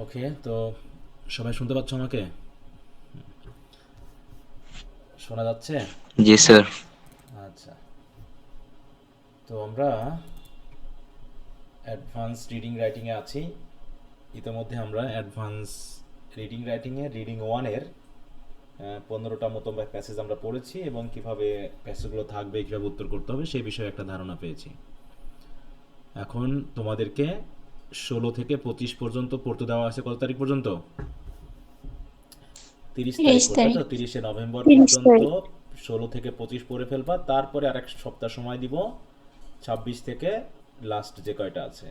ওকে, তো সবাই শুনতে পাচ্ছ আমাকে? শোনা যাচ্ছে? জি স্যার। আচ্ছা, তো আমরা অ্যাডভান্স রিডিং রাইটিংয়ে আছি। ইতিমধ্যে আমরা অ্যাডভান্স রিডিং রাইটিংয়ে রিডিং ওয়ানের 15টা মতো প্যাসেজ আমরা পড়েছি এবং কিভাবে প্যাসেজগুলো থাকবে, কীভাবে উত্তর করতে হবে সেই বিষয়ে একটা ধারণা পেয়েছি। এখন তোমাদেরকে 16 থেকে 25 পর্যন্ত পড়তে দেওয়া আছে। কত তারিখ পর্যন্ত? 30 তারিখ 30 পর্যন্ত, তারিখ। 30শে নভেম্বর 30 পর্যন্ত। তারিখ। 16 থেকে 25 পড়ে ফেলবা, তারপরে আর এক সপ্তাহ সময় দিব, 26 থেকে লাস্ট যে কয়টা আছে।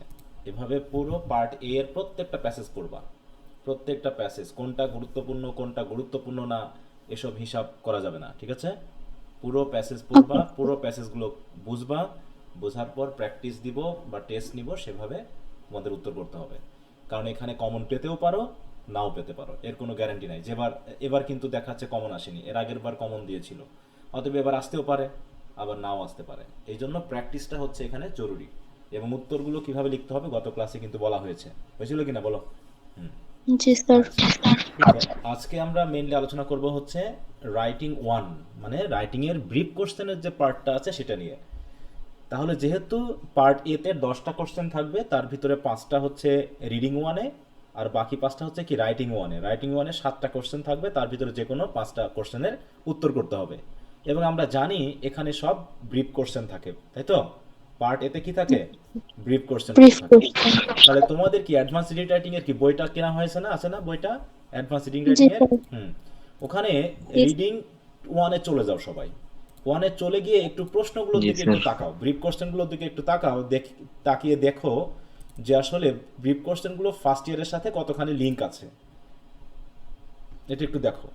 এভাবে পুরো পার্ট এ এর প্রত্যেকটা প্যাসেজ পড়বা। প্রত্যেকটা প্যাসেজ কোনটা গুরুত্বপূর্ণ কোনটা গুরুত্বপূর্ণ না এসব হিসাব করা যাবে না, ঠিক আছে? পুরো প্যাসেজ পড়বা, ওকে। পুরো প্যাসেজগুলো বুঝবা। বোঝার পর প্র্যাকটিস দিব বা টেস্ট নিব, সেভাবে তোমাদের উত্তর করতে হবে। কারণ এখানে কমন পেতেও পারো, নাও পেতে পারো, এর কোনো গ্যারান্টি নাই। যেবার এবার কিন্তু দেখাচ্ছে কমন আসেনি, এর আগের বার কমন দিয়েছিল, অতএব এবার আসতেও পারে, আবার নাও আসতে পারে। এই জন্য প্র্যাকটিসটা হচ্ছে এখানে জরুরি। এবং উত্তরগুলো কিভাবে লিখতে হবে গত ক্লাসে কিন্তু বলা হয়েছে, হয়েছিল কিনা বলো? হুম। জি স্যার। আচ্ছা, তো আজকে আমরা মেইনলি আলোচনা করব হচ্ছে রাইটিং ওয়ান, মানে রাইটিং এর ব্রিফ কোশ্চেনের যে পার্টটা আছে সেটা নিয়ে। তাহলে যেহেতু পার্ট এ তে 10টা কোশ্চেন থাকবে, তার ভিতরে 5টা হচ্ছে রিডিং ওয়ানে, আর বাকি 5টা হচ্ছে কি রাইটিং ওয়ানে। রাইটিং ওয়ানে 7টা কোশ্চেন থাকবে, তার ভিতরে যে কোনো 5টা কোশ্চেনের উত্তর করতে হবে। এবং আমরা জানি এখানে সব ব্রিফ কোশ্চেন থাকে, তাই তো? পার্ট এতে কি থাকে? ব্রিফ কোশ্চেনগুলো ব্রিফ থাকে। কোশ্চেন। তাহলে তোমাদের কি অ্যাডভান্স রিডিং রাইটিং এর কি বইটা কেনা হয়েছে না, আছে না বইটা? অ্যাডভান্স রিডিং জি রাইটিং এর। স্যার। হুম। ওখানে জি রিডিং ওয়ানে চলে যাও সবাই। ওয়ানে চলে গিয়ে একটু প্রশ্নগুলোর জি দিকে একটু স্যার। তাকাও, ব্রিফ কোশ্চেনগুলোর দিকে একটু তাকাও, তাকিয়ে দেখো যে আসলে ব্রিফ কোশ্চেনগুলো ফার্স্ট ইয়ারের সাথে কতখানি লিঙ্ক আছে, এটা একটু দেখো।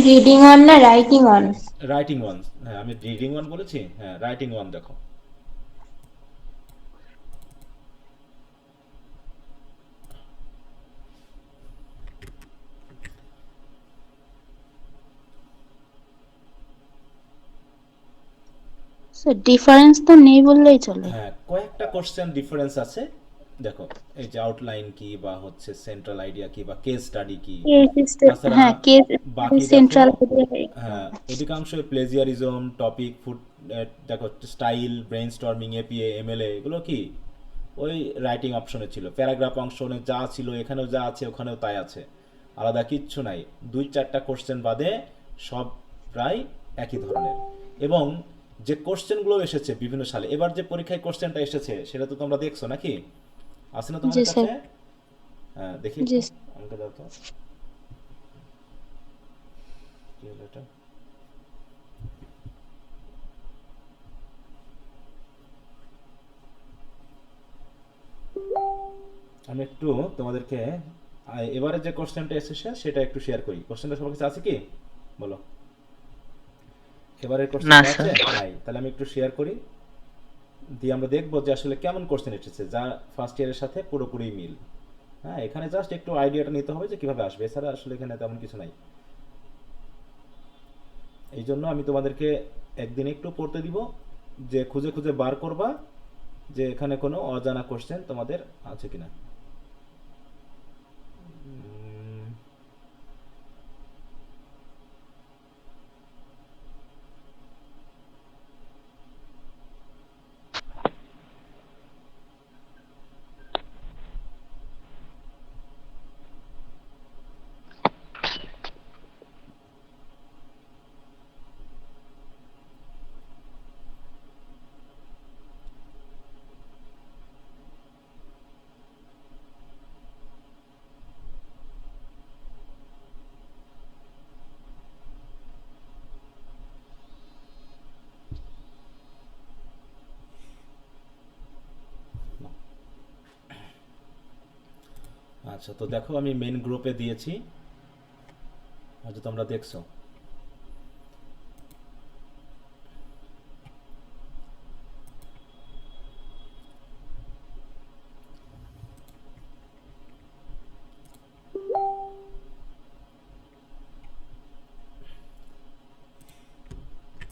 রিডিং অন না রাইটিং অন? Writing one. হ্যাঁ, আমি রিডিং ওয়ান বলেছি, হ্যাঁ রাইটিং ওয়ান দেখো। স্যার ডিফারেন্স তো নেই বললেই চলে। হ্যাঁ, কয়েকটা কোশ্চেন ডিফারেন্স আছে। দেখো, এই যে আউটলাইন কি, বা হচ্ছে সেন্ট্রাল আইডিয়া কি, বা কেস স্টাডি কি। তাছাড়া হ্যাঁ, কেস বাকি দেখো, সেন্ট্রাল। হ্যাঁ অধিকাংশ প্লেজিয়ারিজম, টপিক ফুড, দেখো style, brain storming, APA, MLA, এগুলো কি ওই রাইটিং অপশনে ছিল। প্যারাগ্রাফ অংশনে যা ছিল এখানেও যা আছে ওখানেও তাই আছে, আলাদা কিচ্ছু নাই। 2-4টা কোশ্চেন বাদে সব প্রায় একই ধরনের। এবং যে কোশ্চেনগুলো এসেছে বিভিন্ন সালে, এবার যে পরীক্ষায় কোশ্চেনটা এসেছে সেটা তো তোমরা দেখছো নাকি? আছে না জি তোমাদের স্যার। কাছে? হ্যাঁ, দেখি জি একটু, স্যার। আমাকে দাও তো। কি হলো এটা? আমি একটু তোমাদেরকে এবারে যে কোশ্চেনটা এসেছে সেটা একটু শেয়ার করি। কোশ্চেনটা সবার কাছে আছে কি বলো? এবারের না কোশ্চেনটা আছে? স্যার। নাই? তাহলে আমি একটু শেয়ার করি, দিয়ে আমরা দেখবো যে আসলে কেমন কোশ্চেন এসেছে যা ফার্স্ট ইয়ারের সাথে পুরোপুরি মিল। হ্যাঁ, এখানে জাস্ট একটু আইডিয়াটা নিতে হবে যে কিভাবে আসবে, এছাড়া আসলে এখানে তেমন কিছু নাই। এই জন্য আমি তোমাদেরকে একদিন একটু পড়তে দিব, যে খুঁজে খুঁজে বার করবা যে এখানে কোনো অজানা কোশ্চেন তোমাদের আছে কিনা। আচ্ছা, তো দেখো আমি মেন গ্রুপে দিয়েছি, হয়তো তোমরা দেখছো।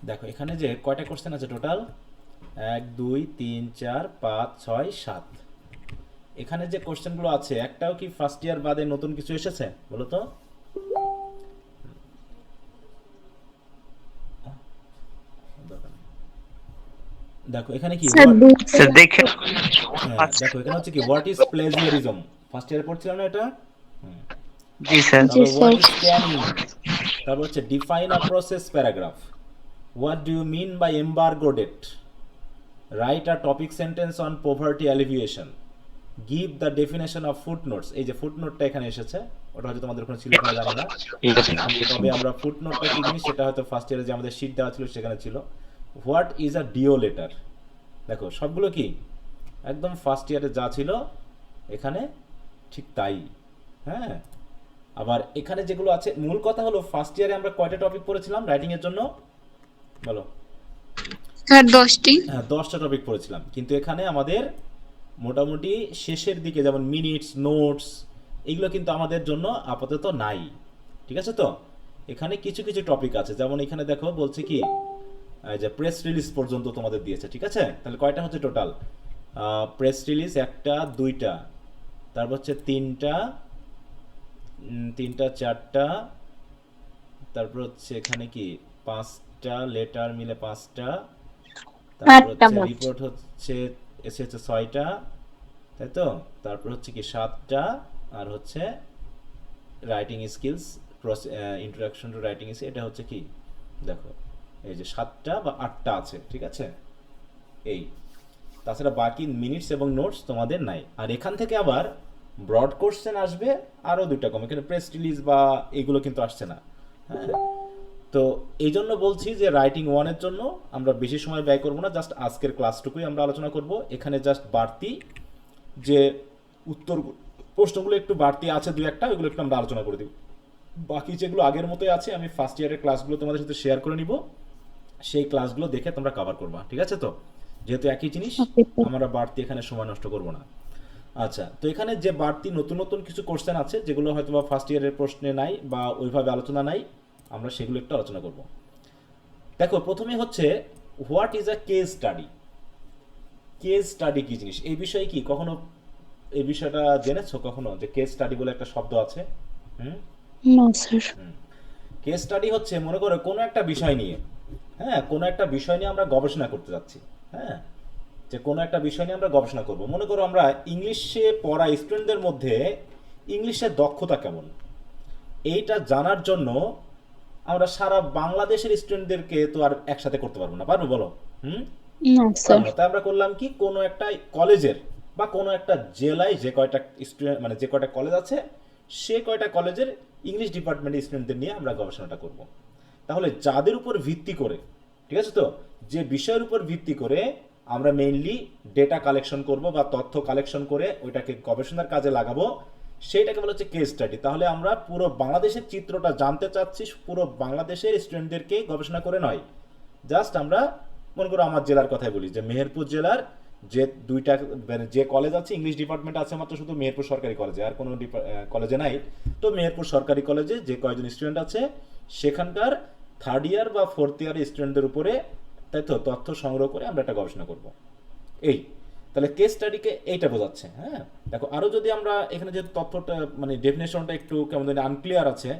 দেখো এখানে যে কয়টা কোশ্চেন আছে টোটাল, 1 2 3 4 5 6 7। এখানে যে কোশ্চেনগুলো আছে একটাও কি ফার্স্ট ইয়ার বাদে নতুন কিছু এসেছে বলো তো? দেখো এখানে কি স্যার স্যার দেখে দেখো এখানে হচ্ছে কি হোয়াট ইজ প্লেজিয়ারিজম, ফার্স্ট ইয়ারে পড়ছিলাম না এটা? জি স্যার। জি তারপর হোয়াট স্যার। ইজ স্ক্যানিং, তারপর হচ্ছে define a process paragraph, what do you mean by embargo date, write a topic sentence on poverty alleviation, give the definition of footnotes. এই যে ফুটনোটটা এখানে এসেছে, ওটা হয়তো তোমাদের ওখানে ছিল কিনা জানি না, তবে আমরা ফুটনোটটা কি জিনিস সেটা হয়তো ফার্স্ট ইয়ারে যে আমাদের শীট দেওয়া ছিল সেখানে ছিল। What is a deo letter, দেখো সবগুলো কি একদম ফার্স্ট ইয়ারে যা ছিল এখানে ঠিক তাই। হ্যাঁ, আবার এখানে যেগুলো আছে মূল কথা হলো ফার্স্ট ইয়ারে আমরা কয়টা টপিক পড়েছিলাম রাইটিং এর জন্য বলো? স্যার 10টি। হ্যাঁ 10টা টপিক পড়েছিলাম, কিন্তু এখানে আমাদের মোটামুটি শেষের দিকে যেমন মিনিটস, নোটস, এগুলো কিন্তু আমাদের জন্য আপাতত নাই। ঠিক আছে তো? এখানে কিছু কিছু টপিক আছে, যেমন এখানে দেখো বলছে কি যে প্রেস রিলিজ পর্যন্ত তোমাদের দিয়েছে। ঠিক আছে, তাহলে কয়টা হচ্ছে টোটাল? প্রেস রিলিজ একটা, দুইটা, তারপর হচ্ছে তিনটা, তিনটা চারটা, তারপর হচ্ছে এখানে কি পাঁচটা, লেটার মিলে পাঁচটা, তারপর আটটা হচ্ছে মোট। রিপোর্ট হচ্ছে এসেছে ছয়টা, তাই তো? তারপর হচ্ছে কি সাতটা, আর হচ্ছে writing skills, introduction to writing skill, এটা হচ্ছে কি দেখো এই যে সাতটা বা আটটা আছে। ঠিক আছে, এই তাছাড়া বাকি মিনিটস এবং নোটস তোমাদের নাই। আর এখান থেকে আবার ব্রড কোশ্চেন আসবে আরও দুইটা কম, এখানে প্রেস রিলিজ বা এগুলো কিন্তু আসছে না। হ্যাঁ, তো এই জন্য বলছি যে রাইটিং ওয়ানের জন্য আমরা বেশি সময় ব্যয় করবো না, জাস্ট আজকের ক্লাসটুকুই আমরা আলোচনা করব। এখানে জাস্ট বাড়তি যে উত্তর প্রশ্নগুলো একটু বাড়তি আছে দুই একটা, ওইগুলো একটু আমরা আলোচনা করে দিব। বাকি যেগুলো আগের মতোই আছে আমি ফার্স্ট ইয়ারের ক্লাসগুলো তোমাদের সাথে শেয়ার করে নিব, সেই ক্লাসগুলো দেখে তোমরা কভার করবা। ঠিক আছে তো? যেহেতু একই জিনিস ওকে স্যার। আমরা বাড়তি এখানে সময় নষ্ট করব না। আচ্ছা, তো এখানে যে বাড়তি নতুন নতুন কিছু কোশ্চেন আছে যেগুলো হয়তো বা ফার্স্ট ইয়ারের প্রশ্নে নাই বা ওইভাবে আলোচনা নাই, আমরা সেগুলো একটু আলোচনা করব। দেখো প্রথমে হচ্ছে what is a case study. Case study কি জিনিস, এই বিষয়ে কি কখনো এই বিষয়টা জেনেছো কখনো যে কেস স্টাডি বলে একটা শব্দ আছে? হুম, না স্যার। কেস স্টাডি হচ্ছে মনে করো কোনো একটা বিষয় নিয়ে, হ্যাঁ কোনো একটা বিষয় নিয়ে আমরা গবেষণা করতে যাচ্ছি। হ্যাঁ, যে কোনো একটা বিষয় নিয়ে আমরা গবেষণা করব। মনে করো আমরা ইংলিশে পড়া স্টুডেন্টদের মধ্যে ইংলিশের দক্ষতা কেমন, এইটা জানার জন্য আমরা সারা বাংলাদেশের স্টুডেন্টদেরকে তো আর একসাথে করতে পারবো না, পারবো বলো? হুম, না স্যার। তাই আমরা করলাম কি কোনো একটা কলেজের বা কোনো একটা জেলায় যে কয়টা স্টুডেন্ট মানে যে কয়টা কলেজ আছে সে কয়টা কলেজের ইংলিশ ডিপার্টমেন্টের স্টুডেন্টদের নিয়ে আমরা গবেষণাটা করব। তাহলে যাদের উপর ভিত্তি করে, ঠিক আছে তো, যে বিষয়ের উপর ভিত্তি করে আমরা মেইনলি ডেটা কালেকশন করব বা তথ্য কালেকশন করে ওইটাকে গবেষণার কাজে লাগাবো, সেইটাকে বলা হচ্ছে কেস স্টাডি। তাহলে আমরা পুরো বাংলাদেশের চিত্রটা জানতে চাচ্ছি, পুরো বাংলাদেশের স্টুডেন্টদেরকে গবেষণা করে নয়, জাস্ট আমরা মনে করো আমার জেলার কথাই বলি যে মেহেরপুর জেলার যে দুইটা মানে যে কলেজ আছে ইংলিশ ডিপার্টমেন্ট আছে মাত্র শুধু মেহেরপুর সরকারি কলেজে, আর কোনো কলেজে নাই। তো মেহেরপুর সরকারি কলেজে যে কয়জন স্টুডেন্ট আছে সেখানকার থার্ড ইয়ার বা ফোর্থ ইয়ার স্টুডেন্টদের উপরে তাই তো তথ্য সংগ্রহ করে আমরা একটা গবেষণা করব। এই তাহলে কেস স্টাডিকে এইটা বোঝাচ্ছে। হ্যাঁ, দেখো আরও যদি আমরা এখানে যে তথ্যটা মানে ডেফিনেশনটা একটু কেমন জানি আনক্লিয়ার আছে,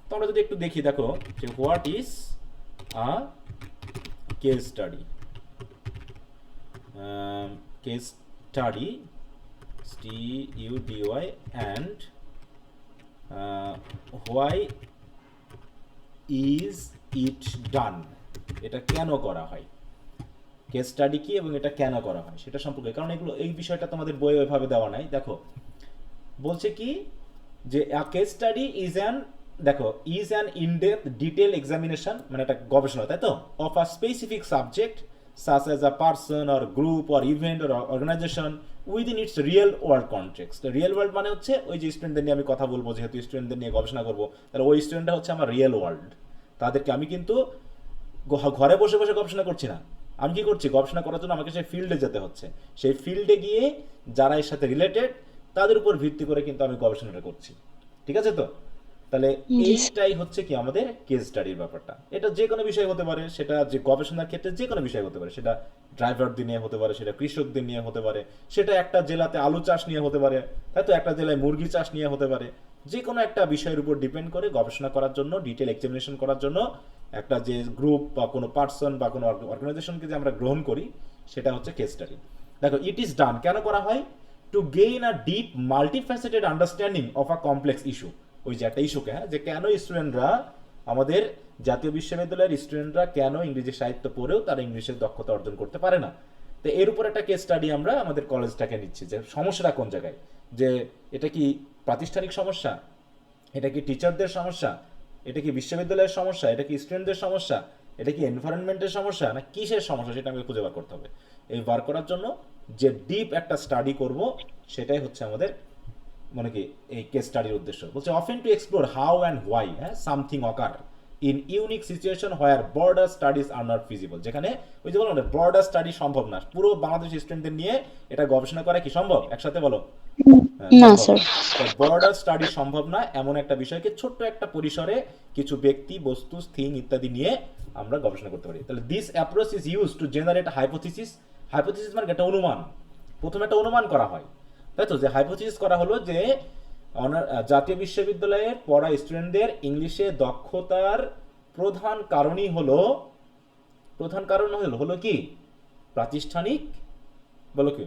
তো আমরা যদি একটু দেখি, দেখো যে what is a case study. Case study, STUDY, and why is it done, এটা কেন করা হয়, কেস স্টাডি কি এবং এটা কেন করা হয় সেটা সম্পর্কে। কারণ এগুলো এই বিষয়টা তোমাদের বইয়ে ওইভাবে দেওয়া নাই। দেখো বলছে কি যে কেস স্টাডি ইজ অ্যান, দেখো is an in depth detail examination, মানে একটা গবেষণা তাই তো, of a specific subject such as a person or group or event or organization within its real world context. Real world মানে হচ্ছে ওই যে স্টুডেন্টদের নিয়ে আমি কথা বলবো, যেহেতু স্টুডেন্টদের নিয়ে গবেষণা করবো, তাহলে ওই স্টুডেন্টটা হচ্ছে আমার রিয়েল ওয়ার্ল্ড। তাদেরকে আমি কিন্তু ঘরে বসে বসে গবেষণা করছি না, আমি কি করছি গবেষণা করার জন্য আমাকে সেই ফিল্ডে যেতে হচ্ছে, সেই ফিল্ডে গিয়ে যারা এর সাথে রিলেটেড তাদের উপর ভিত্তি করে কিন্তু আমি গবেষণাটা করছি। ঠিক আছে তো? তাহলে এইটাই হচ্ছে কি আমাদের কেস স্টাডির ব্যাপারটা। এটা যে কোনো বিষয় হতে পারে, সেটা যে গবেষণার ক্ষেত্রে যে কোনো বিষয় হতে পারে, সেটা ড্রাইভারদের নিয়ে হতে পারে, সেটা কৃষকদের নিয়ে হতে পারে, সেটা একটা জেলাতে আলু চাষ নিয়ে হতে পারে, তাই তো একটা জেলায় মুরগি চাষ নিয়ে হতে পারে। যে কোনো একটা বিষয়ের উপর ডিপেন্ড করে গবেষণা করার জন্য, ডিটেল এক্সামিনেশন করার জন্য একটা যে গ্রুপ বা কোনো পার্সন বা কোনো অর্গানাইজেশনকে যে আমরা গ্রহণ করি, সেটা হচ্ছে কেস স্টাডি। দেখো, ইট ইজ ডান কেন করা হয়? To gain a deep multifaceted understanding of a complex issue. ওই যে একটা ইস্যুকে, হ্যাঁ, যে কেন স্টুডেন্টরা, আমাদের জাতীয় বিশ্ববিদ্যালয়ের স্টুডেন্টরা কেন ইংরেজি সাহিত্য পড়েও তারা ইংলিশের দক্ষতা অর্জন করতে পারে না। তো এর উপর একটা কেস স্টাডি আমরা আমাদের কলেজটাকে নিচ্ছি, যে সমস্যাটা কোন জায়গায়, যে এটা কি প্রাতিষ্ঠানিক সমস্যা, এটা কি টিচারদের সমস্যা, এটা কি বিশ্ববিদ্যালয়ের সমস্যা, এটা কি স্টুডেন্টদের সমস্যা, এটা কি এনভায়রনমেন্টের সমস্যা, না কিসের সমস্যা, সেটা আমাকে খুঁজে বার করতে হবে। এই বার করার জন্য যে ডিপ একটা স্টাডি করব, সেটাই হচ্ছে আমাদের মানে কি এই কেস স্টাডির উদ্দেশ্য। বলছে often to explore how and why, হ্যাঁ, something occur in unique situation where broader studies are not feasible. যেখানে ওই যে বলো না, বর্ডার স্টাডি সম্ভব না, পুরো বাংলাদেশ স্টুডেন্টদের নিয়ে এটা গবেষণা করা কি সম্ভব? একসাথে বলো। না স্যার। বর্ডার স্টাডি সম্ভব না এমন একটা বিষয়কে ছোট্ট একটা পরিসরে কিছু ব্যক্তি, বস্তু, থিং ইত্যাদি নিয়ে আমরা গবেষণা করতে পারি। তাহলে this approach is use to generate hypothesis. Hypothesis মানে একটা অনুমান, প্রথমে একটা অনুমান করা হয়, তাই তো? যে হাইপোথিসিস করা হলো যে জাতীয় বিশ্ববিদ্যালয়ের পড়া স্টুডেন্টদের ইংলিশে দক্ষতার প্রধান কারণ হলো কি? প্রাতিষ্ঠানিক, বলো কি?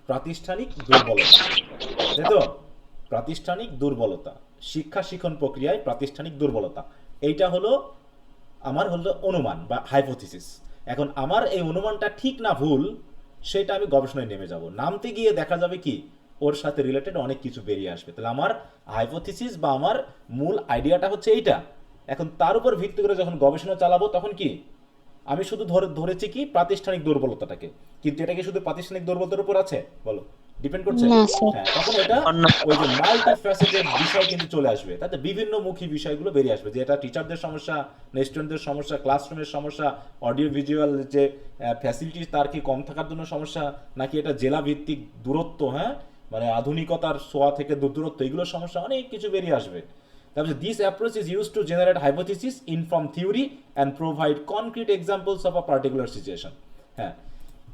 প্রাতিষ্ঠানিক দুর্বলতা, তাই তো? প্রাতিষ্ঠানিক দুর্বলতা, শিক্ষা শিক্ষণ প্রক্রিয়ায় প্রাতিষ্ঠানিক দুর্বলতা, এইটা হলো আমার হলো অনুমান বা হাইপোথিসিস। এখন আমার এই অনুমানটা ঠিক না ভুল, সেটা আমি গবেষণায় নেমে যাব, নামতে গিয়ে দেখা যাবে কি ওর সাথে রিলেটেড অনেক কিছু বেরিয়ে আসবে। তাহলে আমার হাইপোথিসিস বা আমার মূল আইডিয়াটা হচ্ছে এইটা। এখন তার উপর ভিত্তি করে যখন গবেষণা চালাবো, তখন কি আমি শুধু ধরেছি কি প্রাতিষ্ঠানিক দুর্বলতাটাকে, কিন্তু এটা কি শুধু প্রাতিষ্ঠানিক দুর্বলতার উপর আছে? বলো, ডিপেন্ড করছে? না স্যার। হ্যাঁ, তখন এটা ওই যে মাল্টি ফ্যাসেটেড বিষয় কিন্তু চলে আসবে, তাতে বিভিন্ন মুখী বিষয়গুলো বেরিয়ে আসবে, যে এটা টিচারদের সমস্যা, না স্টুডেন্টদের সমস্যা, ক্লাসরুমের সমস্যা, অডিও ভিজুয়াল যে ফ্যাসিলিটি তার কি কম থাকার জন্য সমস্যা, নাকি এটা জেলা ভিত্তিক দূরত্ব, হ্যাঁ, মানে আধুনিকতার ছোঁয়া থেকে দূরত্ব, এগুলোর সমস্যা, অনেক কিছু বেরিয়ে আসবে। তারপরে this approach is use to generate hypothesis, inform theory and provide concrete examples of a particular situation. হ্যাঁ,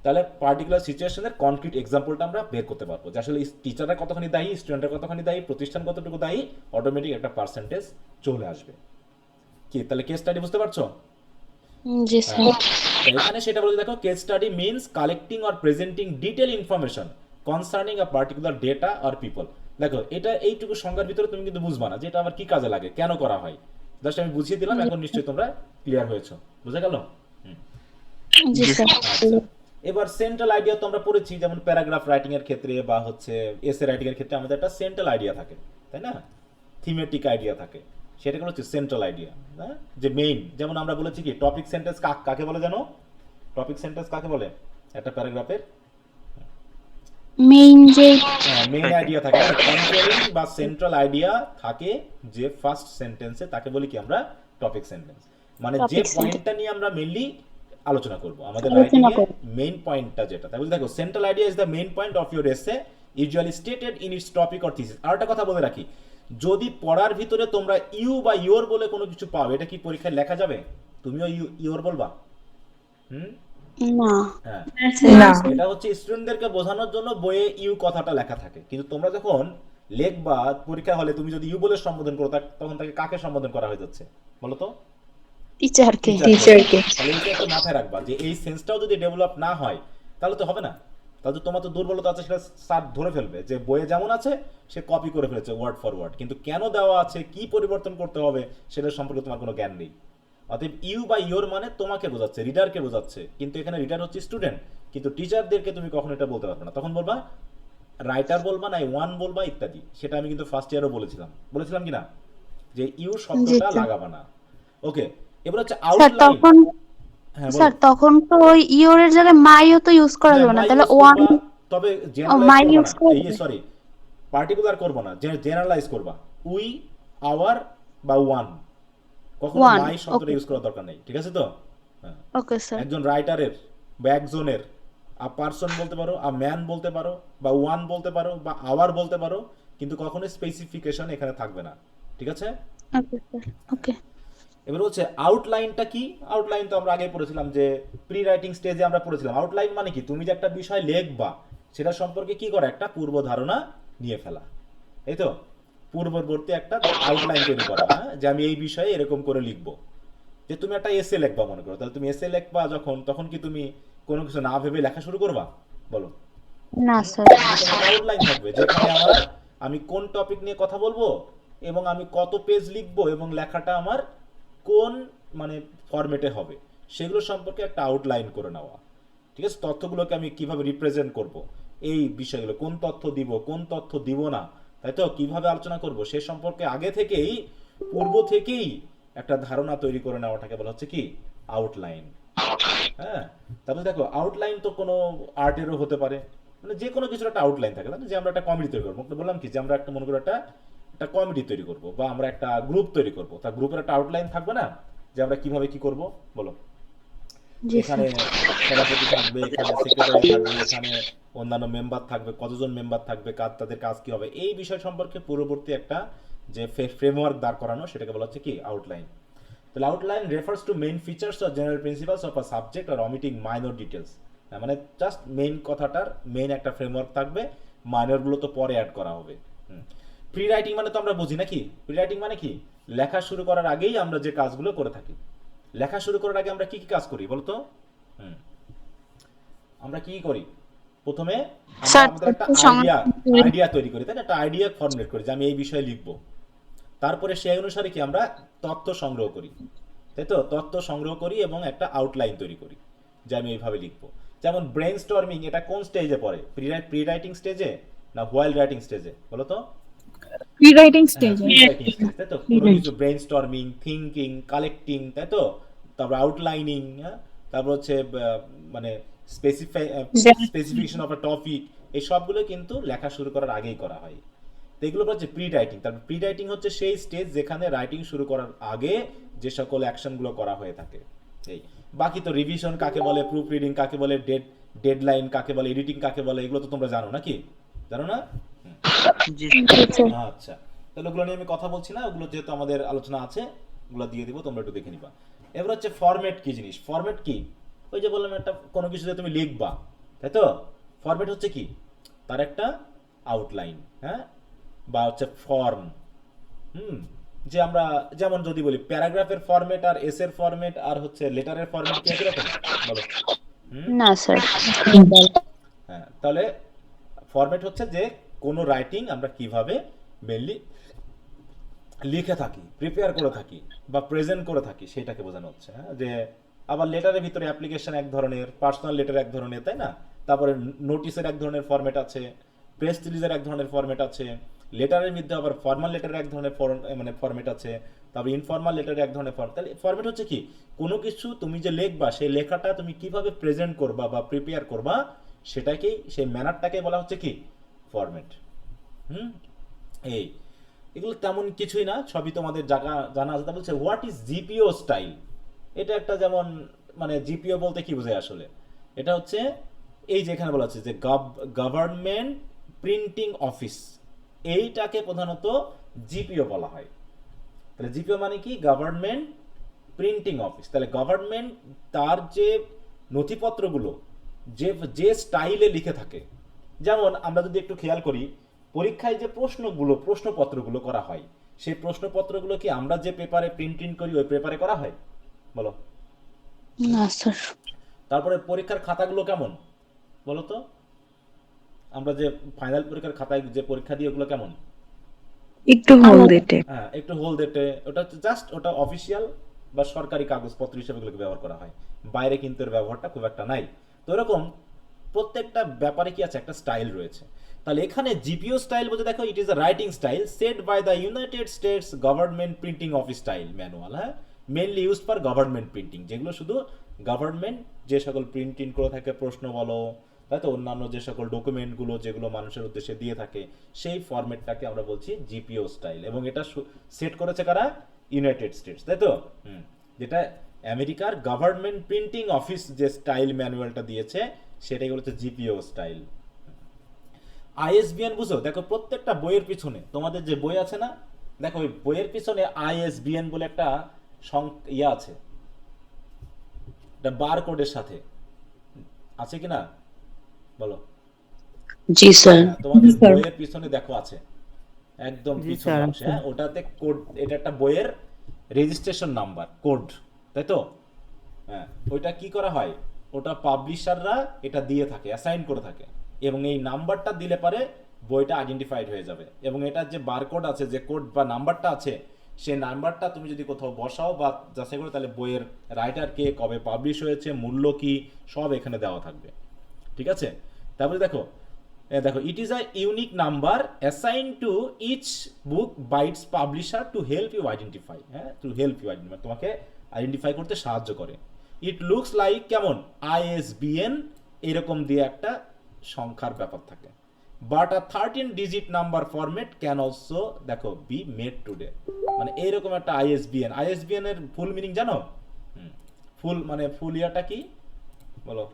তাহলে পার্টিকুলার সিচুয়েশনের কনক্রিট এক্সাম্পলটা আমরা বের করতে পারবো, যে আসলে টিচাররা কতখানি দায়ী, স্টুডেন্টরা কতখানি দায়ী, প্রতিষ্ঠান কতটুকু দায়ী, অটোমেটিক একটা পার্সেন্টেজ চলে আসবে। কি তাহলে কেস স্টাডি বুঝতে পারছো? জি স্যার। এখানে সেটা বলে, দেখো, case study means collecting or presenting detail information concerning a particular data or people. দেখো, এটা এইটুকু সংজ্ঞার ভিতরে তুমি কিন্তু বুঝবা না যে এটা আবার কি কাজে লাগে, কেন করা হয়। জাস্ট আমি বুঝিয়ে দিলাম, এখন নিশ্চয়ই তোমরা ক্লিয়ার হয়েছো, বুঝে গেল? জি স্যার। আচ্ছা, এবার সেন্ট্রাল আইডিয়া তো আমরা পড়েছি, যেমন প্যারাগ্রাফ রাইটিং এর ক্ষেত্রে বা হচ্ছে এসে রাইটিং এর ক্ষেত্রে আমাদের একটা সেন্ট্রাল আইডিয়া থাকে, তাই না? থিমেটিক আইডিয়া থাকে, সেটা হচ্ছে সেন্ট্রাল আইডিয়া, হ্যাঁ, যে মেইন। যেমন আমরা বলেছি কি টপিক সেন্টেন্স কাকে বলে জানো? টপিক সেন্টেন্স কাকে বলে একটা প্যারাগ্রাফের? মেইন যে মেইন আইডিয়া থাকে, কন্ট্রোলিং বা সেন্ট্রাল আইডিয়া থাকে যে ফার্স্ট সেন্টেন্সে, তাকে বলি কি আমরা টপিক সেন্টেন্স। মানে যে Topic পয়েন্টটা নিয়ে আমরা মেইনলি আলোচনা করব, আমাদের আলোচনা রাইটিং এ করব। মেইন পয়েন্টটা যেটা, তাই বলি দেখো, central idea is the main point of your essay, usually stated in its topic or thesis. আর একটা কথা বলে রাখি, যদি পড়ার ভিতরে তোমরা ইউ বা ইওর বলে কোনো কিছু পাও, এটা কি পরীক্ষায় লেখা যাবে? তুমিও ইওর বলবা? হুম, না। হ্যাঁ, না। এটা হচ্ছে স্টুডেন্টদেরকে বোঝানোর জন্য বইয়ে ইউ কথাটা লেখা থাকে, কিন্তু তোমরা যখন লেখবা পরীক্ষা হলে, তুমি যদি ইউ বলে সম্বোধন করো, তখন তাকে কাকে সম্বোধন করা হয়ে যাচ্ছে বলো তো? টিচারকে। টিচারকে। তাহলে এইটা একটু মাথায় রাখবা, যে এই সেন্সটাও যদি ডেভেলপ না হয় তাহলে তো হবে না। তাহলে তো তোমার তো দুর্বলতা আছে, সেটা স্যার ধরে ফেলবে, যে বইয়ে যেমন আছে সে কপি করে ফেলেছে ওয়ার্ড ফর ওয়ার্ড, কিন্তু কেন দেওয়া আছে, কি পরিবর্তন করতে হবে, সেটা সম্পর্কে তোমার কোনো জ্ঞান নেই। অতএব ইউ বা ইওর মানে তোমাকে বোঝাচ্ছে, রিডারকে বোঝাচ্ছে, কিন্তু এখানে রিডার হচ্ছে স্টুডেন্ট, কিন্তু টিচারদেরকে তুমি কখনো এটা বলতে পারবে না। তখন বলবা রাইটার বলবা, না ওয়ান বলবা ইত্যাদি। সেটা আমি কিন্তু ফার্স্ট ইয়ারও বলেছিলাম কি না, যে ইউ শব্দটা স্যার। লাগাবা না। ওকে, এবার হচ্ছে স্যার আউটলাইন। তখন হ্যাঁ, বলো। স্যার তখন তো ওই ইওরের জায়গায় মাইও তো ইউজ করা যাবে না, হ্যাঁ, তাহলে my use ওয়ান। করবা, তবে জেনারেলাইজ my করবা use না, করবে। এই সরি, পার্টিকুলার করবা না, জেনারেলাইজ করবা। উই, আওয়ার বা ওয়ান, কখনো One, মাই শব্দটা okay. ইউজ করার দরকার নেই, ঠিক আছে তো? হ্যাঁ, ওকে স্যার। একজন রাইটারের বা একজনের আ পারসন বলতে পারো, আ ম্যান বলতে পারো, বা ওয়ান বলতে পারো, বা আওয়ার বলতে পারো, কিন্তু কখনো স্পেসিফিকেশন এখানে থাকবে না, ঠিক আছে? Okay sir. ওকে। এবার হচ্ছে আউটলাইনটা কি? আউটলাইন তো আমরা আগে পড়েছিলাম যে প্রি রাইটিং স্টেজে আমরা পড়েছিলাম। আউটলাইন মানে কি? তুমি যে একটা বিষয় লিখবা সেটা সম্পর্কে কি করা? একটা পূর্ব ধারণা নিয়ে ফেলা, এই তো, পূর্ববর্তী একটা আউটলাইন তৈরি করা, হ্যাঁ, যে আমি এই বিষয়ে এরকম করে লিখবো। যে তুমি একটা এসে লিখবা মনে করো, তাহলে তুমি এসে লিখবা যখন, তখন কি তুমি কোনো কিছু না ভেবে লেখা শুরু করবা? বলো। না হুম? স্যার। তোমার আউটলাইন থাকবে যেখানে আমি কোন টপিক নিয়ে কথা বলবো এবং আমি কত পেজ লিখবো এবং লেখাটা আমার কোন মানে ফরম্যাটে হবে সেগুলো সম্পর্কে একটা আউটলাইন করে নেওয়া। ঠিক আছে, তথ্যগুলোকে আমি কিভাবে রিপ্রেজেন্ট করব, এই বিষয়গুলো, কোন তথ্য দিব কোন তথ্য দিব না, তাই তো, কিভাবে আলোচনা করব সে সম্পর্কে আগে থেকেই, পূর্ব থেকেই একটা ধারণা তৈরি করে নেওয়াটাকে বলা হচ্ছে কি? আউটলাইন। হ্যাঁ, তারপরে দেখো আউটলাইন তো কোনো আর্টেরও হতে পারে, মানে যে কোনো কিছুর একটা আউটলাইন থাকে, তাই না? যে আমরা একটা কমেডি তৈরি করবো, বললাম কি যে আমরা একটা মনে করো একটা একটা কমেডি তৈরি করব বা আমরা একটা গ্রুপ তৈরি করব, তার গ্রুপের একটা আউটলাইন থাকবে না, যে আমরা কিভাবে কি করব, বলো। জি এখানে স্যার। সভাপতি থাকবে, এখানে সেক্রেটারি থাকবে, এখানে অন্যান্য মেম্বার থাকবে, কতজন মেম্বার থাকবে, তাদের কাজ কি হবে, এই বিষয় সম্পর্কে পূর্ববর্তী একটা যে ফ্রেমওয়ার্ক দাঁড় করানো, সেটাকে বলা হচ্ছে কি? আউটলাইন। তাহলে outline refers to main features or general principles of a subject or omitting minor details. মানে জাস্ট মেইন কথাটার মেইন একটা ফ্রেমওয়ার্ক থাকবে, মাইনরগুলো তো পরে অ্যাড করা হবে। প্রি রাইটিং মানে তো আমরা বুঝি নাকি? প্রি রাইটিং মানে কি? লেখা শুরু করার আগেই আমরা যে কাজগুলো করে থাকি। লেখা শুরু করার আগে আমরা কি কি কাজ করি বলতো? হুম, আমরা কি করি? প্রথমে আমরা স্যার আমাদের একটা তথ্য আইডিয়া সংগ্রহ করি। আইডিয়া তৈরি করি, তাই না? একটা আইডিয়া ফর্মুলেট করি যে আমি এই বিষয়ে লিখবো। তারপরে সেই অনুসারে কি আমরা তথ্য সংগ্রহ করি, তাই তো, তথ্য সংগ্রহ করি এবং একটা আউটলাইন তৈরি করি যে আমি এইভাবে লিখবো। যেমন ব্রেন স্টর্মিং, এটা কোন স্টেজে পড়ে? প্রি রাইটিং স্টেজে না হোয়াইল রাইটিং স্টেজে বলো তো? প্রি রাইটিং হ্যাঁ, স্টেজে। প্রি রাইটিং স্টেজ, তাই তো। কোনো কিছু ব্রেন স্টর্মিং, থিঙ্কিং, কালেক্টিং, তাই তো, তারপর আউটলাইনিং, হ্যাঁ, তারপর হচ্ছে মানে স্পেসিফিকেশন অফ আ টপিক, এই সবগুলো কিন্তু লেখা শুরু করার আগেই করা হয়। তো এগুলো হচ্ছে প্রি রাইটিং। তারপর প্রি রাইটিং হচ্ছে সেই স্টেজ যেখানে রাইটিং শুরু করার আগে যে সকল অ্যাকশনগুলো করা হয়ে থাকে। এই বাকি তো রিভিশন কাকে বলে, প্রুফ রিডিং কাকে বলে, ডেডলাইন কাকে বলে, এডিটিং কাকে বলে, এগুলো তো তোমরা জানো নাকি? জানো না? জি জি স্যার। আচ্ছা, তাহলে ওগুলো নিয়ে আমি কথা বলছি না, ওগুলো যেহেতু আমাদের আলোচনা আছে ওগুলো দিয়ে দিব, তোমরা একটু দেখে নিবা। এবার হচ্ছে ফরম্যাট কি জিনিস? ফরম্যাট কি? ওই যে বললাম একটা কোনো কিছু যে তুমি লিখবা, তাই তো, ফরম্যাট হচ্ছে কি? তার একটা আউটলাইন, হ্যাঁ, বা হচ্ছে ফর্ম। হুম, যে আমরা যেমন যদি বলি প্যারাগ্রাফের ফরম্যাট আর এসের ফরম্যাট আর হচ্ছে লেটারের ফরম্যাট কি একই রকম? বলো। হুম, না স্যার। হ্যাঁ, তাহলে ফরম্যাট হচ্ছে যে কোনো রাইটিং আমরা কিভাবে মেনলি লিখে থাকি, প্রিপেয়ার করে থাকি বা প্রেজেন্ট করে থাকি, সেটাকে বোঝানো হচ্ছে। হ্যাঁ, যে আবার লেটারের ভিতরে অ্যাপ্লিকেশন এক ধরনের, পার্সোনাল লেটার এক ধরনের, তাই না? তারপরে নোটিশের এক ধরনের ফরম্যাট আছে, প্রেস রিলিজের এক ধরনের ফরম্যাট আছে, লেটারের মধ্যে আবার ফর্মাল লেটারের এক ধরনের মানে ফরম্যাট আছে, তারপর ইনফর্মাল লেটারের এক ধরনের ফর্ম। তাহলে ফরম্যাট হচ্ছে কি? কোনো কিছু তুমি যে লিখবা সেই লেখাটা তুমি কিভাবে প্রেজেন্ট করবা বা প্রিপেয়ার করবা, সেটাকেই, সেই ম্যানারটাকে বলা হচ্ছে কি? ফরম্যাট। হুম, এই এগুলো তেমন কিছুই না, সবই তোমাদের জানা আছে। তা বলছে হোয়াট ইজ জিপিও স্টাইল। এটা একটা যেমন, মানে জিপিও বলতে কি বোঝায় আসলে? এটা হচ্ছে এই যে এখানে বলা হচ্ছে যে গভর্নমেন্ট প্রিন্টিং অফিস, এইটাকে প্রধানত জিপিও বলা হয়। তাহলে জিপিও মানে কি? Government printing office. তাহলে গভর্নমেন্ট তার যে নথিপত্রগুলো যে যে স্টাইলে লিখে থাকে, যেমন আমরা যদি একটু খেয়াল করি, পরীক্ষায় যে প্রশ্নপত্রগুলো করা হয়, সেই প্রশ্নপত্রগুলো কি আমরা যে পেপারে প্রিন্ট করি ওই পেপারে করা হয়? বলো। না স্যার। তারপরে পরীক্ষার খাতাগুলো কেমন বলো তো? আমরা যে ফাইনাল পরীক্ষার খাতায় যে পরীক্ষা দিই ওগুলো কেমন? একটু হলদেটে। হ্যাঁ, একটু হোল দেটে, ওটা হচ্ছে জাস্ট ওটা অফিসিয়াল বা সরকারি কাগজপত্র হিসেবে এগুলোকে ব্যবহার করা হয়, বাইরে কিন্তু এর ব্যবহারটা খুব একটা নাই। তো এরকম প্রত্যেকটা ব্যাপারে কি আছে? একটা স্টাইল রয়েছে। তাহলে এখানে জিপিও স্টাইল বলতে দেখো, it is a writing style set by the United States government printing office style manual, হ্যাঁ, mainly use for government printing, যেগুলো শুধু গভর্নমেন্ট যে সকল প্রিন্টিং করে থাকে, প্রশ্ন বলো, তাই তো, অন্যান্য যে সকল ডকুমেন্টগুলো যেগুলো মানুষের উদ্দেশ্যে দিয়ে থাকে, সেই ফরম্যাটটাকে আমরা বলছি জিপিও স্টাইল। এবং এটা সেট করেছে কারা? ইউনাইটেড স্টেটস, তাই তো। যেটা আমেরিকার গভর্নমেন্ট প্রিন্টিং অফিস যে স্টাইল ম্যানুয়ালটা দিয়েছে সেটাই হচ্ছে জিপিও স্টাইল। আইএসবিএন বুঝো? দেখো প্রত্যেকটা বইয়ের পিছনে, তোমাদের যে বই আছে না, দেখো ওই বইয়ের পিছনে আইএসবিএন বলে একটা ইয়া আছে, এটা বারকোডের সাথে আছে কি না বলো? জি স্যার। হ্যাঁ, তোমাদের জি, স্যার। বইয়ের পিছনে দেখো আছে, একদম পিছনে অংশে, হ্যাঁ, ওটাতে কোড, এটা একটা বইয়ের রেজিস্ট্রেশন নাম্বার কোড, তাই তো? হ্যাঁ, ওইটা কি করা হয়, ওটা পাবলিশাররা এটা দিয়ে থাকে, অ্যাসাইন করে থাকে, এবং এই নাম্বারটা দিলে পারে বইটা আইডেন্টিফাইড হয়ে যাবে, এবং এটার যে বারকোড আছে, যে কোড বা নাম্বারটা আছে, সেই নাম্বারটা তুমি যদি কোথাও বসাও বা যাচাই করো, তাহলে বইয়ের রাইটার কে, কবে পাবলিশ হয়েছে, মূল্য কি, সব এখানে দেওয়া থাকবে। ঠিক আছে? তারপরে দেখো, দেখো, it is a unique number assign to each book by its publisher to help you identify, হ্যাঁ, টু হেল্প ইউ আইডেন্টিফাই, তোমাকে আইডেন্টিফাই করতে সাহায্য করে। ইট লুকস লাইক কেমন, আইএসবিএন এরকম দিয়ে একটা সংখ্যার ব্যাপার থাকে, but a 13 digit number format can also, দেখো, বি মেড টুডে, মানে এইরকম একটা আইএসবিএন। আইএসবিএন এর ফুল মিনিং জানো? ফুল মানে ফুল ইয়াটা কি বলো?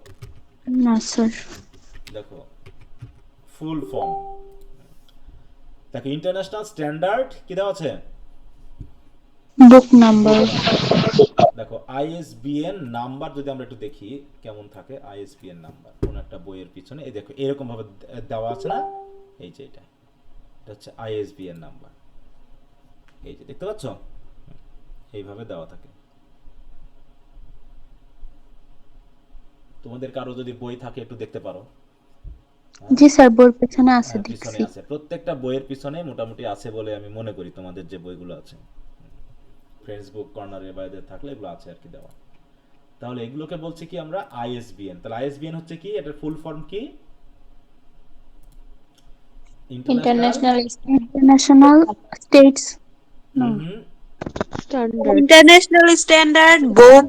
না স্যার। দেখো, ফুল ফর্ম, দেখো, ইন্টারন্যাশনাল স্ট্যান্ডার্ড কি দেওয়া আছে, বুক নাম্বার। দেখো আইএসবিএন নাম্বার যদি আমরা একটু দেখি কেমন থাকে, আইএসবিএন নাম্বার কোন একটা বইয়ের পিছনে, এই দেখো এরকম ভাবে দেওয়া আছে না, এই যে এটা হচ্ছে আইএসবিএন নাম্বার, এই যে দেখতে পাচ্ছ, এইভাবে দেওয়া থাকে। তোমাদের কারো যদি বই থাকে একটু দেখতে পারো। জি স্যার, বইয়ের পেছনে আছে, হ্যাঁ, পিছনে দেখছি। আছে, প্রত্যেকটা বইয়ের পিছনে মোটামুটি আছে বলে আমি মনে করি, তোমাদের যে বইগুলো আছে ফ্রেন্ডস বুক কর্নারে বা এদের থাকলে এগুলো আছে আর কি দেওয়া। তাহলে এগুলোকে বলছি কি আমরা আইএসবিএন। তাহলে আইএসবিএন হচ্ছে কি, এটার ফুল ফর্ম কি, international international states international standard book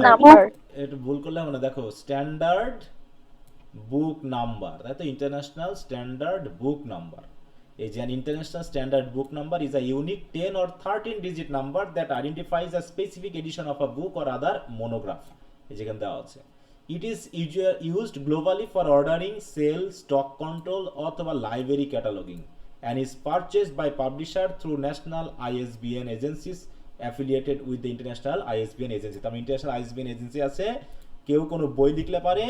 number. এটা ভুল করলে হবে না, দেখো, স্ট্যান্ডার্ড বুক নাম্বার, তাই তো, ইন্টারন্যাশনাল স্ট্যান্ডার্ড বুক নাম্বার। এই যে international standard book number is a unique 10 or 13 digit number that identifies a specific edition of a book or other monograph. এই যেখানে দেওয়া আছে, it is used globally for ordering, sale, stock control অথবা library cataloguing and is purchased by publisher through national ISBN agencies affiliated with the international ISBN agency। তার international ISBN agency আছে, কেউ কোনো বই লিখলে পারে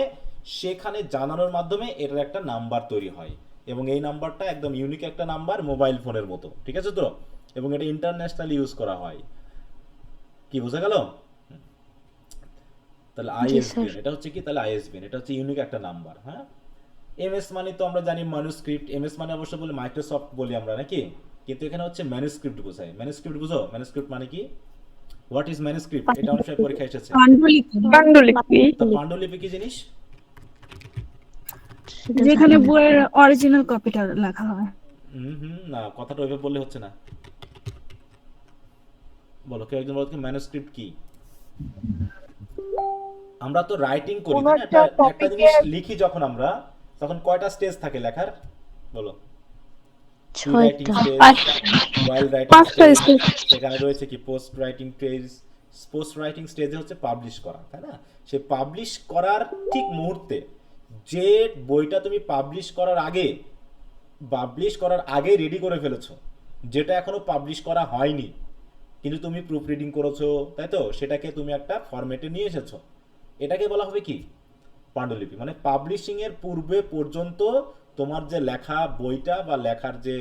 সেখানে জানানোর মাধ্যমে এটার একটা নাম্বার তৈরি হয়, এবং এই নাম্বারটা একদম ইউনিক একটা নাম্বার, মোবাইল ফোনের মতো, ঠিক আছে তো, এবং এটা ইন্টারন্যাশনালি ইউজ করা হয়। কি বোঝা গেল? তাহলে আইএসবিএন এটা হচ্ছে কি, তাহলে আইএসবিএন এটা হচ্ছে ইউনিক একটা নাম্বার। হ্যাঁ, এমএস মানে তো আমরা জানি ম্যানুস্ক্রিপ্ট, এমএস মানে অবশ্য বলি মাইক্রোসফট বলি আমরা নাকি, কিন্তু এখানে হচ্ছে ম্যানুস্ক্রিপ্ট বোঝায়। ম্যানুস্ক্রিপ্ট বুঝো? ম্যানুস্ক্রিপ্ট মানে কি, হোয়াট ইজ ম্যানুস্ক্রিপ্ট, এটা অনেক সময় পরীক্ষা এসেছে। পাণ্ডুলিপি, তো পাণ্ডুলিপি কি জিনিস? যেখানে বইয়ের অরিজিনাল কপিটা লেখা হয়। না, কথাটা ওইভাবে বললে হচ্ছে না, বলো, কেউ একজন বলো কি ম্যানুস্ক্রিপ্ট কি? আমরা তো রাইটিং করি, তাই না? একটা জিনিস লিখি যখন আমরা, তখন কয়টা স্টেজ থাকে লেখার, বলো? রাইটিং স্টেজ, ওয়াইল রাইটিং স্টেজ, সেখানে রয়েছে কি post writing stage. Post writing স্টেজে হচ্ছে পাবলিশ করা, তাই না? সে পাবলিশ করার ঠিক মুহূর্তে, যে বইটা তুমি পাবলিশ করার আগে রেডি করে ফেলেছো, যেটা এখনো পাবলিশ করা হয়নি কিন্তু তুমি প্রুফ রিডিং করেছো, তাই তো, সেটাকে তুমি একটা ফরম্যাটে নিয়ে এসেছো, এটাকে বলা হবে কি, পাণ্ডুলিপি। মানে পাবলিশিং এর পূর্বে পর্যন্ত তোমার যে লেখা বইটা বা লেখার যে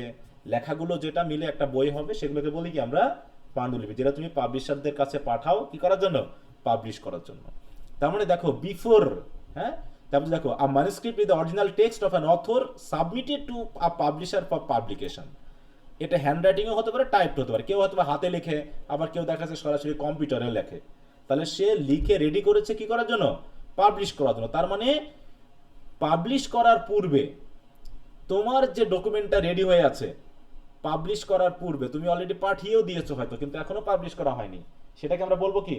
লেখাগুলো যেটা মিলে একটা বই হবে, সেগুলোকে বলি কি আমরা, পাণ্ডুলিপি, যেটা তুমি পাবলিশারদের কাছে পাঠাও কি করার জন্য, পাবলিশ করার জন্য। তার মানে দেখো, বিফোর, হ্যাঁ, তারপর দেখো, a manuscript with the original text of an author submitted to a publisher for publication. এটা হ্যান্ড রাইটিংও হতে পারে, টাইপড হতে পারে, কেউ হয়তো হাতে লেখে, আবার কেউ দেখা যাচ্ছে সরাসরি কম্পিউটারে লেখে। তাহলে সে লিখে রেডি করেছে কি করার জন্য, পাবলিশ করার জন্য। তার মানে পাবলিশ করার পূর্বে তোমার যে ডকুমেন্টটা রেডি হয়ে আছে, পাবলিশ করার পূর্বে তুমি অলরেডি পাঠিয়েও দিয়েছো হয়তো, কিন্তু এখনো পাবলিশ করা হয়নি, সেটাকে আমরা বলবো কি,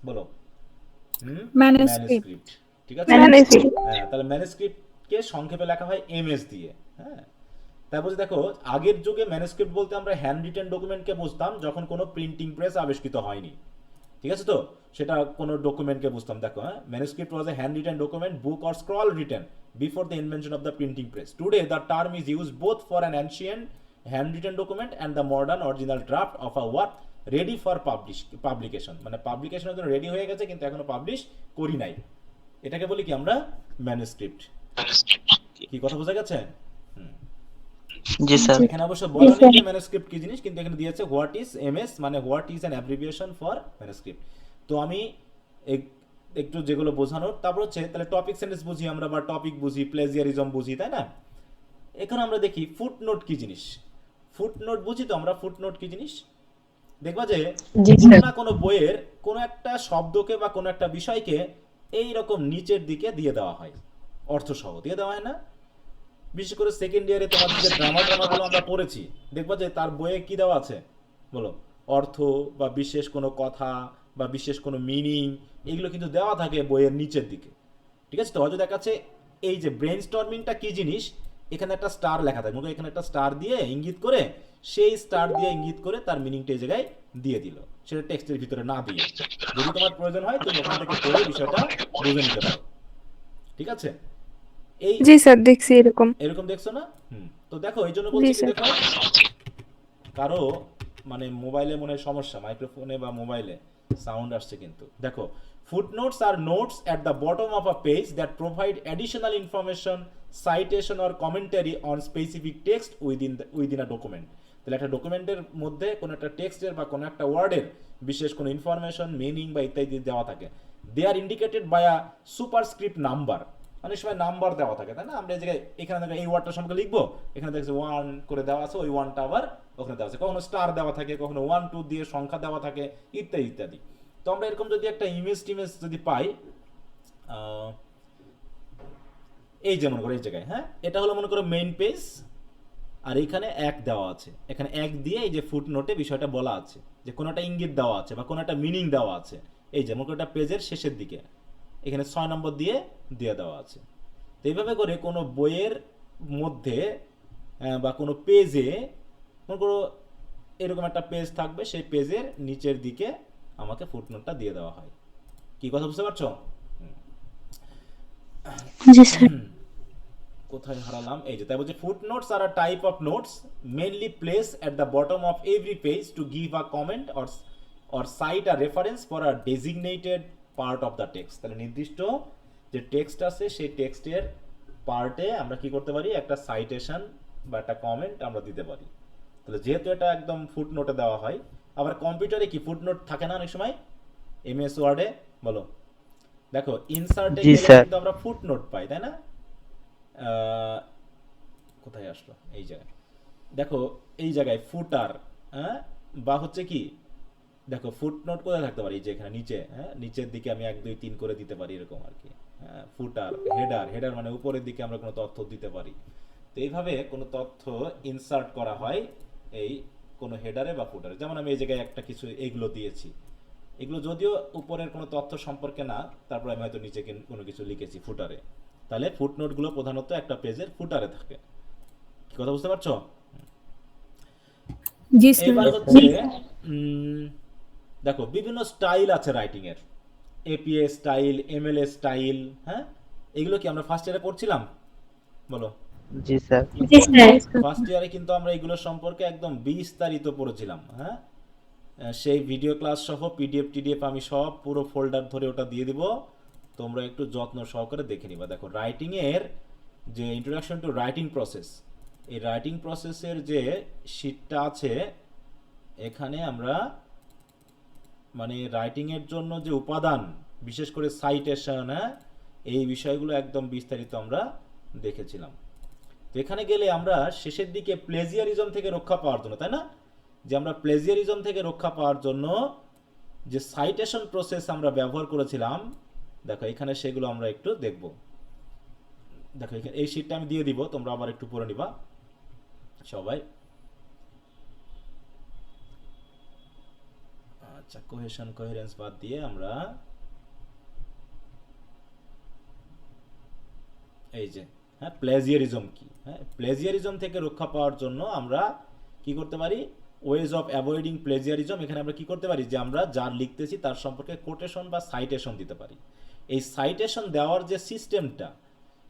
বলো? ম্যানুস্ক্রিপ্ট। ঠিক আছে, হ্যাঁ, তাহলে ম্যানুস্ক্রিপ্টকে সংক্ষেপে লেখা হয় এমএস দিয়ে। হ্যাঁ, তারপর দেখো, আগের যুগে ম্যানুস্ক্রিপ্ট বলতে আমরা হ্যান্ড রিটেন ডকুমেন্টকে বুঝতাম, যখন কোনো প্রিন্টিং প্রেস আবিষ্কৃত হয়নি, ঠিক আছে তো, সেটা কোনো ডকুমেন্টকে বুঝতাম। দেখো, হ্যাঁ, manuscript was a hand written document, book or scroll written before the invention of the printing press. Today the term is used both for an ancient hand written document and the modern original draft of a work ready for publication, মানে পাবলিকেশনের জন্য ready হয়ে গেছে কিন্তু এখনো publish করি নাই, এটাকে বলি কি আমরা ম্যানুস্ক্রিপ্ট। কি কথা বোঝা গেছে? জি স্যার। এখানে অবশ্য বলা নেই যে ম্যানুস্ক্রিপ্ট কি জিনিস, কিন্তু এখানে দিয়েছে হোয়াট ইজ এমএস, মানে what is an abbreviation for manuscript. তো আমি একটু যেগুলো বোঝানোর, তারপর হচ্ছে তাহলে টপিক সেন্টেন্স বুঝি আমরা, বা টপিক বুঝি, প্লেজিয়ারিজম বুঝি, তাই না? এখানে আমরা দেখি ফুটনোট কি জিনিস। ফুটনোট বুঝি তো আমরা, ফুটনোট কি জিনিস দেখবা যে কোনো না কোনো বইয়ের কোনো একটা শব্দকে বা কোনো একটা বিষয়কে এই রকম নিচের দিকে দিয়ে দেওয়া হয়, অর্থ সহ দিয়ে দেওয়া হয় না? বিশেষ করে সেকেন্ড ইয়ারে তোমাদের যে ড্রামাগুলো আমরা পড়েছি, দেখবা যে তার বইয়ে কি দেওয়া আছে বলো, অর্থ বা বিশেষ কোনো কথা বা বিশেষ কোনো মিনিং, এগুলো কিন্তু দেওয়া থাকে বইয়ের নিচের দিকে, ঠিক আছে? তো হয়তো দেখা যাচ্ছে এই যে ব্রেন স্টর্মিংটা কি জিনিস, এখানে একটা স্টার লেখা থাকে, এখানে একটা স্টার দিয়ে ইঙ্গিত করে, সেই স্টার দিয়ে ইঙ্গিত করে তার মিনিংটা এই জায়গায় দিয়ে দিল, সেটা টেক্সটের ভিতরে না দিয়ে। যদি তোমার প্রয়োজন হয় তুমি ওখান থেকে পড়ে বিষয়টা বুঝে নিতে পারো, ঠিক আছে? এই জি স্যার, দেখছি এরকম। এরকম দেখছো না? তো দেখো এই জন্য বলছি কি, দেখো কারো মানে মোবাইলে মনে হয় সমস্যা, মাইক্রোফোনে বা মোবাইলে সাউন্ড আসছে কিন্তু। দেখো, footnotes are notes at the bottom of a page that provide additional information, citation or commentary on specific text within a document। তাহলে একটা ডকুমেন্টের মধ্যে কোনো একটা টেক্সটের বা কোনো একটা ওয়ার্ডের বিশেষ কোনো ইনফরমেশন, মিনিং বা ইত্যাদি দেওয়া থাকে। They are indicated by a superscript number. অনেক সময় নাম্বার দেওয়া থাকে, তাই না? আমরা এই জায়গায় এখানে দেখো এই ওয়ার্ডটা সম্পর্কে লিখবো, এখানে দেখছি 1 করে দেওয়া আছে, ওই 1টা আবার ওখানে দেওয়া আছে, কখনো স্টার দেওয়া থাকে, কখনো 1 2 দিয়ে সংখ্যা দেওয়া থাকে, ইত্যাদি ইত্যাদি। তো আমরা এরকম যদি একটা ইমেজ যদি পাই, এই যে মনে করো এই জায়গায়, হ্যাঁ এটা হলো মনে করো মেইন পেজ, আর এখানে এক দেওয়া আছে, এখানে এক দিয়ে এই যে ফুটনোটে বিষয়টা বলা আছে, যে কোনো একটা ইঙ্গিত দেওয়া আছে বা কোনো একটা মিনিং দেওয়া আছে। এই যে মনে করো একটা পেজের শেষের দিকে এখানে 6 নম্বর দিয়ে দেওয়া আছে। তো এইভাবে করে কোনো বইয়ের মধ্যে বা কোনো পেজে মনে করো এরকম একটা পেজ থাকবে, সেই পেজের নিচের দিকে আমাকে ফুটনোটটা দিয়ে দেওয়া হয়। কি কথা বুঝতে পারছো? জি স্যার। কোথায় হারালাম? এই যে তাই বলছে footnotes are a type of notes mainly place at the bottom of every page to give a comment or cite a reference for a designated part of the text. তাহলে নির্দিষ্ট যে টেক্সট আছে সেই টেক্সটের পার্টে আমরা কি করতে পারি, একটা সাইটেশন বা একটা কমেন্ট আমরা দিতে পারি। তাহলে যেহেতু এটা একদম ফুটনোটে দেওয়া হয়, আবার কম্পিউটারে কি ফুটনোট থাকে না অনেক সময়, এমএস ওয়ার্ডে বলো, দেখো ইনসার্টে গেলে কিন্তু আমরা ফুটনোট পাই, তাই না? কোথায় আসলো? এই জায়গায় দেখো, এই জায়গায় ফুটার, হ্যাঁ, বা হচ্ছে কি দেখো ফুটনোট কোথায় থাকতে পারে, এই যে এখানে নিচে, হ্যাঁ নিচের দিকে আমি 1 2 3 করে দিতে পারি এরকম আর কি। হ্যাঁ, ফুটার, হেডার মানে উপরের দিকে আমরা কোনো তথ্য দিতে পারি। তো এইভাবে কোনো তথ্য ইনসার্ট করা হয় এই কোনো হেডারে বা ফুটারে। যেমন আমি এই জায়গায় একটা কিছু এগুলো দিয়েছি, এগুলো যদিও উপরের কোনো তথ্য সম্পর্কে না, তারপর আমি হয়তো নিচে কোনো কিছু লিখেছি ফুটারে। তাহলে ফুটনোটগুলো প্রধানত একটা পেজের ফুটারে থাকে। কি কথা বুঝতে পারছো? জি স্যার। এবার হচ্ছে দেখো বিভিন্ন স্টাইল আছে রাইটিং এর, এপিএ স্টাইল, এমএলএ স্টাইল, হ্যাঁ এগুলো কি আমরা ফার্স্ট ইয়ারে পড়ছিলাম বলো? জি স্যার। ফার্স্ট ইয়ারে কিন্তু আমরা এগুলো সম্পর্কে একদম বিস্তারিত পড়েছিলাম। হ্যাঁ, সেই ভিডিও ক্লাস সহ পিডিএফ আমি সব পুরো ফোল্ডার ধরে ওটা দিয়ে দিব, তোমরা একটু যত্ন সহকারে দেখে নিবা। দেখো রাইটিং এর যে ইন্ট্রোডাকশন টু রাইটিং প্রসেস, এই রাইটিং প্রসেসের যে শীটটা আছে, এখানে আমরা মানে রাইটিং এর জন্য যে উপাদান, বিশেষ করে সাইটেশন, হ্যাঁ এই বিষয়গুলো একদম বিস্তারিত আমরা দেখেছিলাম। তো এখানে গেলে আমরা শেষের দিকে প্লেজিয়ারিজম থেকে রক্ষা পাওয়ার জন্য, তাই না, যে আমরা প্লেজিয়ারিজম থেকে রক্ষা পাওয়ার জন্য যে সাইটেশন প্রসেস আমরা ব্যবহার করেছিলাম, দেখো এখানে সেগুলো আমরা একটু দেখব। দেখো এই শীটটা আমি দিয়ে দিব, তোমরা আবার একটু পড়ে নিবা সবাই। আচ্ছা, কোহেশন কোহেরেন্স বাদ দিয়ে আমরা এই যে, হ্যাঁ প্লেজিয়ারিজম কি, হ্যাঁ প্লেজিয়ারিজম থেকে রক্ষা পাওয়ার জন্য আমরা কি করতে পারি, ওয়েজ অফ অ্যাভয়েডিং প্লেজিয়ারিজম। এখানে আমরা কি করতে পারি, যে আমরা যা লিখতেছি তার সম্পর্কে কোটেশন বা সাইটেশন দিতে পারি। এই সাইটেশন দেওয়ার যে সিস্টেমটা,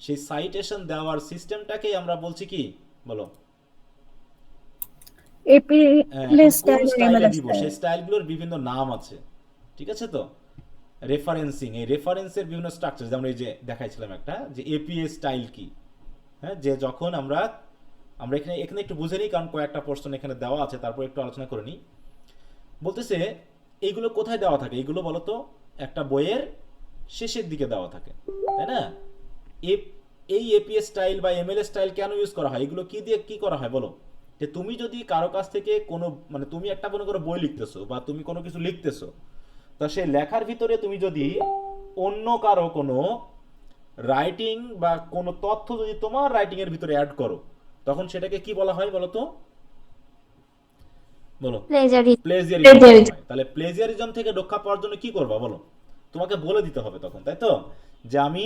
সেই সাইটেশন দেওয়ার সিস্টেমটাকেই আমরা বলছি কি বলো, এপি কোন স্টাইল স্টাইলে দিব সেই স্টাইলগুলোর বিভিন্ন নাম আছে, ঠিক আছে? তো রেফারেন্সিং, এই রেফারেন্সের বিভিন্ন স্ট্রাকচার, যেমন এই যে দেখাইছিলাম একটা যে এপিএ স্টাইল কি, হ্যাঁ, যে যখন আমরা এখানে একটু বুঝে নিই, কারণ কয়েকটা প্রশ্ন এখানে দেওয়া আছে, তারপর একটু আলোচনা করে নিই। বলতেছে এইগুলো কোথায় দেওয়া থাকে, এইগুলো বলতো একটা বইয়ের শেষের দিকে দেওয়া থাকে, তাই না? এই এপিএস স্টাইল বা এমএলএস স্টাইল কেন ইউজ করা হয়, এগুলো কি দিয়ে কি করা হয় বলো? যে তুমি যদি কারো কাছ থেকে কোনো মানে তুমি একটা মনে করো বই লিখতেছো বা তুমি কোনো কিছু লিখতেছো, তা সেই লেখার ভিতরে তুমি যদি অন্য কারো কোনো রাইটিং বা কোনো তথ্য যদি তোমার রাইটিং এর ভিতরে অ্যাড করো, তখন সেটাকে কি বলা হয় বলো তো? বলো। প্লেজারিজম। প্লেজিয়ারিজম হয়। তাহলে প্লেজিয়ারিজম থেকে রক্ষা পাওয়ার জন্য কি করবা বলো? তোমাকে বলে দিতে হবে তখন, তাই তো, যে আমি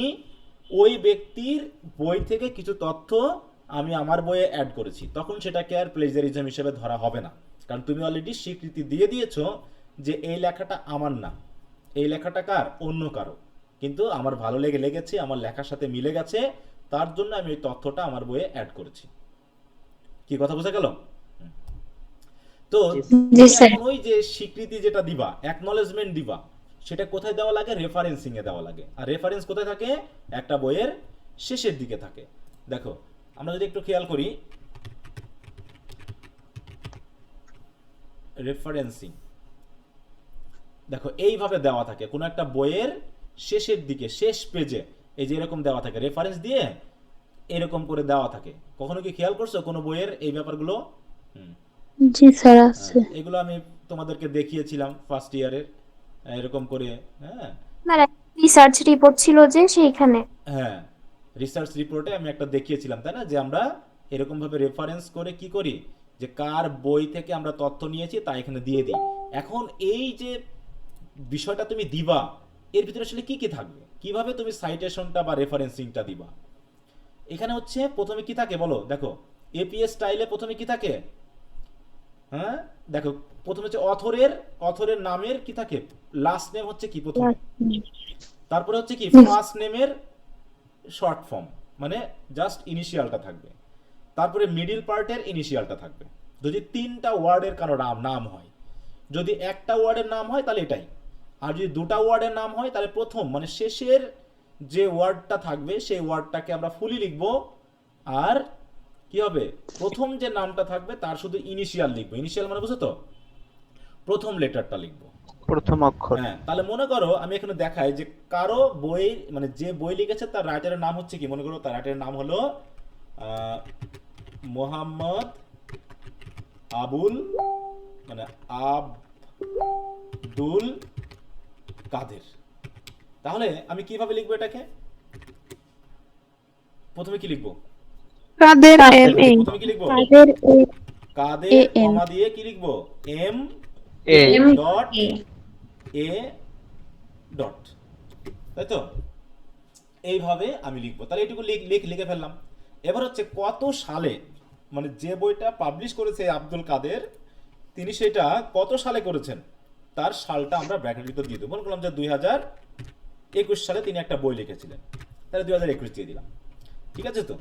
ওই ব্যক্তির বই থেকে কিছু তথ্য আমি আমার বইয়ে অ্যাড করেছি, তখন সেটাকে আর প্লেজিয়ারিজম হিসেবে ধরা হবে না, কারণ তুমি অলরেডি স্বীকৃতি দিয়ে দিয়েছো যে এই লেখাটা আমার না, এই লেখাটা কার, অন্য কারো, কিন্তু আমার ভালো লেগেছে, আমার লেখার সাথে মিলে গেছে, তার জন্য আমি এই তথ্যটা আমার বইয়ে অ্যাড করেছি। কি কথা বোঝা গেল? তো জি স্যার। এখন ওই যে স্বীকৃতি যেটা দিবা, অ্যাকনলেজমেন্ট দিবা, সেটা কোথায় দেওয়া লাগে? রেফারেন্সিং এ দেওয়া লাগে। আর রেফারেন্স কোথায় থাকে? একটা বইয়ের শেষের দিকে থাকে। দেখো আমরা যদি একটু খেয়াল করি, রেফারেন্সিং দেখো এইভাবে দেওয়া থাকে, কোন একটা বইয়ের শেষের দিকে, শেষ পেজে এই যে এরকম দেওয়া থাকে, রেফারেন্স দিয়ে এরকম করে দেওয়া থাকে। কখনো কি খেয়াল করছো কোনো বইয়ের এই ব্যাপারগুলো? জি স্যার আছে। এগুলো আমি তোমাদেরকে দেখিয়েছিলাম ফার্স্ট ইয়ারের, এরকম করে। হ্যাঁ না, রিসার্চ রিপোর্ট ছিল যে সেইখানে। হ্যাঁ, রিসার্চ রিপোর্টে আমি একটা দেখিয়েছিলাম, তাই না, যে আমরা এরকম ভাবে রেফারেন্স করে কি করি, যে কার বই থেকে আমরা তথ্য নিয়েছি তা এখানে দিয়ে দিই। এখন এই যে বিষয়টা তুমি দিবা, এর ভিতরে আসলে কি কি থাকবে, কিভাবে তুমি সাইটেশনটা বা রেফারেন্সিংটা দিবা? এখানে হচ্ছে প্রথমে কি থাকে বলো? দেখো এপিএস স্টাইলে প্রথমে কি থাকে? হ্যাঁ দেখো, প্রথমে হচ্ছে অথরের নামের কি থাকে, লাস্ট নেম হচ্ছে কি প্রথমে, তারপরে হচ্ছে কি ফার্স্ট নেমের শর্ট ফর্ম, মানে জাস্ট ইনিশিয়ালটা থাকবে, তারপরে মিডিল পার্টের ইনিশিয়ালটা থাকবে, যদি তিনটা ওয়ার্ডের কারো নাম হয়, যদি একটা ওয়ার্ডের নাম হয় তাহলে এটাই, আর যদি দুটা ওয়ার্ডের নাম হয় তাহলে প্রথম মানে শেষের যে ওয়ার্ডটা থাকবে সেই ওয়ার্ডটাকে আমরা ফুলি লিখব, আর কি হবে, প্রথম যে নামটা থাকবে তার শুধু ইনিশিয়াল লিখবো। ইনিশিয়াল মানে বুঝো তো, প্রথম লেটারটা লিখবো, প্রথম অক্ষর। হ্যাঁ। তাহলে মনে করো আমি এখানে দেখাই যে কারো বই মানে যে বই লিখেছে তার রাইটারের নাম হচ্ছে কি, মনে করো তার রাইটারের নাম হলো মোহাম্মদ আবুল মানে আব্দুল কাদের। তাহলে আমি কিভাবে লিখবো এটাকে? প্রথমে কি লিখবো? কাদের এম এ প্রথমে কি লিখবো? কাদের কাদের কমা দিয়ে কি লিখবো? M A dot A dot, তাই তো? এইভাবে আমি লিখবো। তাহলে এটুকু লিখে ফেললাম। এবার হচ্ছে কত সালে, মানে যে বইটা পাবলিশ করেছে আব্দুল কাদের, তিনি সেটা কত সালে করেছেন তার সালটা আমরা ব্র্যাকেটের ভিতর দিয়ে দেবো। মনে করলাম যে 2021 সালে তিনি একটা বই লিখেছিলেন, তাহলে 2021 দিয়ে দিলাম, ঠিক আছে তো?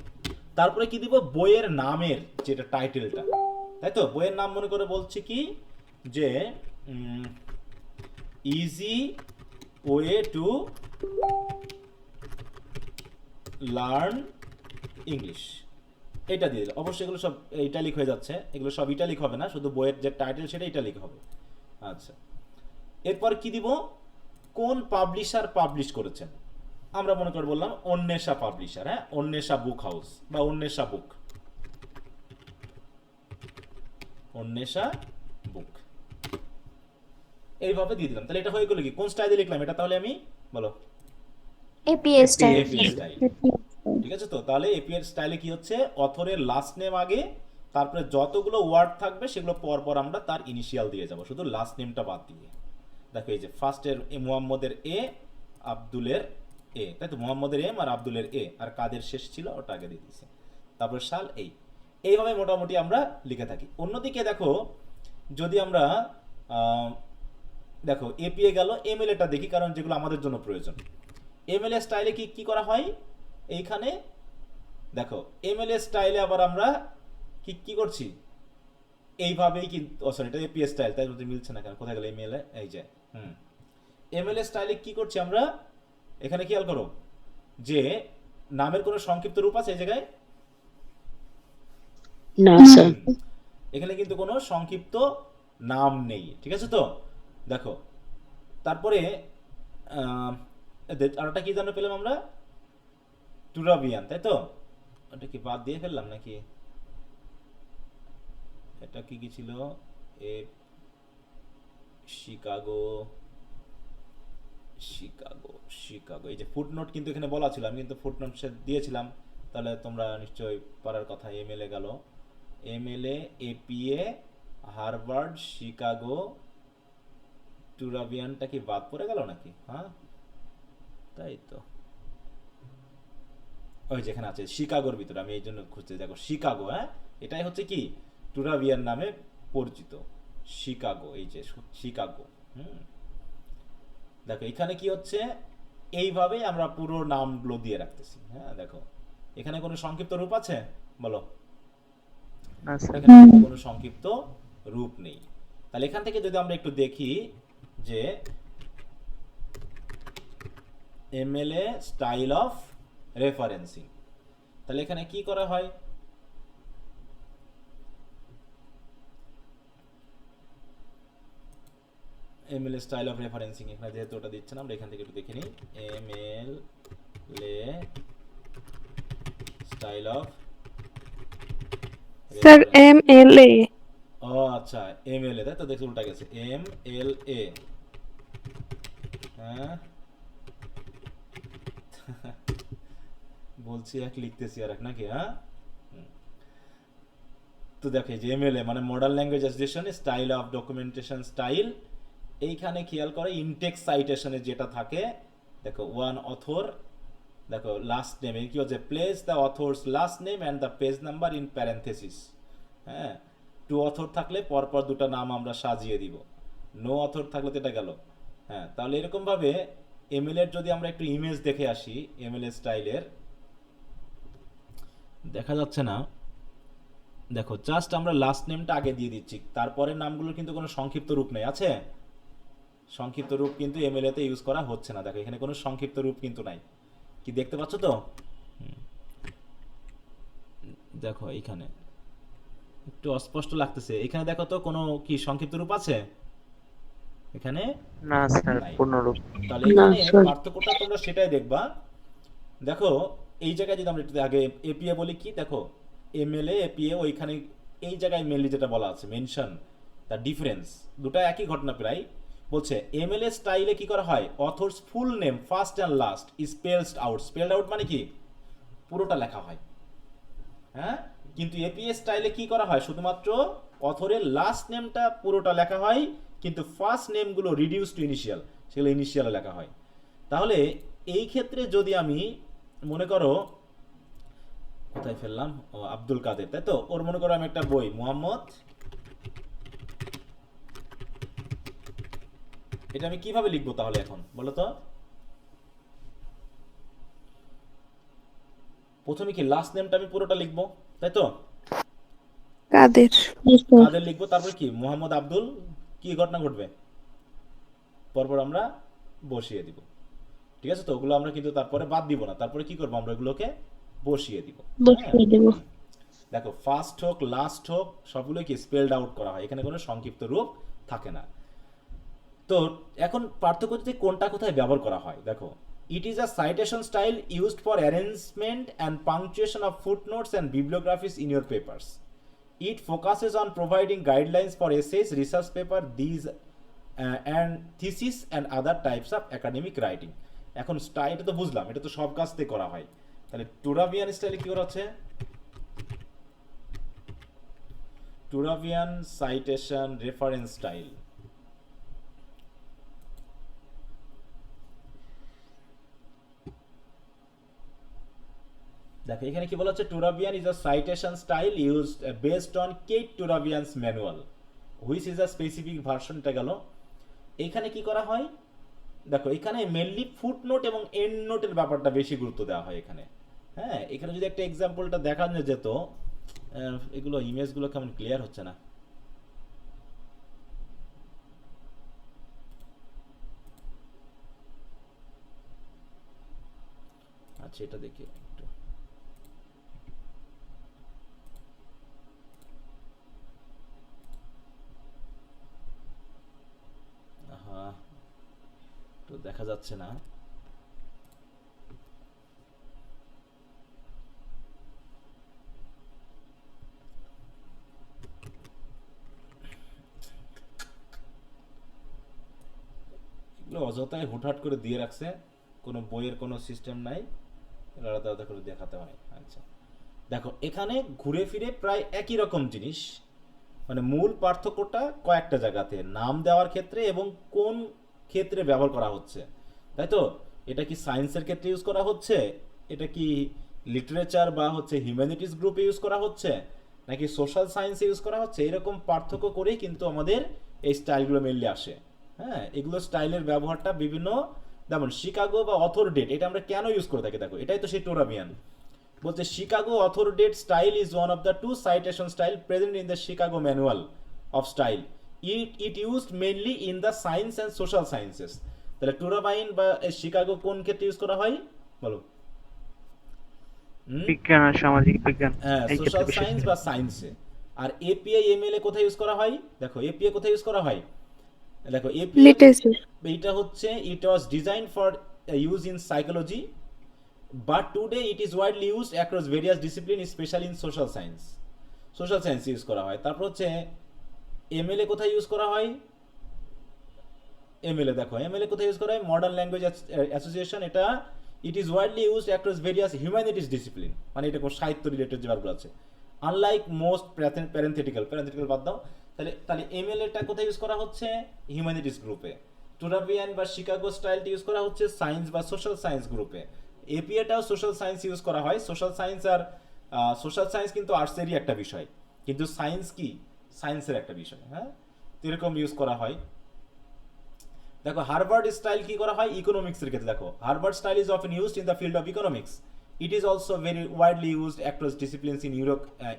তারপরে কি দিব? বইয়ের নামের যেটা টাইটেলটা, তাই তো? বইয়ের নাম মনে করে বলছি কি যে easy way to learn English, এটা দিয়ে দিল। অবশ্যই এগুলো সব ইটালিক হয়ে যাচ্ছে, এগুলো সব ইটালিক হবে না, শুধু বইয়ের যে টাইটেল সেটা ইটালিক হবে। আচ্ছা, এরপর কি দিব? কোন পাবলিশার পাবলিশ করেছেন, আমরা মনে করে বললাম অন্বেষা পাবলিশার, হ্যাঁ, অন্বেষা বুক হাউস বা অন্বেষা বুক, অন্বেষা বুক, এইভাবে দিয়ে দিলাম। তাহলে এটা হয়ে গেল কি, কোন স্টাইলে লিখলাম এটা? তাহলে আমি বলো, এপিএস স্টাইল। এপিএস স্টাইল, ঠিক আছে তো? তাহলে এপিএস স্টাইলে কি হচ্ছে, অথরের লাস্ট নেম আগে, তারপরে যতগুলো ওয়ার্ড থাকবে সেগুলো পর পর আমরা তার ইনিশিয়াল দিয়ে যাব, শুধু লাস্ট নেমটা বাদ দিয়ে। দেখো এই যে ফার্স্টের মোহাম্মদের এ, আব্দুলের এ, তাই তো? মোহাম্মদের এম আর আব্দুলের এ, আর কাদের শেষ ছিল ওটা আগে দিয়ে দিয়েছে, তারপর সাল এইভাবে মোটামুটি আমরা লিখে থাকি। অন্যদিকে দেখো, যদি আমরা দেখো এপিএ গেল, এমএল এটা দেখি, কারণ যেগুলো আমাদের জন্য প্রয়োজন। এমএলএ স্টাইলে কি করা হয়? এইখানে দেখো এমএলএ স্টাইলে আবার আমরা কি করছি, এইভাবেই কিন্তু সরি এটা এপিএস স্টাইল, তাই বলতে মিলছে না কেন, কোথায় গেল ইমেলে, এই যে এমএলএ স্টাইলে কি করছি আমরা, এখানে খেয়াল করো যে নামের কোনো সংক্ষিপ্ত রূপ আছে এই জায়গায়, No, sir. এখানে কিন্তু কোনো সংক্ষিপ্ত নাম নেই, ঠিক আছে তো। দেখো তারপরে আরেকটা কি জানো পেলাম আমরা, টুরাবিয়ান, তাই তো, এটা কি বাদ দিয়ে ফেললাম নাকি, এটা কি কি ছিল, এ শিকাগো শিকাগো শিকাগো, এই যে ফুটনোট কিন্তু এখানে বলা ছিল, আমি কিন্তু ফুটনোট দিয়েছিলাম, তাহলে তোমরা নিশ্চয়ই পারার কথা। এমএলএ গেল, এমএলএ, এপিএ, হার্ভার্ড, শিকাগো, টুরাবিয়ানটা কি বাদ পড়ে গেল নাকি, হ্যাঁ তাই তো, ওই যেখানে আছে শিকাগোর ভিতরে, আমি এই জন্য খুঁজতে, দেখো শিকাগো, হ্যাঁ এটাই হচ্ছে কি টুরাবিয়ান নামে পরিচিত, শিকাগো, এই যে শিকাগো। দেখো এখানে কি হচ্ছে, এইভাবে আমরা পুরো নামগুলো দিয়ে রাখতেছি। হ্যাঁ দেখো এখানে কোনো সংক্ষিপ্ত রূপ আছে বলো, না স্যার। এখানে কিন্তু কোনো সংক্ষিপ্ত রূপ নেই। তাহলে এখান থেকে যদি আমরা একটু দেখি যে এমএলএ স্টাইল অফ রেফারেন্সিং, তাহলে এখানে কি করা হয়, এমএলএ স্টাইল অফ রেফারেন্সিং, এখানে যেহেতু ওটা দিচ্ছে না আমরা এখান থেকে একটু দেখে নিই, MLA style of, sir MLA। ও আচ্ছা এমএলএ, তাই তো, দেখছি উল্টা গেছে, এমএলএ, হ্যাঁ বলছি এক লিখতেছি আর এক নাকি, হ্যাঁ তো দেখো এই যে এমএলএ মানে modern language association style of documentation style, এইখানে খেয়াল করে ইনটেক্স সাইটেশনে যেটা থাকে, দেখো ওয়ান অথর, দেখো লাস্ট নেম, কি হচ্ছে place the author's last name and the page number in parenthesis, হ্যাঁ টু অথর থাকলে পরপর দুটো নাম আমরা সাজিয়ে দিব, নো অথর থাকলে তো এটা গেল। হ্যাঁ তাহলে এরকম ভাবে এমএল এর যদি আমরা একটু ইমেজ দেখে আসি, এমএলএ স্টাইলের দেখা যাচ্ছে না, দেখো জাস্ট আমরা লাস্ট নেমটা আগে দিয়ে দিচ্ছি, তারপরে নামগুলোর কিন্তু কোনো সংক্ষিপ্ত রূপ নেই, আছে সংক্ষিপ্ত রূপ কিন্তু এমএলএ তে ইউজ করা হচ্ছে না, দেখো এখানে কোনো সংক্ষিপ্ত রূপ কিন্তু নাই, কি দেখতে পাচ্ছ তো, দেখো এইখানে একটু অস্পষ্ট লাগতেছে, এখানে দেখো তো কোনো কি সংক্ষিপ্ত রূপ আছে এখানে, না স্যার, নাই। পূর্ণরূপ। তাহলে না, এখানে স্যার। পার্থক্যটা তোমরা সেটাই দেখবা, দেখো এই জায়গায় যদি আমরা একটু আগে এপিএ বলি, কি দেখো এমএলএ এপিএ, ওইখানে এই জায়গায় মেনলি যেটা বলা আছে মেনশন দ্য ডিফারেন্স, দুটো একই ঘটনা প্রায়, বলছে এমএলএ স্টাইলে কি করা হয়, author's full name first and last spelled out, spelled out মানে কি পুরোটা লেখা হয়, হ্যাঁ কিন্তু এপিএ স্টাইলে কি করা হয়, শুধুমাত্র অথরের লাস্ট নেমটা পুরোটা লেখা হয়, কিন্তু ফার্স্ট নেমগুলো রিডিউস টু ইনিশিয়াল, সেগুলো ইনিশিয়ালে লেখা হয়। তাহলে এই ক্ষেত্রে যদি আমি মনে করো, কোথায় ফেললাম, ও আব্দুল কাদের, তাই তো, ওর মনে করো আমি একটা বই মোহাম্মদ, এটা আমি কিভাবে লিখবো তাহলে এখন বলো তো, প্রথমে কি লাস্ট নেমটা আমি পুরোটা লিখবো, তাই তো, কাদের। Yes, sir. কাদের লিখবো, তারপর কি মোহাম্মদ আব্দুল, কি ঘটনা ঘটবে পরপর আমরা বসিয়ে দিব, ঠিক আছে তো, ওগুলো আমরা কিন্তু তারপরে বাদ দিব না, তারপরে কি করবো আমরা ওগুলোকে বসিয়ে দিব, বসিয়ে দেব। দেখো ফার্স্ট হোক লাস্ট হোক সবগুলো কি স্পেলড আউট করা হয়, এখানে কোনো সংক্ষিপ্ত রূপ থাকে না। তো এখন পার্থক্য হচ্ছে কোনটা কোথায় ব্যবহার করা হয়, দেখো it is a citation style used for arrangement and punctuation of footnotes and bibliographies in your papers, it focuses on providing guidelines for essays, research paper, theses and thesis and other types of academic writing. এখন style এটা তো বুঝলাম, এটা তো সব কাজতে করা হয়, তাহলে টুরাবিয়ান স্টাইলে কি করা হচ্ছে, টুরাবিয়ান সাইটেশন রেফারেন্স স্টাইল, দেখো এখানে কি বলা হচ্ছে, Turabian is a citation style used based on Kate Turabian's manual which is a specific version, এটা গেল। এখানে কি করা হয়, দেখো এখানে মেনলি ফুটনোট এবং এন্ড নোটের ব্যাপারটা বেশি গুরুত্ব দেওয়া হয় এখানে, হ্যাঁ এখানে যদি একটা এক্সাম্পলটা দেখানো যেত, এগুলো ইমেজগুলো কেমন ক্লিয়ার হচ্ছে না, আচ্ছা এটা দেখি একটু। হ্যাঁ, তো দেখা যাচ্ছে না। এগুলো অযথাই হুটহাট করে দিয়ে রাখছে, কোনো বইয়ের কোনো সিস্টেম নাই, আলাদা আলাদা করে দেখাতে হয়। আচ্ছা দেখো এখানে ঘুরে ফিরে প্রায় একই রকম জিনিস, মানে মূল পার্থক্যটা কয়েকটা জায়গাতে নাম দেওয়ার ক্ষেত্রে এবং কোন ক্ষেত্রে ব্যবহার করা হচ্ছে, তাই তো? এটা কি সায়েন্সের ক্ষেত্রে ইউজ করা হচ্ছে, এটা কি লিটারেচার বা হচ্ছে হিউম্যানিটিস গ্রুপে ইউজ করা হচ্ছে, নাকি সোশ্যাল সায়েন্সে ইউজ করা হচ্ছে, এরকম পার্থক্য করেই কিন্তু আমাদের এই স্টাইলগুলো মেনলি আসে। হ্যাঁ, এগুলো স্টাইলের ব্যবহারটা বিভিন্ন, যেমন শিকাগো বা অথর ডেট, এটা আমরা কেন ইউজ করে থাকি দেখো, এটাই তো সেই টোরাবিয়ান বলছে Chicago author date style is one of the two citation style present in the Chicago manual of style, it used mainly in the science and social sciences. তাহলে টোরাবাইন বা শিকাগো কোন ক্ষেত্রে ইউজ করা হয় বলো? বিজ্ঞান আর সামাজিক বিজ্ঞান হ্যাঁ, এই সোশ্যাল ক্ষেত্রে বিশেষ সায়েন্স করে। বা সায়েন্সে। আর এপিআই এমএলএ কোথায় ইউজ করা হয় দেখো, এপিআই কোথায় ইউজ করা হয় দেখো, এপিআই লিটারেচার। এইটা হচ্ছে it was design for use in psychology but today it is widely used across various disciplines especially in social science, social science use করা হয়। তারপর হচ্ছে এমএলএ কোথায় ইউজ করা হয়, এমএলএ দেখো এমএলএ কোথায় ইউজ করা হয়, মডার্ন ল্যাঙ্গুয়েজ অ্যাসোসিয়েশন, এটা it is widely used across various humanities discipline, মানে এটা কোন সাহিত্য রিলেটেড যে ভার্বগুলো আছে, আনলাইক মোস্ট প্যারেন্থেটিক্যাল বাদ দাও। তাহলে তাহলে এমএলএটা কোথায় ইউজ করা হচ্ছে, হিউম্যানিটিস গ্রুপে। টুরাবিয়ান বা শিকাগো স্টাইলটি ইউজ করা হচ্ছে সায়েন্স বা সোশ্যাল সায়েন্স গ্রুপে। এপিএটাও সোশ্যাল সায়েন্স ইউজ করা হয়। সোশ্যাল সায়েন্স আর সোশ্যাল সায়েন্স কিন্তু আর্টসেরই একটা বিষয়, কিন্তু সায়েন্স কি সায়েন্সের একটা বিষয়। হ্যাঁ, তো এরকম ইউজ করা হয়। দেখো হার্ভার্ড স্টাইল কি করা হয় ইকোনমিক্সের ক্ষেত্রে, দেখো Harvard style is often used in the field of economics, it is also very widely used across disciplines in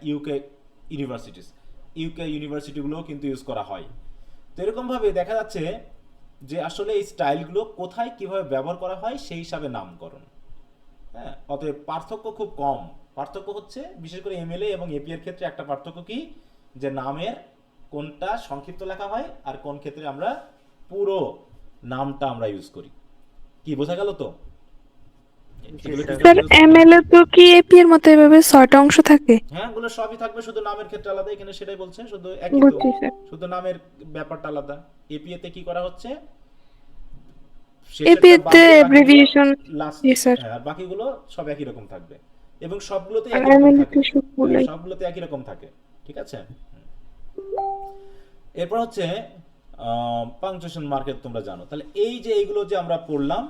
UK universities, UK ইউনিভার্সিটিগুলোও কিন্তু ইউজ করা হয়। তো এরকমভাবে দেখা যাচ্ছে যে আসলে এই স্টাইলগুলো কোথায় কিভাবে ব্যবহার করা হয় সেই হিসাবে নামকরণ। হ্যাঁ, অতএব পার্থক্য খুব কম। পার্থক্য হচ্ছে বিশেষ করে এমএলএ এবং এপি এর ক্ষেত্রে একটা পার্থক্য কি, যে নামের কোনটা সংক্ষিপ্ত লেখা হয় আর কোন ক্ষেত্রে আমরা পুরো নামটা আমরা ইউজ করি। কি বোঝা গেল তো? স্যার এমএলএ তো কি এপি এর মতো এভাবে 6টা অংশ থাকে? হ্যাঁ, গুলো সবই থাকবে, শুধু নামের ক্ষেত্রে আলাদা। এখানে সেটাই বলছে, শুধু একই তো, বুঝছি স্যার। শুধু নামের ব্যাপারটা আলাদা। এপিএ তে কি করা হচ্ছে, এপি তে অ্যাব্রিভিয়েশন। জি স্যার। আর বাকিগুলো সব একই রকম থাকবে এবং সবগুলোতে আর একই রকম এমএলএ থাকে। তো সবগুলোই। সবগুলোতে একই রকম থাকে, ঠিক আছে। এরপর হচ্ছে পাংচুয়েশন মার্কেট, তোমরা জানো। তাহলে এই যে এইগুলো যে আমরা পড়লাম,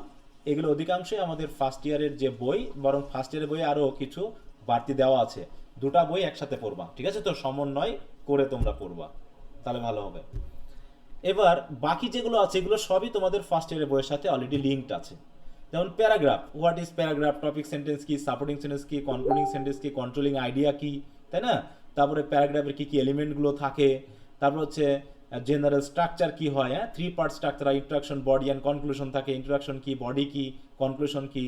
এগুলো অধিকাংশই আমাদের ফার্স্ট ইয়ারের যে বই, বরং ফার্স্ট ইয়ারের বই আরো কিছু বাড়তি দেওয়া আছে। দুটা বই একসাথে পড়বা, ঠিক আছে তো, সমন্বয় করে তোমরা পড়বা, তাহলে ভালো হবে। এবার বাকি যেগুলো আছে এগুলো সবই তোমাদের ফার্স্ট ইয়ারের বইয়ের সাথে অলরেডি লিঙ্কড আছে। যেমন paragraph, what is paragraph, topic sentence কি, সাপোর্টিং সেন্টেন্স কি, কনক্লুডিং সেন্টেন্স কি, কন্ট্রোলিং আইডিয়া কি, তাই না? তারপরে প্যারাগ্রাফের কি কি এলিমেন্টগুলো থাকে, তারপর হচ্ছে জেনারেল স্ট্রাকচার কি হয়, হ্যাঁ 3 part structure, introduction, body and conclusion থাকে। ইন্ট্রোডাকশন কি, বডি কি, কনক্লুশন কি,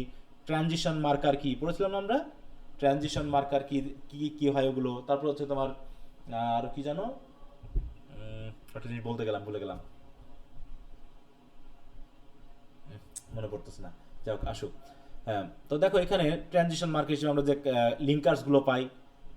ট্রানজিশন মার্কার কি পড়েছিলাম না আমরা, ট্রানজিশন মার্কার কি কি কি হয় ওগুলো। তারপর হচ্ছে তোমার আর কি জানো, একটা জিনিস বলতে গেলাম, ভুলে গেলাম, মনে পড়তেছে না, যাই হোক আসুক। হ্যাঁ, তো দেখো এখানে ট্রানজিশন মার্কার হিসেবে আমরা যে লিঙ্কার্স গুলো পাই,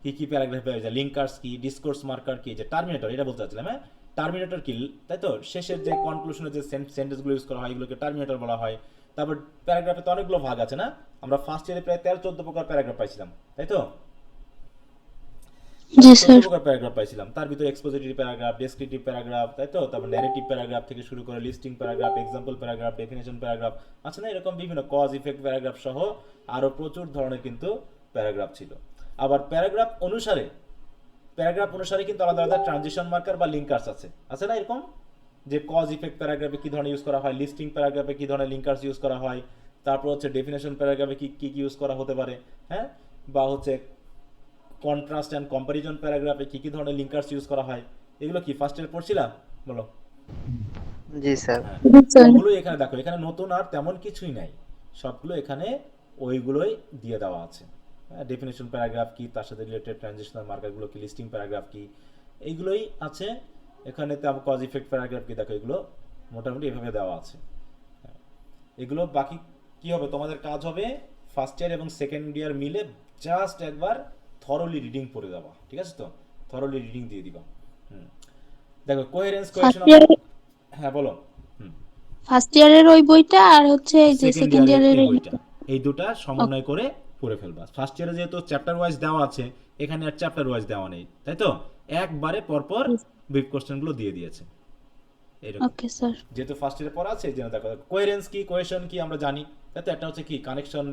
কি কি প্যারাগ্রাফে পাই, যে লিঙ্কার্স কি, ডিসকোর্স মার্কার কি, যে টার্মিনেটর, এটা বলতে চাচ্ছিলাম। হ্যাঁ, টার্মিনেটর কি, তাই তো, শেষের যে কনক্লুশনের যে সেন্টেন্সগুলো ইউজ করা হয় এগুলোকে টার্মিনেটর বলা হয়। তারপর প্যারাগ্রাফে তো অনেকগুলো ভাগ আছে না, আমরা ফার্স্ট ইয়ারে প্রায় 13-14 প্রকার প্যারাগ্রাফ পাইছিলাম, তাই তো? জি স্যার। 14 প্রকার প্যারাগ্রাফ পাইছিলাম। তার ভিতরে এক্সপোজিটরি প্যারাগ্রাফ, ডেসক্রিপটিভ প্যারাগ্রাফ, তাই তো, তারপর ন্যারেটিভ প্যারাগ্রাফ থেকে শুরু করে listing paragraph, example paragraph, definition paragraph আছে না, এরকম বিভিন্ন কজ ইফেক্ট প্যারাগ্রাফ সহ আরো প্রচুর ধরনের কিন্তু প্যারাগ্রাফ ছিল। আবার প্যারাগ্রাফ অনুসারে কিন্তু আলাদা আলাদা ট্রানজিশন মার্কার বা লিঙ্কার্স আছে না, এরকম যে কজ ইফেক্ট প্যারাগ্রাফে কি ধরনের ইউজ করা হয়, লিস্টিং প্যারাগ্রাফে কি ধরনের লিঙ্কার্স ইউজ করা হয়, তারপর হচ্ছে ডেফিনেশন প্যারাগ্রাফে কি কি ইউজ করা হতে পারে, হ্যাঁ, বা হচ্ছে কন্ট্রাস্ট এন্ড কম্পারিজন প্যারাগ্রাফে কি কি ধরনের লিঙ্কার্স ইউজ করা হয়। এগুলো কি ফার্স্ট ইয়ার পড়ছিলা বলো? জি স্যার। হ্যাঁ, সবগুলো এখানে দেখো, এখানে নতুন আর তেমন কিছুই নাই, সবগুলো এখানে ওইগুলোই দিয়ে দেওয়া আছে। ডেফিনেশন প্যারাগ্রাফ কি, তার সাথে রিলেটেড ট্রানজিশনাল মার্কারগুলো কি, লিস্টিং প্যারাগ্রাফ কি, এইগুলোই আছে এখানে। কজ ইফেক্ট প্যারাগ্রাফ কি, দেখো এগুলো মোটামুটি এভাবে দেওয়া আছে। এগুলো বাকি কি হবে, তোমাদের কাজ হবে ফার্স্ট ইয়ার এবং সেকেন্ড ইয়ার মিলে জাস্ট একবার থরলি রিডিং পড়ে দেওয়া, ঠিক আছে? তো থরলি রিডিং দিয়ে দিবা। দেখো কোহেরেন্স কোয়েশন, হ্যাঁ বলো। ফার্স্ট ইয়ারের ওই বইটা আর হচ্ছে এই যে সেকেন্ড সেকেন্ড ইয়ারের ইয়ারের এই বইটা, এই দুটা সমন্বয় করে পড়ে ফেলবা। ফার্স্ট ইয়ারে যেহেতু চ্যাপ্টার ওয়াইজ দেওয়া আছে, এখানে আর চ্যাপ্টার ওয়াইজ দেওয়া নেই, তাই তো? একবারে পরপর ব্রিফ কোশ্চেনগুলো দিয়ে দিয়েছে এরকম। Okay sir. যেহেতু ফার্স্ট ইয়ারে পড়া আছে, এই জন্য দেখো কোহেরেন্স কি, কোয়েশন কি আমরা জানি, তাই তো? একটা হচ্ছে কি কানেকশন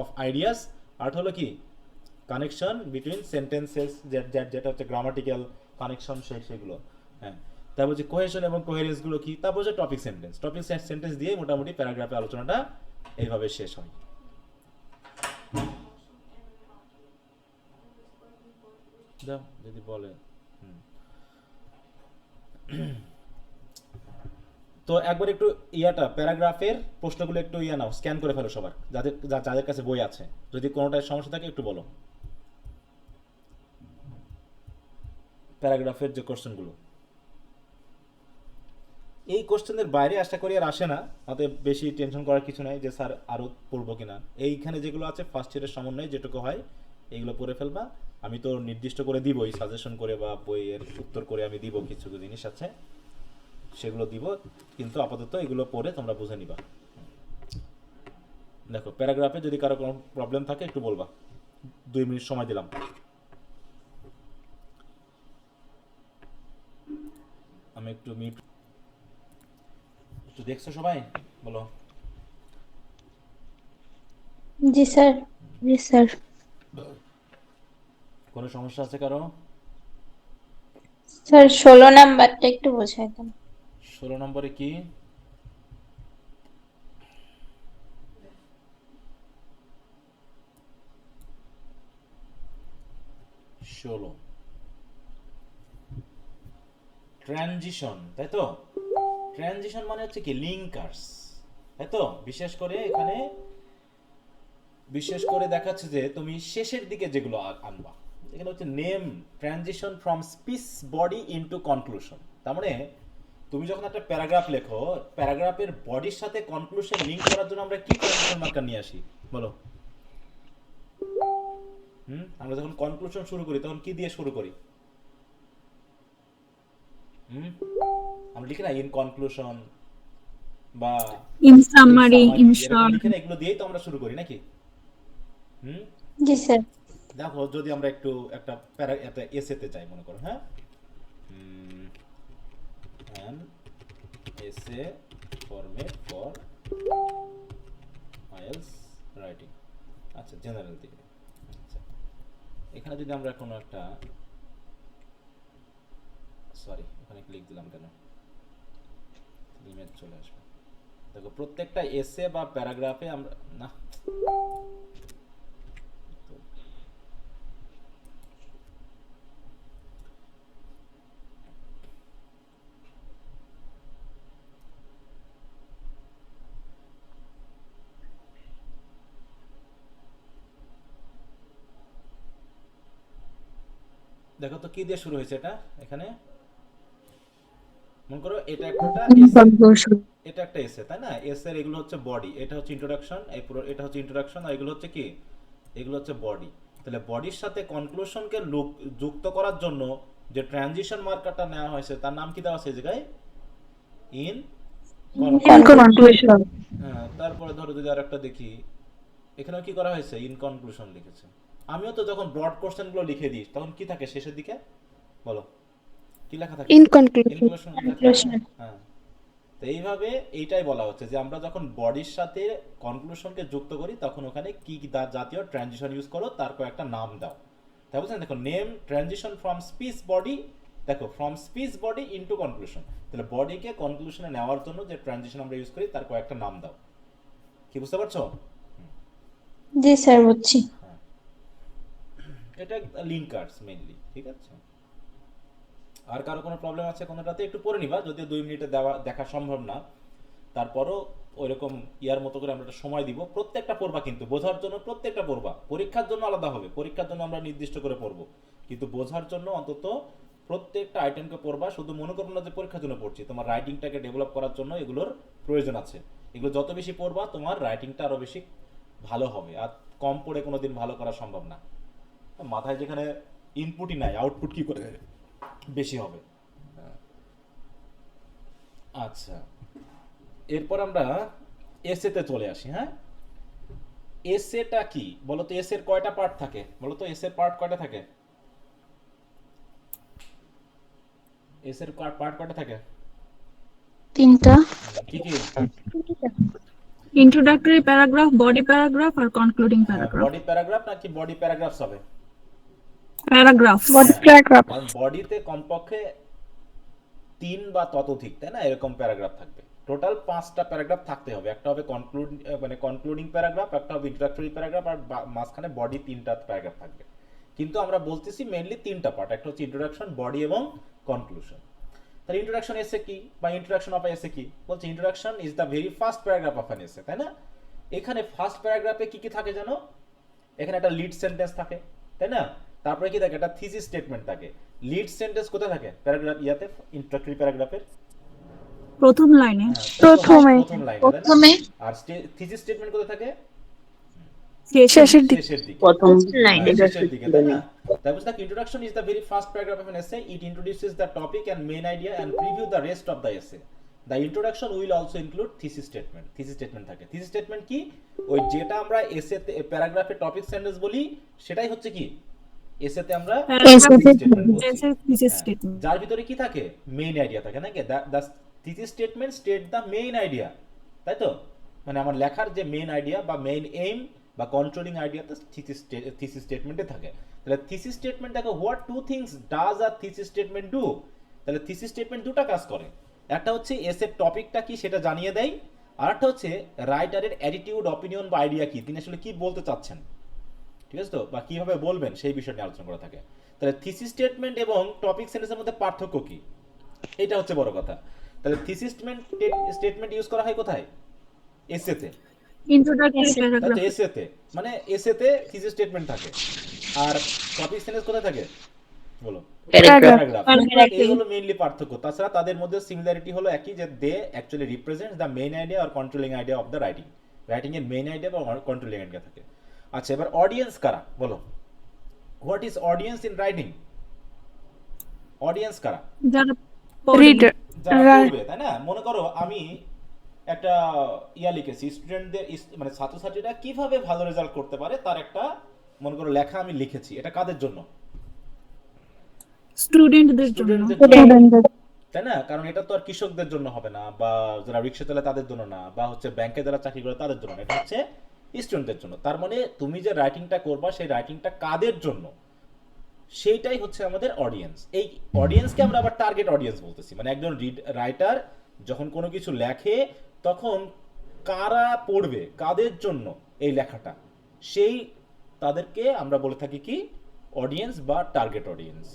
অফ আইডিয়াস, আর হলো কি কানেকশন বিটুইন সেন্টেন্সেস, যেটা হচ্ছে গ্রামাটিক্যাল কানেকশন, সেগুলো। হ্যাঁ, তারপর হচ্ছে কোহেশন এবং কোহেরেন্স গুলো কি, তারপর হচ্ছে টপিক সেন্টেন্স দিয়ে মোটামুটি প্যারাগ্রাফে আলোচনাটা এইভাবে শেষ হয়। দাও যদি বলে। তো একবার একটু প্যারাগ্রাফের প্রশ্নগুলো একটু নাও, স্ক্যান করে ফেলো সবার, যাদের কাছে বই আছে। যদি কোনোটায় সমস্যা থাকে একটু বলো। প্যারাগ্রাফের যে কোশ্চেনগুলো, এই কোশ্চেনের বাইরে আশা করি আর আসে না, অতএব বেশি টেনশন করার কিছু নাই যে স্যার আরো পড়বো কিনা। এইখানে যেগুলো আছে ফার্স্ট ইয়ারের সমন্বয়ে যেটুকু হয় এগুলো পড়ে ফেলবা। আমি তো নির্দিষ্ট করে দিবই, সাজেশন করে বা বইয়ের উত্তর করে আমি দিব, কিছু জিনিস আছে সেগুলো দিব, কিন্তু আপাতত এগুলো পড়ে তোমরা বুঝে নিবা। দেখো প্যারাগ্রাফে যদি কারো কোনো প্রবলেম থাকে একটু বলবা, 2 মিনিট সময় দিলাম। আমি একটু মিউট, একটু দেখছো সবাই বলো। জি স্যার। জি স্যার। কোনো সমস্যা আছে কারো? স্যার 16 নাম্বারটা একটু বোঝাই দেন। 16 নম্বরে কি? ট্রানজিশন, তাই তো? ট্রানজিশন মানে হচ্ছে কি লিঙ্কার্স, তাই তো? বিশেষ করে দেখাচ্ছে যে তুমি শেষের দিকে যেগুলো আনবা, এখানে হচ্ছে name transition from speech body into conclusion. তার মানে তুমি যখন একটা প্যারাগ্রাফ লেখো, প্যারাগ্রাফের বডির সাথে কনক্লুশন লিংক করার জন্য আমরা কি ট্রানজিশন মার্কার নিয়ে আসি বলো? আমরা যখন কনক্লুশন শুরু করি তখন কি দিয়ে শুরু করি? আমরা লিখি না ইন কনক্লুশন বা ইন সামারি, ইন শর্ট, লিখে না, এগুলো দিয়েই তো আমরা শুরু করি নাকি? জি স্যার। দেখো যদি আমরা একটু একটা এসেতে চাই মনে করো, হ্যাঁ, an essay format for IELTS writing, আচ্ছা জেনারেল দিকে। আচ্ছা এখানে যদি আমরা কোনো একটা, সরি ওখানে ক্লিক দিলাম কেন, ইমেজ চলে আসবে। দেখো প্রত্যেকটা এসে বা প্যারাগ্রাফে আমরা না, দেখো তো কি দিয়ে শুরু হয়েছে এটা। এখানে মনে করো এটা একটা এসে, তাই না? এসে এর এগুলো হচ্ছে বডি, এটা হচ্ছে ইন্ট্রোডাকশন, এই পুরো এটা হচ্ছে ইন্ট্রোডাকশন, আর এগুলো হচ্ছে কি, এগুলো হচ্ছে বডি। তাহলে বডির সাথে কনক্লুশনকে যুক্ত করার জন্য যে ট্রানজিশন মার্কারটা নেওয়া হয়েছে তার নাম কি দেওয়া আছে এই জায়গায়? In conclusion. হ্যাঁ, তারপরে ধরো যদি আরেকটা দেখি, এখানেও কি করা হয়েছে? ইন কনক্লুশন লিখেছে। আমিও তো যখন ব্রড কোশ্চেন গুলো লিখে দিই তখন কি থাকে শেষের দিকে বলো? কি লেখা থাকে? In conclusion. হ্যাঁ, তো এইভাবে এইটাই বলা হচ্ছে যে আমরা যখন বডির সাথে কনক্লুশনকে যুক্ত করি তখন ওখানে কি কি জাতীয় ট্রানজিশন ইউজ করো তার কয়েকটা নাম দাও। তাই বুঝছেন? দেখো name transition from speech body, দেখো from speech body into conclusion, তাহলে বডিকে কনক্লুশনে নেওয়ার জন্য যে ট্রানজিশন আমরা ইউজ করি তার কয়েকটা নাম দাও। কি বুঝতে পারছো? জি স্যার বুঝছি। এটা লিঙ্কার্স মেইনলি, ঠিক আছে? আর কারো কোনো প্রবলেম আছে কোনোটাতে একটু পড়ে নিবা, যদিও 2 মিনিটে দেখা সম্ভব না, তারপরও ওইরকম ইয়ার মতো করে আমরা একটা সময় দিব, প্রত্যেকটা পড়বা কিন্তু বোঝার জন্য প্রত্যেকটা পড়বা, পরীক্ষার জন্য আলাদা হবে, পরীক্ষার জন্য আমরা নির্দিষ্ট করে পড়বো, কিন্তু বোঝার জন্য অন্তত প্রত্যেকটা আইটেমকে পড়বা। শুধু মনে করবো না যে পরীক্ষার জন্য পড়ছি, তোমার রাইটিংটাকে ডেভেলপ করার জন্য এগুলোর প্রয়োজন আছে। এগুলো যত বেশি পড়বা তোমার রাইটিংটা আরো বেশি ভালো হবে, আর কম পড়ে কোনোদিন ভালো করা সম্ভব না। মাথায় যেখানে ইনপুটই নাই আউটপুট কি করে বেশি হবে। আচ্ছা, এরপর আমরা এসেতে চলে আসি। হ্যাঁ, এসেটা কি বলো তো? এসের কয়টা পার্ট থাকে বলো তো? এসের পার্ট কয়টা থাকে? এসের পার্ট কয়টা থাকে? 3টা। কি কি? ইন্ট্রোডাক্টরি প্যারাগ্রাফ, বডি প্যারাগ্রাফ আর কনক্লুডিং প্যারাগ্রাফ। বডি প্যারাগ্রাফ নাকি বডি প্যারাগ্রাফস হবে? প্যারাগ্রাফ। প্যারাগ্রাফ। কারণ বডিতে কমপক্ষে 3 বা ততোধিক, তাই না, এরকম প্যারাগ্রাফ থাকবে। টোটাল 5টা প্যারাগ্রাফ থাকতে হবে। একটা হবে কনক্লুডিং প্যারাগ্রাফ, একটা হবে ইন্ট্রোডাক্টরি প্যারাগ্রাফ, আর মাঝখানে বডি 3টা প্যারাগ্রাফ থাকবে। কিন্তু আমরা বলতেছি মেইনলি 3টা পার্ট, একটা হচ্ছে ইন্ট্রোডাকশন, বডি এবং কনক্লুশন। তাহলে ইন্ট্রোডাকশন এসে কি, বা ইন্ট্রোডাকশন অফ এসে কি? বলছে introduction is the very first paragraph of an এসে, তাই না? এখানে ফার্স্ট প্যারাগ্রাফে কি কি থাকে জানো? এখানে একটা লিড সেন্টেন্স থাকে, তাই না? তারপরে কি থাকে? একটা থিসিস স্টেটমেন্ট থাকে। লিড সেন্টেন্স কোথায় থাকে? প্যারাগ্রাফ ইয়াতে, ইন্ট্রোডাক্টরি প্যারাগ্রাফে প্রথম লাইনে। প্রথমে। প্রথমে। আর থিসিস স্টেটমেন্ট কোথায় থাকে? শেষের দিকে। শেষের দিকে। প্রথম লাইনে শেষের দিকে, তাই না? তারপর the introduction is the very first paragraph of an essay. It introduces the topic and main idea and preview the rest of the essay. The introduction will also include thesis statement. thesis statement থাকে। thesis statement কি? ওই যেটা আমরা এসেতে প্যারাগ্রাফে topic sentence বলি, সেটাই হচ্ছে কি এসেতে আমরা thesis statement বলছি। থিসিস হ্যাঁ, স্টেটমেন্ট। যার ভিতরে কি থাকে? মেইন আইডিয়া থাকে নাকি? The thesis statement state the main idea, তাই তো? মানে আমার লেখার যে মেইন আইডিয়া বা মেইন এইম বা কন্ট্রোলিং আইডিয়া তো থিসিস স্টেটমেন্টে থাকে। তাহলে থিসিস স্টেটমেন্ট দেখো, what to things does a thesis statement do? তাহলে থিসিস স্টেটমেন্ট দুটো কাজ করে। একটা হচ্ছে এসের টপিকটা কি সেটা জানিয়ে দেয়, আর একটা হচ্ছে রাইটারের অ্যাটিটিউড, অপিনিয়ন বা আইডিয়া কি, তিনি আসলে কি বলতে চাচ্ছেন, ঠিক আছে তো, বা কিভাবে বলবেন সেই বিষয় নিয়ে আলোচনা করা থাকে। তাহলে থিসিস স্টেটমেন্ট এবং টপিক সেন্টেন্সের মধ্যে পার্থক্য কি, এটা হচ্ছে বড় কথা। তাহলে থিসিস স্টেটমেন্ট ইউজ করা হয় কোথায়? এসেতে, ইন্ট্রোডাক্টরি তাই তো? প্যারাগ্রাফ। এসেতে, মানে এসেতে থিসিস স্টেটমেন্ট থাকে। আর টপিক সেন্টেন্স কোথায় থাকে বলো? প্যারাগ্রাফ। এই হলো মেইনলি পার্থক্য। তাছাড়া তাদের মধ্যে সিমিলারিটি হলো একই, যে they actually represent the main idea আর controlling idea of the writing. Writing এর মেইন আইডিয়া বা কন্ট্রোলিং আইডিয়া থাকে। আচ্ছা, এবার অডিয়েন্স কারা বলো? What is audience in writing? Audience কারা? যারা রিডার। যারা পড়বে, তাই না? মনে করো আমি একটা ইয়া লিখেছি, স্টুডেন্টদের মানে ছাত্রছাত্রীরা কিভাবে ভালো রেজাল্ট করতে পারে তার একটা মনে করো লেখা আমি লিখেছি। এটা কাদের জন্য? স্টুডেন্টদের জন্য। স্টুডেন্টদের, তাই না? কারণ এটা তো আর কৃষকদের জন্য হবে না, বা যারা রিক্সা চালায় তাদের জন্য না, বা হচ্ছে ব্যাংকে যারা চাকরি করে তাদের জন্য না, এটা হচ্ছে স্টুডেন্টদের জন্য। তার মানে তুমি যে রাইটিংটা করবা সেই রাইটিংটা কাদের জন্য, সেইটাই হচ্ছে আমাদের অডিয়েন্স। এই অডিয়েন্সকে আমরা আবার টার্গেট অডিয়েন্স বলতেছি। মানে একজন রাইটার যখন কোনো কিছু লেখে তখন কারা পড়বে, কাদের জন্য এই লেখাটা, সেই তাদেরকে আমরা বলে থাকি কি অডিয়েন্স বা টার্গেট অডিয়েন্স।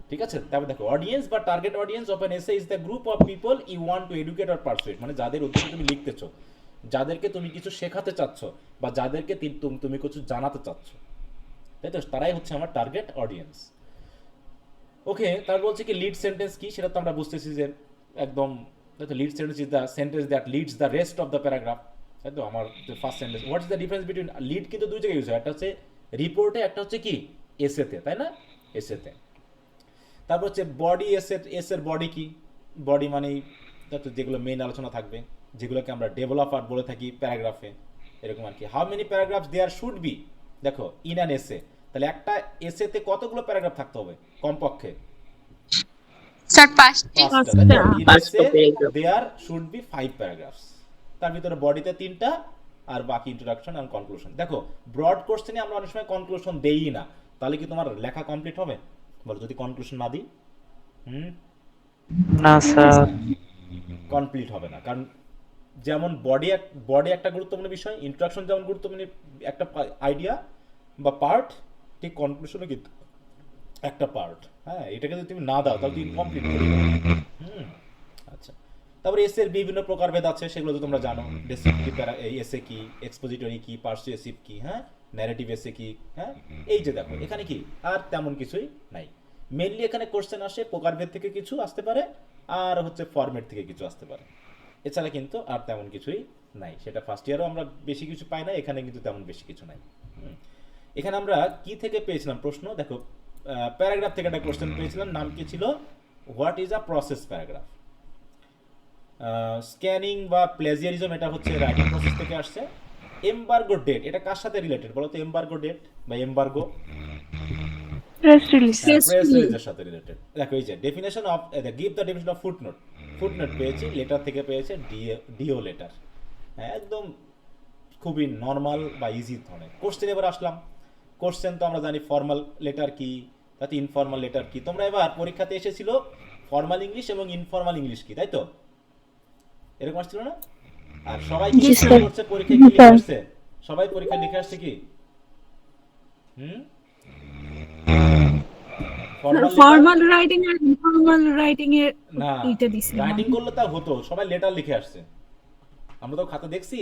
ঠিক আছে? তারপর দেখো, অডিয়েন্স বা target audience of an essay is the group of people you want to educate or persuade. মানে যাদের উদ্দেশ্যে তুমি লিখতেছো, যাদেরকে তুমি কিছু শেখাতে চাচ্ছ, বা যাদেরকে তুমি কিছু জানাতে চাচ্ছ, তাই তো? তারাই হচ্ছে আমার টার্গেট অডিয়েন্স। ওকে, তার বলছে কি লিড সেন্টেন্স কি, সেটা তো আমরা বুঝতেছি যে একদম, তাই তো? Lead sentence is the sentence that leads the rest of the paragraph, তাই তো? আমার first sentence. What is the difference between lead? কিন্তু দুই জায়গায় ইউজ হয়, একটা হচ্ছে রিপোর্টে, একটা হচ্ছে কি এসেতে, তাই না? এসেতে। তারপর হচ্ছে বডি। এসের বডি কি? বডি মানেই যেগুলো মেইন আলোচনা থাকবে, যেগুলোকে আমরা ডেভেলপার বলে থাকি প্যারাগ্রাফে, এরকম আর কি। How many paragraphs there should be? দেখো, ইন অ্যান এসে, তাহলে একটা এসেতে কতগুলো প্যারাগ্রাফ থাকতে হবে কমপক্ষে? স্যার 5টি। There should be 5 paragraphs. তার ভিতরে বডিতে 3টা আর বাকি ইন্ট্রোডাকশন এন্ড কনক্লুশন। দেখো, ব্রড কোশ্চেনে আমরা অনেক সময় কনক্লুশন দেই না, তাহলে কি তোমার লেখা কমপ্লিট হবে বলো যদি কনক্লুশন না দিই? না স্যার। কমপ্লিট হবে না। কারণ যেমন বডি একটা গুরুত্বপূর্ণ বিষয়, ইন্ট্রোডাকশন যেমন গুরুত্বপূর্ণ একটা আইডিয়া বা পার্ট, ঠিক কনক্লুশনও কিন্তু একটা পার্ট। হ্যাঁ, এটাকে যদি তুমি না দাও তাহলে তুমি ইনকমপ্লিট করে দাও। আচ্ছা, তারপরে এসের বিভিন্ন প্রকারভেদ আছে, সেগুলো তো তোমরা জানো। ডেসক্রিপটিভ এসে কি, এক্সপোজিটরি কি, পারসুয়েসিভ কি, হ্যাঁ, ন্যারেটিভ এসে কি, হ্যাঁ। এই যে দেখো এখানে কি আর তেমন কিছুই নাই। মেইনলি এখানে কোশ্চেন আসে প্রকারভেদ থেকে কিছু আসতে পারে, আর হচ্ছে ফরম্যাট থেকে কিছু আসতে পারে, এছাড়া কিন্তু আর তেমন কিছুই নাই। সেটা ফার্স্ট ইয়ারও আমরা বেশি কিছু পাই না, এখানে কিন্তু তেমন বেশি কিছু নাই। এখানে আমরা কি থেকে পেয়েছিলাম প্রশ্ন, দেখো প্যারাগ্রাফ থেকে একটা কোশ্চেন পেয়েছিলাম, নাম কি ছিল, what is a process paragraph. Scanning বা প্লেজিয়ারিজম এটা হচ্ছে রাইটিং প্রসেস থেকে আসছে। এমবার্গো ডেট এটা কার সাথে রিলেটেড বলো তো, এমবার্গো ডেট বা এমবার্গো? Press release. প্রেস রিলিজের সাথে রিলেটেড। দেখো এই যে definition of, give the definition of footnote. Footnote পেয়েছি, লেটার থেকে পেয়েছে ডিও লেটার। হ্যাঁ, একদম খুবই নর্মাল বা ইজি ধরনের কোশ্চেন। এবার আসলাম কোশ্চেন, তো আমরা জানি ফর্মাল লেটার কি, তাতে ইনফর্মাল লেটার কি। তোমরা এবার পরীক্ষাতে এসেছিল ফর্মাল ইংলিশ এবং ইনফর্মাল ইংলিশ কি, তাই তো? এরকম আসছিল না? আর সবাই কি করছে পরীক্ষায়, কি লিখে আসছে? সবাই পরীক্ষায় লিখে আসছে কি ফর্মাল রাইটিং আর ইনফর্মাল রাইটিং এর না, এটা দিছি রাইটিং করলে তা হতো, সবাই লেটার লিখে আসছে। আমরা তো খাতা দেখছি,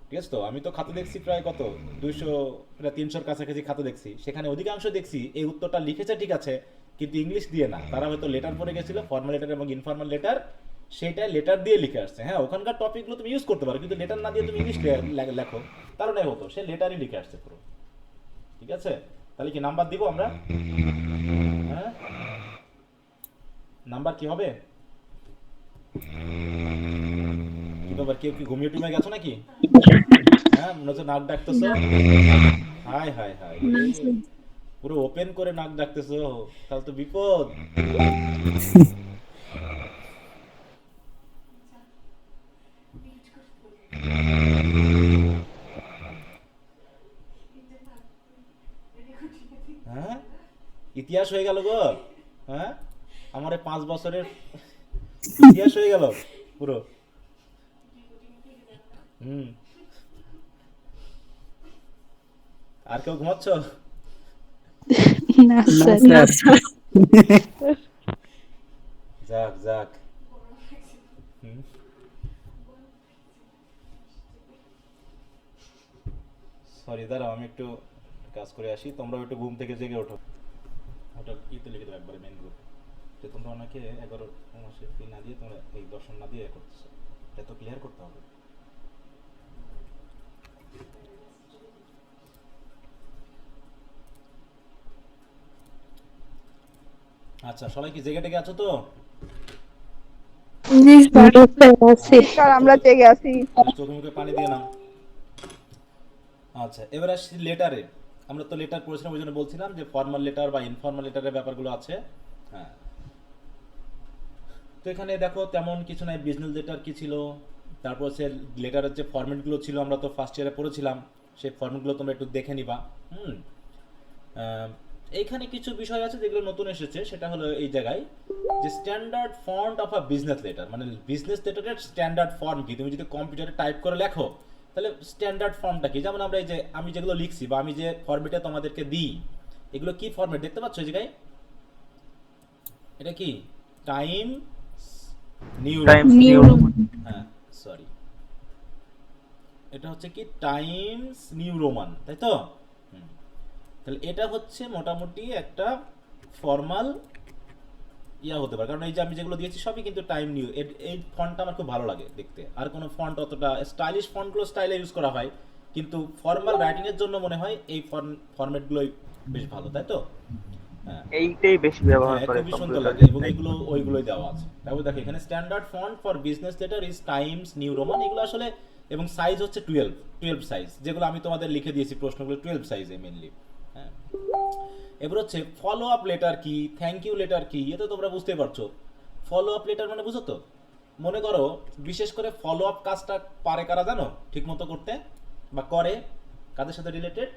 ঠিক আছে? তো আমি তো খাতা দেখছি প্রায় কত 200 প্রায় 300-র কাছাকাছি খাতা দেখছি, সেখানে অধিকাংশ দেখছি এই উত্তরটা লিখেছে ঠিক আছে, কিন্তু ইংলিশ দিয়ে না। তারা হয়তো লেটার পড়ে গেছিল, ফর্মাল লেটার এবং ইনফর্মাল লেটার, সেটা লেটার দিয়ে লিখে আসছে। হ্যাঁ, ওখানকার টপিকগুলো তুমি ইউজ করতে পারো, কিন্তু লেটার না দিয়ে তুমি ইংলিশ লেখো, তার মানে হতো সে লেটারই লিখে আসছে পুরো। ঠিক আছে, তাহলে কি নাম্বার দিব আমরা? হ্যাঁ, নাম্বার কি হবে? কি ব্যাপার, কেউ কি ঘুমিয়ে টুমিয়ে গেছো নাকি? হ্যাঁ, মনে হচ্ছে নাক ডাকতেছো। হাই হাই হাই, পুরো ওপেন করে নাক ডাকতেছো, তাহলে তো বিপদ। হ্যাঁ, ইতিহাস হয়ে গেল গো। হ্যাঁ, আমার 5 বছরের ইতিহাস হয়ে গেল পুরো। আর কেউ ঘুমাচ্ছ? না স্যার। যাক যাক। সরি, দাঁড়াও আমি একটু কাজ করে আসি, তোমরা একটু ঘুম থেকে জেগে ওঠো। ওটা ইতে লিখে দেবো একবারে মেন গ্রুপ, যে তোমরা অনেকে 11 মাসের ফি না দিয়ে তোমরা এই দর্শন না দিয়ে করতেছো, এটা তো ক্লিয়ার করতে হবে। আচ্ছা, সবাই কি জেগে টেগে আছো তো? জি স্যার। স্যার আমরা জেগে আছি। চোখে মুখে পানি দিয়ে নাও। আচ্ছা, এবার আসছি লেটারে। আমরা তো লেটার পড়েছিলাম, ওই জন্য বলছিলাম যে ফর্মাল লেটার বা ইনফর্মাল লেটারের ব্যাপারগুলো আছে। হ্যাঁ, তো এখানে দেখো তেমন কিছু নাই। বিজনেস লেটার কি ছিল, তারপর সে লেটারের যে ফরম্যাটগুলো ছিল আমরা তো ফার্স্ট ইয়ারে পড়েছিলাম, সেই ফরম্যাটগুলো তোমরা একটু দেখে নিবা। এইখানে কিছু বিষয় আছে যেগুলো নতুন এসেছে, সেটা হলো এই জায়গায় যে standard font of a business letter, মানে বিজনেস লেটারের স্ট্যান্ডার্ড ফর্ম কি। তুমি যদি কম্পিউটারে টাইপ করে লেখো তাহলে স্ট্যান্ডার্ড ফর্মটা কি। যেমন আমরা এই যে আমি যেগুলো লিখছি বা আমি যে ফরম্যাটে তোমাদেরকে দিই, এগুলো কি ফরম্যাট দেখতে পাচ্ছ এই জায়গায়? এটা কি টাইম নিউ রোমান। হ্যাঁ সরি, এটা হচ্ছে কি টাইমস নিউ রোমান, তাই তো? তাহলে এটা হচ্ছে মোটামুটি একটা ফর্মাল ইয়া হতে পারে, কারণ এই যে আমি যেগুলো দিয়েছি সবই কিন্তু টাইম নিউ। এই ফন্টটা আমার খুব ভালো লাগে দেখতে। আর কোনো ফন্ট অতটা স্টাইলিশ ফন্টগুলো স্টাইলে ইউজ করা হয়, কিন্তু ফর্মাল রাইটিং এর জন্য মনে হয় এই ফরম্যাটগুলোই বেশ ভালো, তাই তো? হ্যাঁ, এইটাই বেশি ব্যবহার করে, খুবই সুন্দর লাগে এবং এগুলো ওইগুলোই দেওয়া আছে। তারপর দেখো এখানে standard font for business letter is Times new Roman. এগুলো আসলে এবং সাইজ হচ্ছে 12 সাইজ, যেগুলো আমি তোমাদের লিখে দিয়েছি প্রশ্নগুলো 12 সাইজে মেইনলি। হ্যাঁ, এবার হচ্ছে ফলো আপ লেটার কি, থ্যাংক ইউ লেটার কি, এটা তোমরা বুঝতে পারছো। ফলো আপ লেটার মানে বুঝো তো? মনে করো বিশেষ করে ফলো আপ কাজটা পারে কারা জানো ঠিক মতো করতে বা করে, কাদের সাথে রিলেটেড?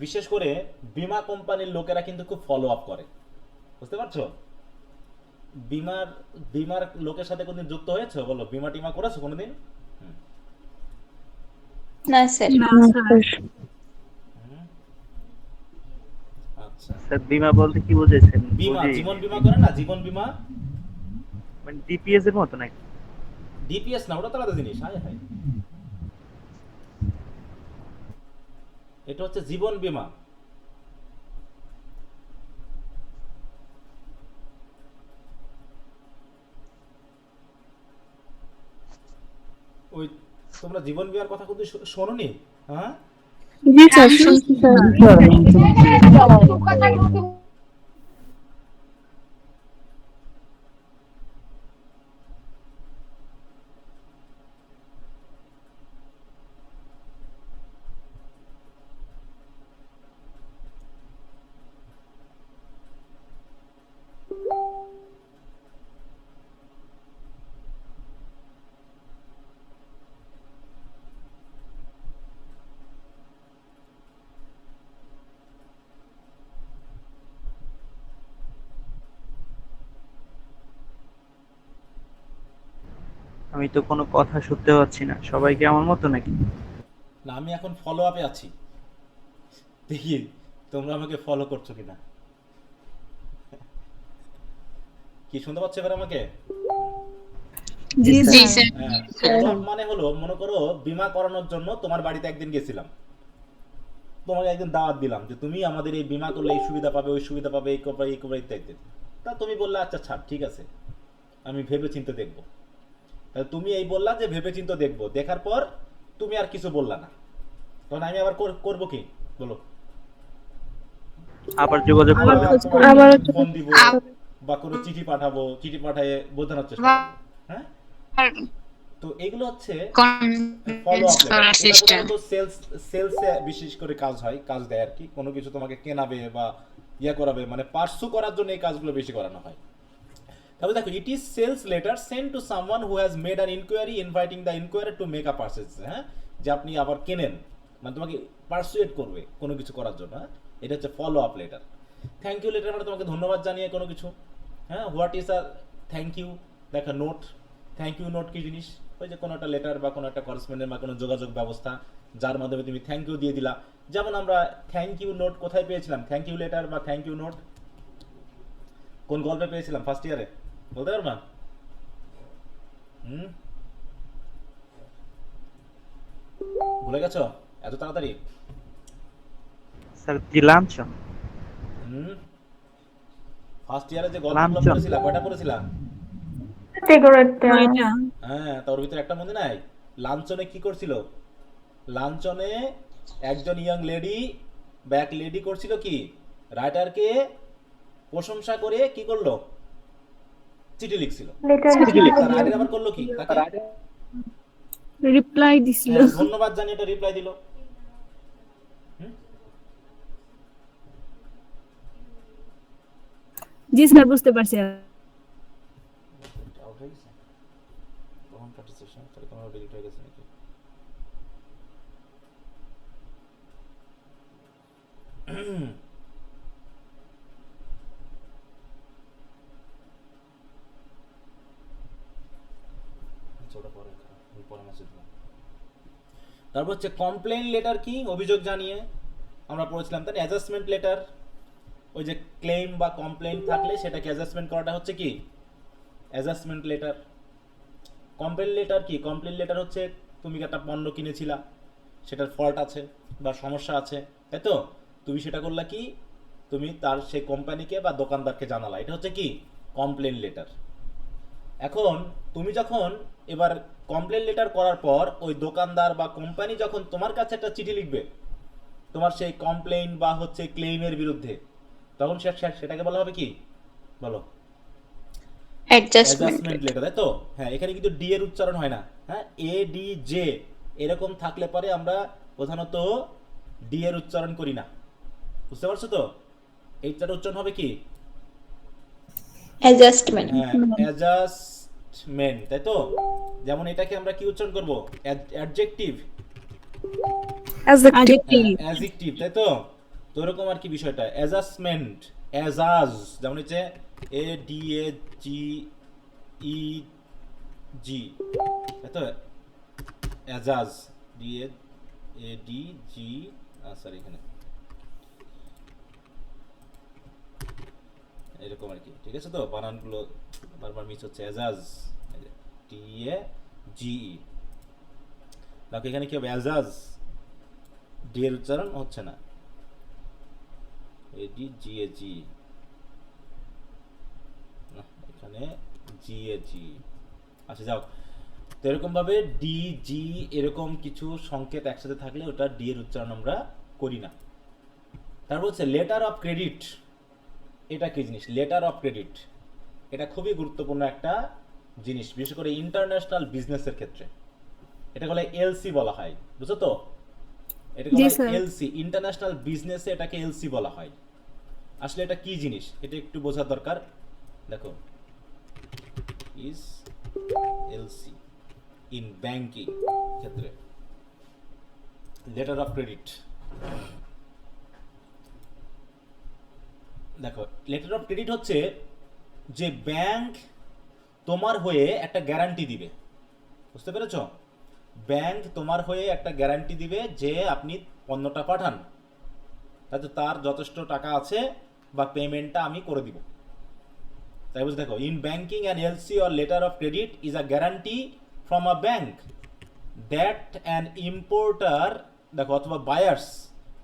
বিশেষ করে বীমা কোম্পানির লোকেরা কিন্তু খুব ফলো আপ করে, বুঝতে পারছো? বীমার লোকের সাথে কোনদিন যুক্ত হয়েছে বলো? বীমা টিমা করেছো কোনোদিন? না স্যার। না স্যার। আচ্ছা, স্যার বীমা বলতে কি বুঝেছেন? বীমা জীবন বীমা করে না, জীবন বীমা মানে ডিপিএস এর মতো নাকি? ডিপিএস না, ওটা তো আলাদা জিনিস। হায় হায়, এটা হচ্ছে জীবন বীমা। ওই তোমরা জীবন বীমার কথা কিন্তু শোনোনি? হ্যাঁ, জি স্যার, শুনছি স্যার। আমি তো কোনো কথা শুনতে পাচ্ছি না, সবাই কি আমার মতো নাকি? না আমি এখন ফলো আপে আছি, দেখি তোমরা আমাকে ফলো করছো কিনা। কি শুনতে পাচ্ছ এবার আমাকে? জি জি স্যার। স্যার। হ্যাঁ, follow up মানে হলো, মনে করো বীমা করানোর জন্য তোমার বাড়িতে একদিন গেছিলাম, তোমাকে একদিন দাওয়াত দিলাম যে তুমি আমাদের এই বীমা করলে এই সুবিধা পাবে, ওই সুবিধা পাবে, এই করবে এই করবে ইত্যাদি। তা তুমি বললে আচ্ছা ছাড়, ঠিক আছে আমি ভেবে চিন্তে দেখবো। তাহলে তুমি এই বললা যে ভেবে চিন্তে দেখবো, দেখার পর তুমি আর কিছু বললা না, তখন আমি আবার করবো কি বলো? আবার যোগাযোগ আবার করবে? তোমাকে আবার ফোন দিব বা কোনো চিঠি পাঠাবো, চিঠি পাঠিয়ে বোঝানোর চেষ্টা করবো। হ্যাঁ, তো এগুলো হচ্ছে ফলো আপ লেটার। এটা প্রধানত সেলসে বিশেষ করে কাজ হয়, কাজ দেয় আর কি, কোনো কিছু তোমাকে কেনাবে বা ইয়া করাবে, মানে পার্সু করার জন্য এই কাজগুলো বেশি করানো হয়। তাহলে দেখো, it is sales letter send to someone who has made an inquiry inviting the inquiry to make a purchase. হ্যাঁ, যে আপনি আবার কেনেন, মানে তোমাকে পারসুয়েট করবে কোনো কিছু করার জন্য। হ্যাঁ, এটা হচ্ছে follow up letter. Thank you letter মানে তোমাকে ধন্যবাদ জানিয়ে কোনো কিছু। হ্যাঁ, what is a thank you, দেখা নোট। থ্যাংক ইউ নোট কি জিনিস? ওই যে কোনো একটা লেটার বা কোনো একটা করসপন্ডেন্ট বা কোনো যোগাযোগ ব্যবস্থা যার মাধ্যমে তুমি থ্যাংক ইউ দিয়ে দিলা। যেমন আমরা থ্যাংক ইউ নোট কোথায় পেয়েছিলাম, থ্যাংক ইউ লেটার বা থ্যাংক ইউ নোট কোন গল্পে পেয়েছিলাম ফার্স্ট ইয়ারে, বলতে পারবা? ভুলে গেছো এত তাড়াতাড়ি? স্যার দিলাম চ। ফার্স্ট ইয়ারে যে গল্পগুলো লাঞ্ছন। পড়েছিলা, কয়টা পড়েছিলা? কয়টা? হ্যাঁ, তার ভিতরে একটা মনে নাই? লাঞ্চনে কি করছিল? লাঞ্চনে একজন ইয়াং লেডি বা এক লেডি করছিল কি, রাইটারকে প্রশংসা করে কি করলো, চিঠি লিখছিল। তার রাইটার আবার করলো কি, তাকে রিপ্লাই দিছিল। ধন্যবাদ জানিয়ে এটা রিপ্লাই দিল। জি স্যার, বুঝতে পারছি। আউট হয়ে গেছে তখন পার্টিসিপেশন, তাহলে তোমার ডিলিট হয়ে গেছে নাকি? তারপর হচ্ছে কমপ্লেইন লেটার কি, অভিযোগ জানিয়ে আমরা পড়েছিলাম তাই অ্যাডজাস্টমেন্ট লেটার। ওই যে ক্লেম বা কমপ্লেইন থাকলে সেটাকে অ্যাডজাস্টমেন্ট করাটা হচ্ছে কি অ্যাডজাস্টমেন্ট লেটার। কমপ্লেইন লেটার কি, কমপ্লেইন লেটার হচ্ছে তুমি একটা পণ্য কিনেছিলা, সেটার ফল্ট আছে বা সমস্যা আছে, তাই তো তুমি সেটা করলা কি, তুমি তার সেই কোম্পানিকে বা দোকানদারকে জানালা, এটা হচ্ছে কি কমপ্লেইন লেটার। এখন তুমি যখন এবার কমপ্লেইন লেটার করার পর ওই দোকানদার বা কোম্পানি যখন তোমার কাছে একটা চিঠি লিখবে তোমার সেই কমপ্লেইন বা হচ্ছে ক্লেইমের বিরুদ্ধে, তখন সেটাকে বলা হবে কি বলো? অ্যাডজাস্টমেন্ট লেটার, তাই তো? হ্যাঁ, এখানে কিন্তু ডি এর উচ্চারণ হয় না। হ্যাঁ, এ ডি জে এরকম থাকলে পরে আমরা প্রধানত ডি এর উচ্চারণ করি না, বুঝতে পারছো তো? এইটার উচ্চারণ হবে কি অ্যাডজাস্টমেন্ট। হ্যাঁ, অ্যাডজাস্টমেন্ট, তাই তো? যেমন এটাকে আমরা কি উচ্চারণ করব, অ্যাডজেক্টিভ, অ্যাডজেক্টিভ, তাই তো? তো এরকম আর কি বিষয়টা, অ্যাডজাস্টমেন্ট, অ্যাজাজ, যেমন হচ্ছে এ ডি এ জি ই জি, তাই তো? অ্যাজাজ, D A D G, sorry এখানে এরকম আর কি, ঠিক আছে? তো বানানগুলো বারবার মিস হচ্ছে। এজাজ, টি এ জি ই, দেখো এখানে কি হবে, এজাজ, ডি এর উচ্চারণ হচ্ছে না, এডি জি এ জি, এখানে জি এ জি। আচ্ছা যাও, তো এরকম ভাবে ডি জি এরকম কিছু সংকেত একসাথে থাকলে ওটা ডি এর উচ্চারণ আমরা করি না। তারপর হচ্ছে লেটার অফ ক্রেডিট। এটা কি জিনিস? লেটার অফ ক্রেডিট এটা খুবই গুরুত্বপূর্ণ একটা জিনিস, বিশেষ করে ইন্টারন্যাশনাল বিজনেসের ক্ষেত্রে। এটা বলে এলসি বলা হয়, বুঝছো তো? এটাকে জি, বলা হয় স্যার। এলসি, ইন্টারন্যাশনাল বিজনেসে এটাকে এলসি বলা হয়। আসলে এটা কি জিনিস এটা একটু বোঝার দরকার। দেখো, ইজ এলসি ইন ব্যাংকিং ক্ষেত্রে, লেটার অফ ক্রেডিট। দেখো, লেটার অফ ক্রেডিট হচ্ছে যে ব্যাংক তোমার হয়ে একটা গ্যারান্টি দিবে, বুঝতে পেরেছো? ব্যাংক তোমার হয়ে একটা গ্যারান্টি দিবে যে আপনি পণ্যটা পাঠান, তাতে তার যথেষ্ট টাকা আছে বা পেমেন্টটা আমি করে দিব। তাই বুঝতে, দেখো, in banking an LC or letter of credit is a guarantee from a bank that an importer, দেখো, অথবা buyers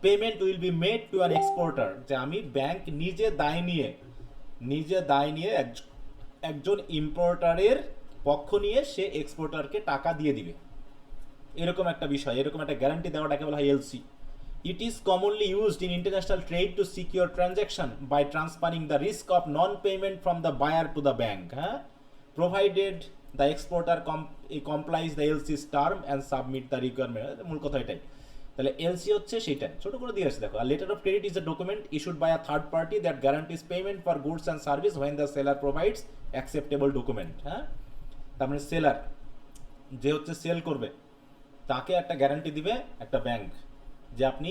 payment will be made to an exporter, যে আমি ব্যাংক নিজে দায় নিয়ে একজন ইম্পোর্টারের পক্ষ নিয়ে সে এক্সপোর্টারকে টাকা দিয়ে দিবে, এরকম একটা বিষয়, এরকম একটা গ্যারান্টি দেওয়াটাকে বলা হয় LC. It is commonly used in international trade to secure transaction by transferring the risk of non-payment from the buyer to the bank, provided the exporter complies the LC's term and submit the requirement. মূল কথা এটাই। তাহলে LC হচ্ছে সেটা, ছোট করে দিয়ে আসছে। দেখো, a letter of credit is a document issued by a third party that guarantees payment for goods and service when the seller provides acceptable document, তার মানে সেলার যে হচ্ছে সেল করবে তাকে একটা গ্যারান্টি দিবে একটা ব্যাংক, যে আপনি,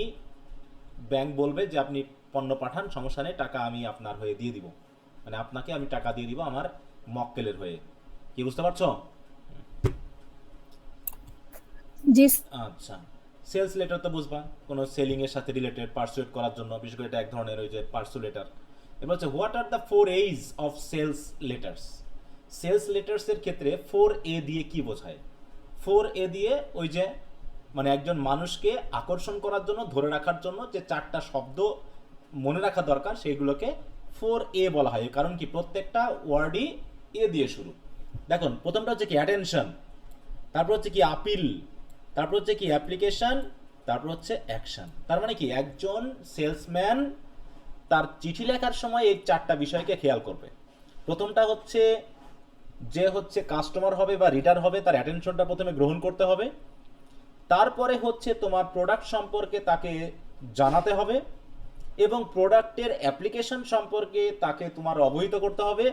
ব্যাংক বলবে যে আপনি পণ্য পাঠান, সমস্যা নেই, টাকা আমি আপনার হয়ে দিয়ে দিব, মানে আপনাকে আমি টাকা দিয়ে দিব আমার মক্কেলের হয়ে। কি বুঝতে পারছো? জি আচ্ছা, সেলস লেটার তো বুঝবা, কোনো সেলিং এর সাথে রিলেটেড, পারসুয়েট করার জন্য, বিশেষ করে এটা এক ধরনের ওই যে পারসু লেটার। এবার হচ্ছে what are the 4 A's of sales letters. Sales letters এর ক্ষেত্রে 4A দিয়ে কি বোঝায়? 4A দিয়ে ওই যে মানে একজন মানুষকে আকর্ষণ করার জন্য, ধরে রাখার জন্য যে 4টা শব্দ মনে রাখা দরকার সেইগুলোকে 4A বলা হয়। কারণ কি, প্রত্যেকটা ওয়ার্ডই এ দিয়ে শুরু। দেখুন, প্রথমটা হচ্ছে কি অ্যাটেনশন, তারপর হচ্ছে কি আপিল, তারপর হচ্ছে কি অ্যাপ্লিকেশন, তারপর হচ্ছে অ্যাকশন। তার মানে কি, একজন সেলসম্যান তার চিঠি লেখার সময় এই 4টা বিষয়কে খেয়াল করবে। প্রথমটা হচ্ছে যে হচ্ছে কাস্টমার হবে বা রিডার হবে, তার অ্যাটেনশনটা প্রথমে গ্রহণ করতে হবে। তারপরে হচ্ছে তোমার প্রোডাক্ট সম্পর্কে তাকে জানাতে হবে, এবং প্রোডাক্টের অ্যাপ্লিকেশন সম্পর্কে তাকে তোমার অবহিত করতে হবে,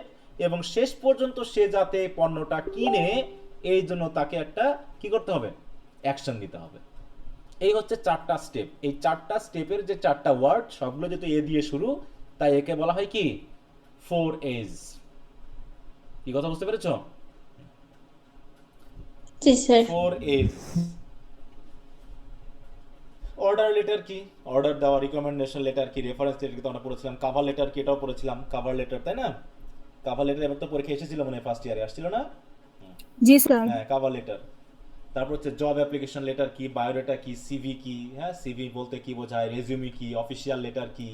এবং শেষ পর্যন্ত সে যাতে পণ্যটা কিনে এই জন্য তাকে একটা কি করতে হবে, অ্যাকশন নিতে হবে। এই হচ্ছে 4টা স্টেপ। এই 4টা স্টেপের যে 4টা ওয়ার্ড সবগুলো যেহেতু এ দিয়ে শুরু, তাই একে বলা হয় কি 4A's। কি কথা বুঝতে পেরেছো? জি স্যার। 4A's। অর্ডার লেটার কি? অর্ডার দেওয়া, রিকমেন্ডেশন লেটার কি, রেফারেন্স লেটার কি তো আমরা পড়েছিলাম, কাভার লেটার কি এটাও পড়েছিলাম, কাভার লেটার, তাই না? কাভার লেটার এবার তো পরীক্ষা এসেছিল মনে হয়, ফার্স্ট ইয়ারে আসছিল না? জি স্যার। হ্যাঁ, কাভার লেটার। তারপর হচ্ছে জব অ্যাপ্লিকেশন লেটার কি, বায়োডাটা কি, সিভি কি, সিভি বলতে কি বোঝায়, রেজিউমি কি, অফিসিয়াল লেটার কি,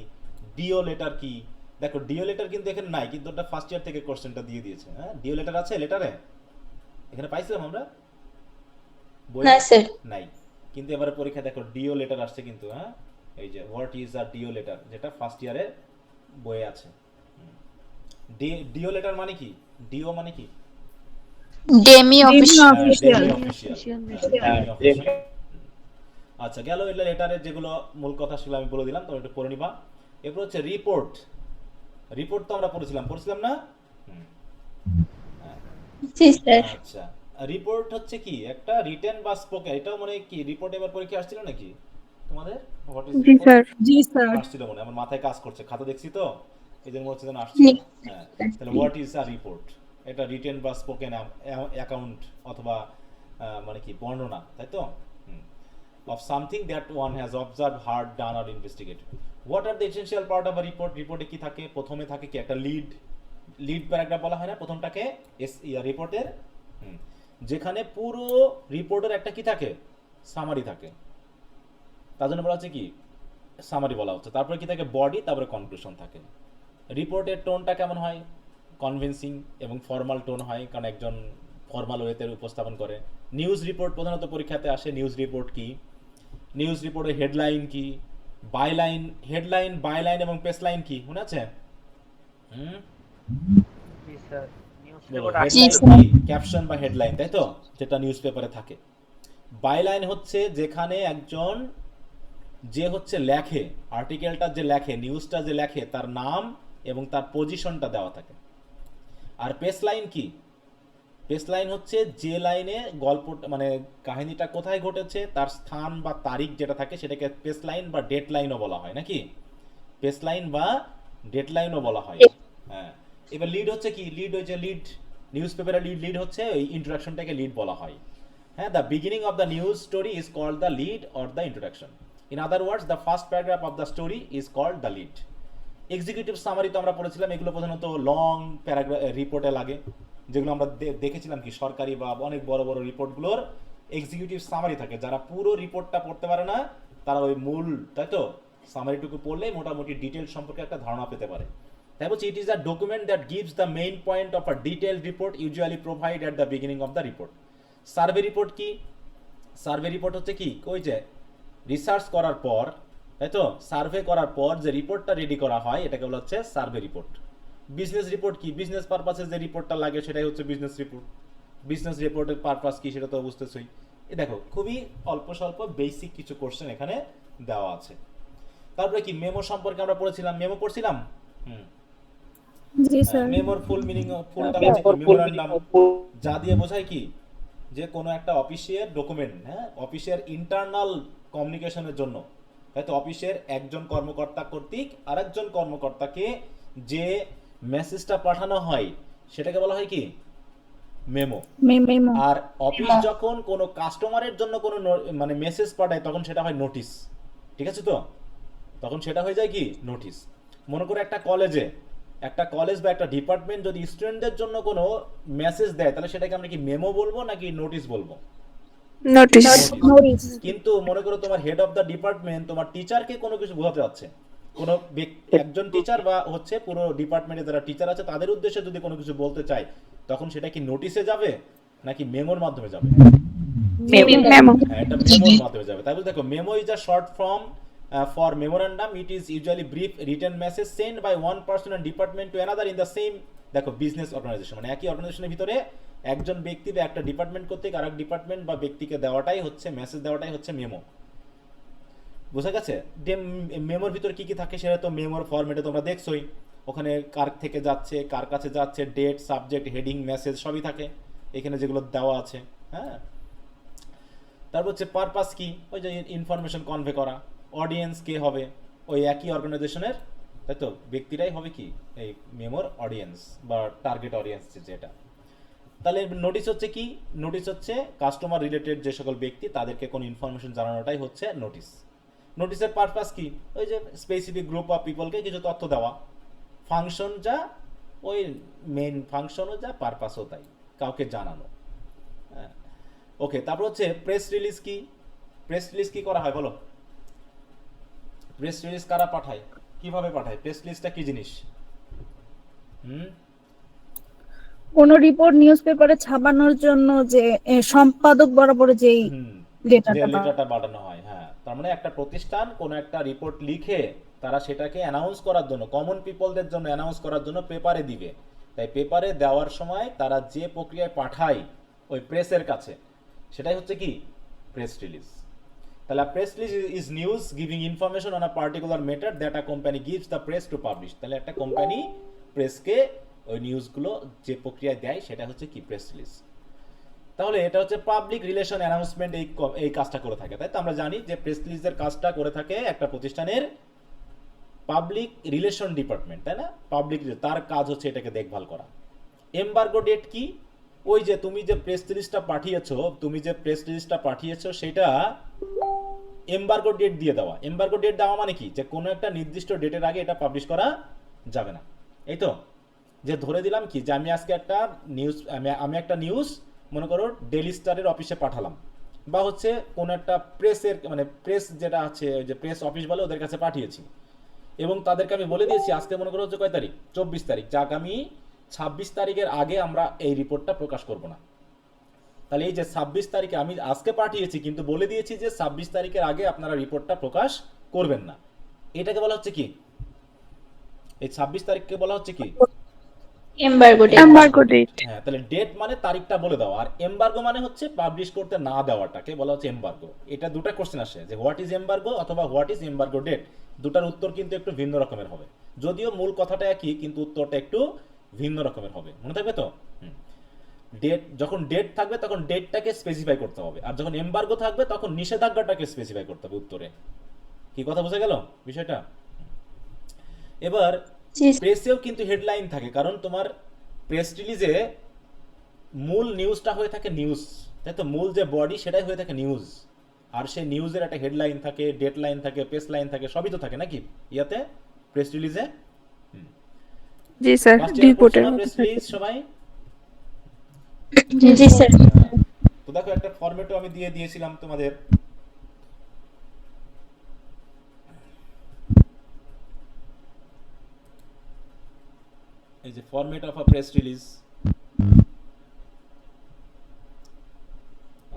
ডিও লেটার কি। দেখো, ডিও লেটার কিন্তু এখানে নাই, কিন্তু ওটা ফার্স্ট ইয়ার থেকে কোশ্চেনটা দিয়ে দিয়েছে। ডিও লেটার আছে লেটারে? এখানে পাইছিলাম আমরা না স্যার। নাই, কিন্তু এবারে পরীক্ষা দেখো ডিও লেটার আসছে কিন্তু। এই যে what is a deo letter, যেটা ফার্স্ট ইয়ারে বইয়ে আছে। ডিও লেটার মানে কি? ডিও মানে কি? Demi official. আচ্ছা, গেল এটা লেটারের যেগুলো মূল কথা সেগুলো আমি বলে দিলাম, তোমরা একটু পড়ে নিবা। এরপর হচ্ছে রিপোর্ট। রিপোর্ট তো আমরা পড়েছিলাম না? জি স্যার। আচ্ছা, রিপোর্ট হচ্ছে কি একটা রিটেন বা স্পোকেন, এটাও মনে কি রিপোর্ট এবার পরীক্ষা আসছিল নাকি তোমাদের? What is G sir. G sir. আসছিল মনে, আমার মাথায় কাজ করছে, খাতা দেখছি তো এই জন্য মনে হচ্ছে যেন আসছিল। হ্যাঁ, তাহলে হোয়াট ইজ আ রিপোর্ট? এটা রিটেন বা স্পোকেন অ্যাকাউন্ট অথবা মানে কি বর্ণনা, তাই তো? Of something that one has observe, heard, done আর investigated. What are the essential part of a report? রিপোর্টে কি থাকে? প্রথমে থাকে কি একটা লিড প্যারাগ্রাফ বলা হয় না প্রথমটাকে রিপোর্টের, যেখানে পুরো রিপোর্টের একটা কি থাকে, সামারি থাকে, তার জন্য বলা হচ্ছে কি সামারি বলা হচ্ছে। তারপরে কি থাকে, বডি, তারপরে কনক্লুশন থাকে। রিপোর্টের টোনটা কেমন হয়? কনভিন্সিং এবং ফর্মাল টোন হয়, কারণ একজন ফর্মাল ওয়েতে উপস্থাপন করে। নিউজ রিপোর্ট প্রধানত পরীক্ষাতে আসে। নিউজ রিপোর্ট কি? নিউজ রিপোর্টের হেডলাইন কি, বাইলাইন, হেডলাইন, বাইলাইন এবং পেসলাইন কি মনে আছে? জি স্যার নিউজ বলো, পেপার হেডলাইন কি? ক্যাপশন বা হেডলাইন, তাই তো, যেটা নিউজ পেপারে থাকে। বাইলাইন হচ্ছে যেখানে একজন যে হচ্ছে লেখে, আর্টিকেলটা যে লেখে, নিউজটা যে লেখে, তার নাম এবং তার পজিশনটা দেওয়া থাকে। আর পেস লাইন কি? পেস লাইন হচ্ছে যে লাইনে গল্পটা মানে কাহিনীটা কোথায় ঘটেছে তার স্থান বা তারিখ যেটা থাকে সেটাকে পেস লাইন বা ডেট লাইনও বলা হয়, নাকি? পেস লাইন বা ডেট লাইনও বলা হয়। হ্যাঁ, এবার লিড হচ্ছে কি? লিড হচ্ছে লিড, নিউজ পেপারের লিড হচ্ছে ওই ইন্ট্রোডাকশনটাকে লিড বলা হয়। হ্যাঁ, the beginning of the news story is called the lead or the introduction. In other words the first paragraph of the story is called the lead. Executive summary তো আমরা পড়েছিলাম, এগুলো প্রধানত লং প্যারাগ্রাফ রিপোর্টে লাগে, যেগুলো আমরা দেখেছিলাম কি সরকারি বা অনেক বড় বড় রিপোর্টগুলোর এক্সিকিউটিভ সামারি থাকে। যারা পুরো রিপোর্টটা পড়তে পারে না তারা ওই মূল, তাই তো, সামারিটুকু পড়লেই মোটামুটি ডিটেল সম্পর্কে একটা ধারণা পেতে পারে। তাই বলছি, ইট is a document that gives the main point of a detailed report usually provide at the beginning of the report. Survey report কি? সার্ভে রিপোর্ট হচ্ছে কি, ওই যে রিসার্চ করার পর, তাই তো, সার্ভে করার পর যে রিপোর্টটা রেডি করা হয় এটাকে বলা হচ্ছে সার্ভে রিপোর্ট। বিজনেস রিপোর্ট কি? বিজনেস পারপাসে যে রিপোর্টটা লাগে সেটাই হচ্ছে বিজনেস রিপোর্ট। বিজনেস রিপোর্টের পারপাস কি সেটা তো বুঝতেছই। এই দেখো, খুবই অল্প স্বল্প বেসিক কিছু কোশ্চেন এখানে দেওয়া আছে। তারপরে কি, মেমো সম্পর্কে আমরা পড়েছিলাম, মেমো পড়ছিলাম। জি স্যার। মেমোর ফুল মিনিং, ফুলটা হচ্ছে কি, মেমোরান্ডাম, যা দিয়ে বোঝায় কি, যে কোনো একটা অফিসিয়াল ডকুমেন্ট, হ্যাঁ, অফিসের ইন্টারনাল কমিউনিকেশনের জন্য, তাই তো, অফিসের একজন কর্মকর্তা কর্তৃক আরেকজন কর্মকর্তাকে যে মেসেজটা পাঠানো হয় সেটাকে বলা হয় কি, মেমো। মেমো। আর অফিস যখন কোনো কাস্টমারের জন্য কোনো মানে মেসেজ পাঠায় তখন সেটা হয় নোটিশ, ঠিক আছে তো, তখন সেটা হয়ে যায় কি নোটিশ। মনে করো একটা কলেজ বা একটা ডিপার্টমেন্ট যদি স্টুডেন্টদের জন্য কোনো মেসেজ দেয় তাহলে সেটাকে আমরা কি মেমো বলবো নাকি নোটিশ বলবো? নোটিশ। কিন্তু মনে করো তোমার হেড অফ দ্য ডিপার্টমেন্ট তোমার টিচারকে কোনো কিছু বোঝাতে যাচ্ছে, কোনো একজন টিচার বা হচ্ছে পুরো ডিপার্টমেন্টে যারা টিচার আছে তাদের উদ্দেশ্যে যদি কোনো কিছু বলতে চায় তখন সেটা কি নোটিশে যাবে নাকি মেমোর মাধ্যমে যাবে? মেমো। হ্যাঁ, এটা মেমোর মাধ্যমে যাবে। তাই বলে দেখো, memo is a short form for memorandum. It is usually brief written message sent by one person and department to another in the same, দেখো, বিজনেস অর্গানাইজেশন, মানে একই অর্গানাইজেশনের ভিতরে একজন ব্যক্তি বা একটা ডিপার্টমেন্ট কর্তৃক আরেক ডিপার্টমেন্ট বা ব্যক্তিকে দেওয়াটাই হচ্ছে মেসেজ, দেওয়াটাই হচ্ছে মেমো। বোঝা গেছে? মেমোর ভিতরে কি কি থাকে সেটা তো মেমোর ফরম্যাটে তোমরা দেখছোই, ওখানে কার থেকে যাচ্ছে, কার কাছে যাচ্ছে, ডেট, সাবজেক্ট, হেডিং, মেসেজ সবই থাকে এখানে যেগুলো দেওয়া আছে। হ্যাঁ, তারপর হচ্ছে পারপাস কি, ওই যে ইনফরমেশন কনভে করা। অডিয়েন্স কে হবে? ওই একই অর্গানাইজেশনের, তাই তো, ব্যক্তিরাই হবে কি এই মেমোর অডিয়েন্স বা টার্গেট অডিয়েন্স যেটা। তাহলে নোটিশ হচ্ছে কি? নোটিশ হচ্ছে কাস্টমার রিলেটেড যে সকল ব্যক্তি তাদেরকে কোনো ইনফরমেশন জানানোটাই হচ্ছে নোটিশ। নোটিশের পারপাস কি? ওই যে স্পেসিফিক গ্রুপ অফ পিপলকে কিছু তথ্য দেওয়া। ফাংশন যা, ওই মেইন ফাংশনও যা, পারপাসও তাই, কাউকে জানানো। হ্যাঁ, ওকে। তারপর হচ্ছে প্রেস রিলিজ কি? প্রেস রিলিজ কি করা হয় বলো? প্রেস রিলিজ কারা পাঠায়, কিভাবে পাঠায়? প্রেস রিলিজটা কি জিনিস? কোন রিপোর্ট নিউজ পেপারে ছাপানোর জন্য যে সম্পাদক বরাবর যেই লেটারটা পাঠানো হয়। হ্যাঁ, তার মানে একটা প্রতিষ্ঠান কোন একটা রিপোর্ট লিখে তারা সেটাকে অ্যানাউন্স করার জন্য, কমন পিপলদের জন্য অ্যানাউন্স করার জন্য পেপারে দিবে। তাই পেপারে দেওয়ার সময় তারা যে প্রক্রিয়ায় পাঠায় ওই প্রেসের কাছে, সেটাই হচ্ছে কি প্রেস রিলিজ। তাহলে press release is news giving information on a particular matter that a company gives the press to publish. তাহলে একটা কোম্পানি প্রেসকে ওই নিউজগুলো যে প্রক্রিয়ায় দেয় সেটা হচ্ছে কি প্রেস রিলিজ। তাহলে এটা হচ্ছে পাবলিক রিলেশন অ্যানাউন্সমেন্ট, এই কাজটা করে থাকে। তাই তো আমরা জানি যে প্রেস রিলিজের কাজটা করে থাকে একটা প্রতিষ্ঠানের পাবলিক রিলেশন ডিপার্টমেন্ট, তাই না? পাবলিক, তার কাজ হচ্ছে এটাকে দেখভাল করা। এমবার্গো ডেট কি? ওই যে তুমি যে প্রেস রিলিজটা পাঠিয়েছো সেটা এমবার্গো ডেট দিয়ে দেওয়া। এমবার্গো ডেট দেওয়া মানে কি, যে কোনো একটা নির্দিষ্ট ডেটের আগে এটা পাবলিশ করা যাবে না, এই তো। যে ধরে দিলাম কি, যে আমি আজকে একটা নিউজ, আমি একটা নিউজ মনে করো ডেইলি স্টারের অফিসে পাঠালাম, বা হচ্ছে কোনো একটা প্রেসের, মানে প্রেস যেটা আছে, ওই যে প্রেস অফিস বলে, ওদের কাছে পাঠিয়েছি, এবং তাদেরকে আমি বলে দিয়েছি আজকে মনে করো হচ্ছে কয় তারিখ, 24 তারিখ, যে আগামী 26 তারিখের আগে আমরা এই রিপোর্টটা প্রকাশ করব না। তাহলে এই যে 26 তারিখে আমি আজকে পাঠিয়েছি, কিন্তু বলে দিয়েছি যে 26 তারিখের আগে আপনারা রিপোর্টটা প্রকাশ করবেন না, এটাকে বলা হচ্ছে কি, এই 26 তারিখকে বলা হচ্ছে কি, এমবার্গো ডেট। Embargo date. হ্যাঁ। তাহলে ডেট মানে তারিখটা বলে দেওয়া, আর এমবার্গো মানে হচ্ছে পাবলিশ করতে না দেওয়াটাকে বলা হচ্ছে এমবার্গো। এটা দুটো কোশ্চেন আসে, যে হোয়াট ইজ এমবার্গো অথবা হোয়াট ইজ এমবার্গো ডেট, দুটার উত্তর কিন্তু একটু ভিন্ন রকমের হবে, যদিও মূল কথাটা একই, কিন্তু উত্তরটা একটু ভিন্ন রকমের হবে, মনে থাকবে তো। ডেট, যখন ডেট থাকবে তখন ডেটটাকে স্পেসিফাই করতে হবে, আর যখন এমবার্গো থাকবে তখন নিষেধাজ্ঞাটাকে স্পেসিফাই করতে হবে উত্তরে। কি কথা বোঝা গেল বিষয়টা? এবার জি প্রেসেও কিন্তু হেডলাইন থাকে, কারণ তোমার প্রেস রিলিজে মূল নিউজটা হয়ে থাকে নিউজ, তাই তো, মূল যে বডি সেটাই হয়ে থাকে নিউজ, আর সেই নিউজের একটা হেডলাইন থাকে, ডেট লাইন থাকে, প্রেস লাইন থাকে, সবই তো থাকে নাকি ইয়াতে, প্রেস রিলিজে। জি স্যার, রিপোর্টের মতো প্রেস থাকে। রিলিজ সবাই। জি স্যার। তো দেখো একটা ফরম্যাটও আমি দিয়ে দিয়েছিলাম তোমাদের, এই যে format of a press release.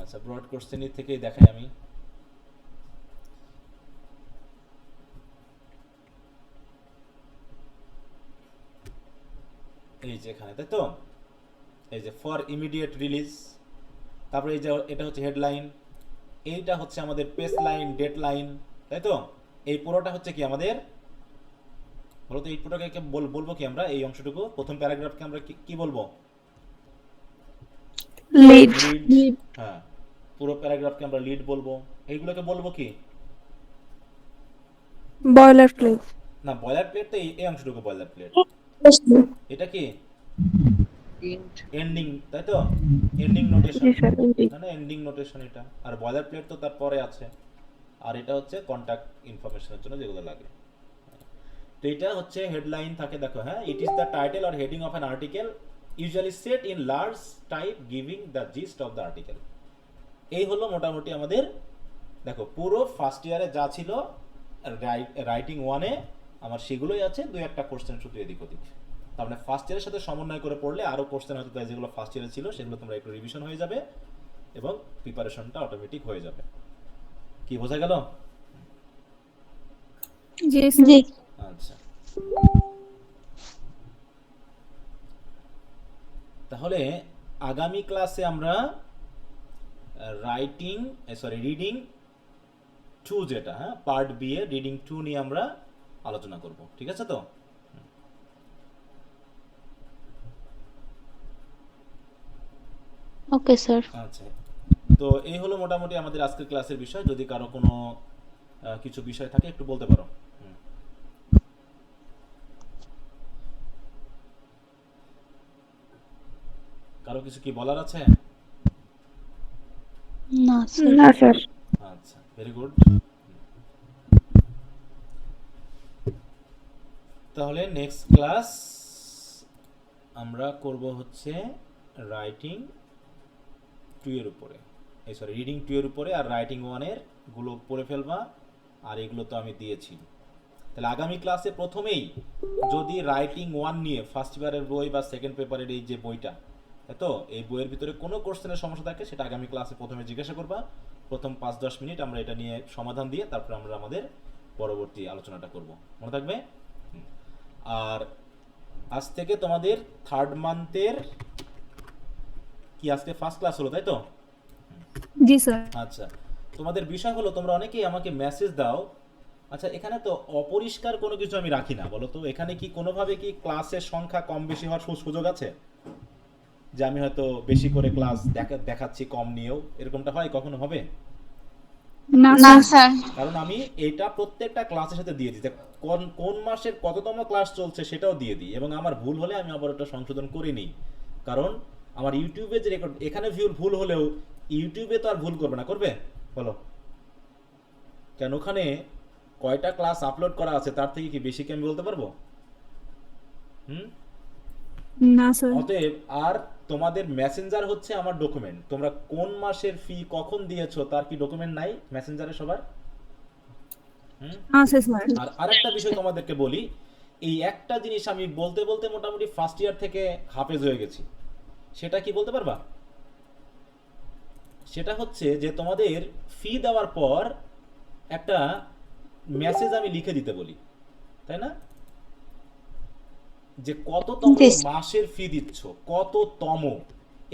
আচ্ছা, ব্রড কোশ্চেন থেকেই দেখাই আমি। এই যে এখানে, তাই তো, এই যে ফর ইমিডিয়েট রিলিজ, তারপরে এই যে এটা হচ্ছে হেডলাইন, এইটা হচ্ছে আমাদের প্রেস লাইন, ডেট লাইন, তাই তো। এই পুরোটা হচ্ছে কি আমাদের, বলতো এই পুরোটাকে বলবো কি আমরা, এই অংশটুকু প্রথম প্যারাগ্রাফকে আমরা কি বলবো, লিড। লিড। হ্যাঁ, পুরো প্যারাগ্রাফকে আমরা লিড বলবো। এইগুলোকে বলবো কি, বয়লার প্লেট। না বয়লার প্লেট তো এই অংশটুকু বয়লার প্লেট, এটা কি এন্ডিং, তাই তো, এন্ডিং নোটেশন, জি স্যার, এন্ডিং। মানে এন্ডিং নোটেশন এটা, আর বয়লার প্লেট তো তারপরে আছে, আর এটা হচ্ছে কন্টাক্ট ইনফরমেশনের জন্য যেগুলো লাগে। তো এটা হচ্ছে হেডলাইন থাকে, দেখো, হ্যাঁ, it is the title or heading of an article usually set in large type giving the gist of the article. এই হলো মোটামুটি আমাদের, দেখো পুরো ফার্স্ট ইয়ারে যা ছিল রাইটিং 1-এ আমার সেগুলোই আছে, দুই একটা কোশ্চেন শুধু এদিক ওদিক। তার মানে ফার্স্ট ইয়ারের সাথে সমন্বয় করে পড়লে আরো কোশ্চেন হয়তো যেগুলো ফার্স্ট ইয়ারে ছিল সেগুলো তোমরা একটু রিভিশন হয়ে যাবে এবং প্রিপারেশনটা অটোমেটিক হয়ে যাবে। কি বোঝা গেল? জি জি আচ্ছা, তাহলে আগামী ক্লাসে আমরা রিডিং 2 যেটা, হ্যাঁ, পার্ট বি এর রিডিং 2 নিয়ে আমরা আলোচনা করব, ঠিক আছে তো? Okay sir. আচ্ছা, তো এই হলো মোটামুটি আমাদের আজকের ক্লাসের বিষয়। যদি কারো কোনো কিছু বিষয় থাকে একটু বলতে পারো। কারো কিছু কি বলার আছে? না স্যার। না স্যার। আচ্ছা, ভেরি গুড। তাহলে নেক্সট ক্লাস আমরা করব হচ্ছে রাইটিং 2 এর উপরে, রিডিং 2 এর উপরে, আর রাইটিং 1 এর গুলো পড়ে ফেলবা, আর এগুলো তো আমি দিয়েছি। তাহলে আগামী ক্লাসে প্রথমেই যদি রাইটিং 1 নিয়ে ফার্স্ট ইয়ারের বই বা সেকেন্ড পেপারের এই যে বইটা, তাই তো, এই বইয়ের ভিতরে কোনো কোশ্চেনের সমস্যা থাকে সেটা আগামী ক্লাসে প্রথমে জিজ্ঞাসা করবা। প্রথম 5-10 মিনিট আমরা এটা নিয়ে সমাধান দিয়ে তারপর আমরা আমাদের পরবর্তী আলোচনাটা করব, মনে থাকবে। আর আজ থেকে তোমাদের 3rd মান্থের কি, আজকে ফার্স্ট ক্লাস হলো, তাই তো? জি স্যার। আচ্ছা, তোমাদের বিষয় হলো, তোমরা অনেকেই আমাকে মেসেজ দাও, আচ্ছা এখানে তো অপরিষ্কার কোনো কিছু আমি রাখি না, বলো তো এখানে কি কোনোভাবে কি ক্লাসের সংখ্যা কম বেশি হওয়ার সুযোগ আছে? যে আমি হয়তো বেশি করে ক্লাস দেখাচ্ছি কম নিয়েও, এরকমটা হয়, কখনো হবে? না না স্যার। স্যার। কারণ আমি এইটা প্রত্যেকটা ক্লাসের সাথে দিয়ে দিই, কোন মাসের কততম ক্লাস চলছে সেটাও দিয়ে দিই, এবং আমার ভুল হলে আমি আবার ওটা সংশোধন করে নিই। কারণ আমার ইউটিউবে যে রেকর্ড, এখানে ভুল হলেও ইউটিউবে তো আর ভুল করবে না, করবে? বলো, কেন ওখানে কয়টা ক্লাস আপলোড করা আছে তার থেকে কি বেশি কি আমি বলতে পারবো? হুম। না স্যার। অতএব আর তোমাদের মেসেঞ্জার হচ্ছে আমার ডকুমেন্ট। তোমরা কোন মাসের ফি কখন দিয়েছো তার কি ডকুমেন্ট নাই মেসেঞ্জারে সবার? হুম। আছে স্যার। আর আরেকটা বিষয় তোমাদেরকে বলি, এই একটা জিনিস আমি বলতে বলতে মোটামুটি ফার্স্ট ইয়ার থেকে হাফেজ হয়ে গেছি। সেটা কি বলতে পারবা? সেটা হচ্ছে যে তোমাদের ফি দেওয়ার পর একটা মেসেজ আমি লিখে দিতে বলি, তাই না? যে কততম Yes. মাসের ফি দিচ্ছ, কততম।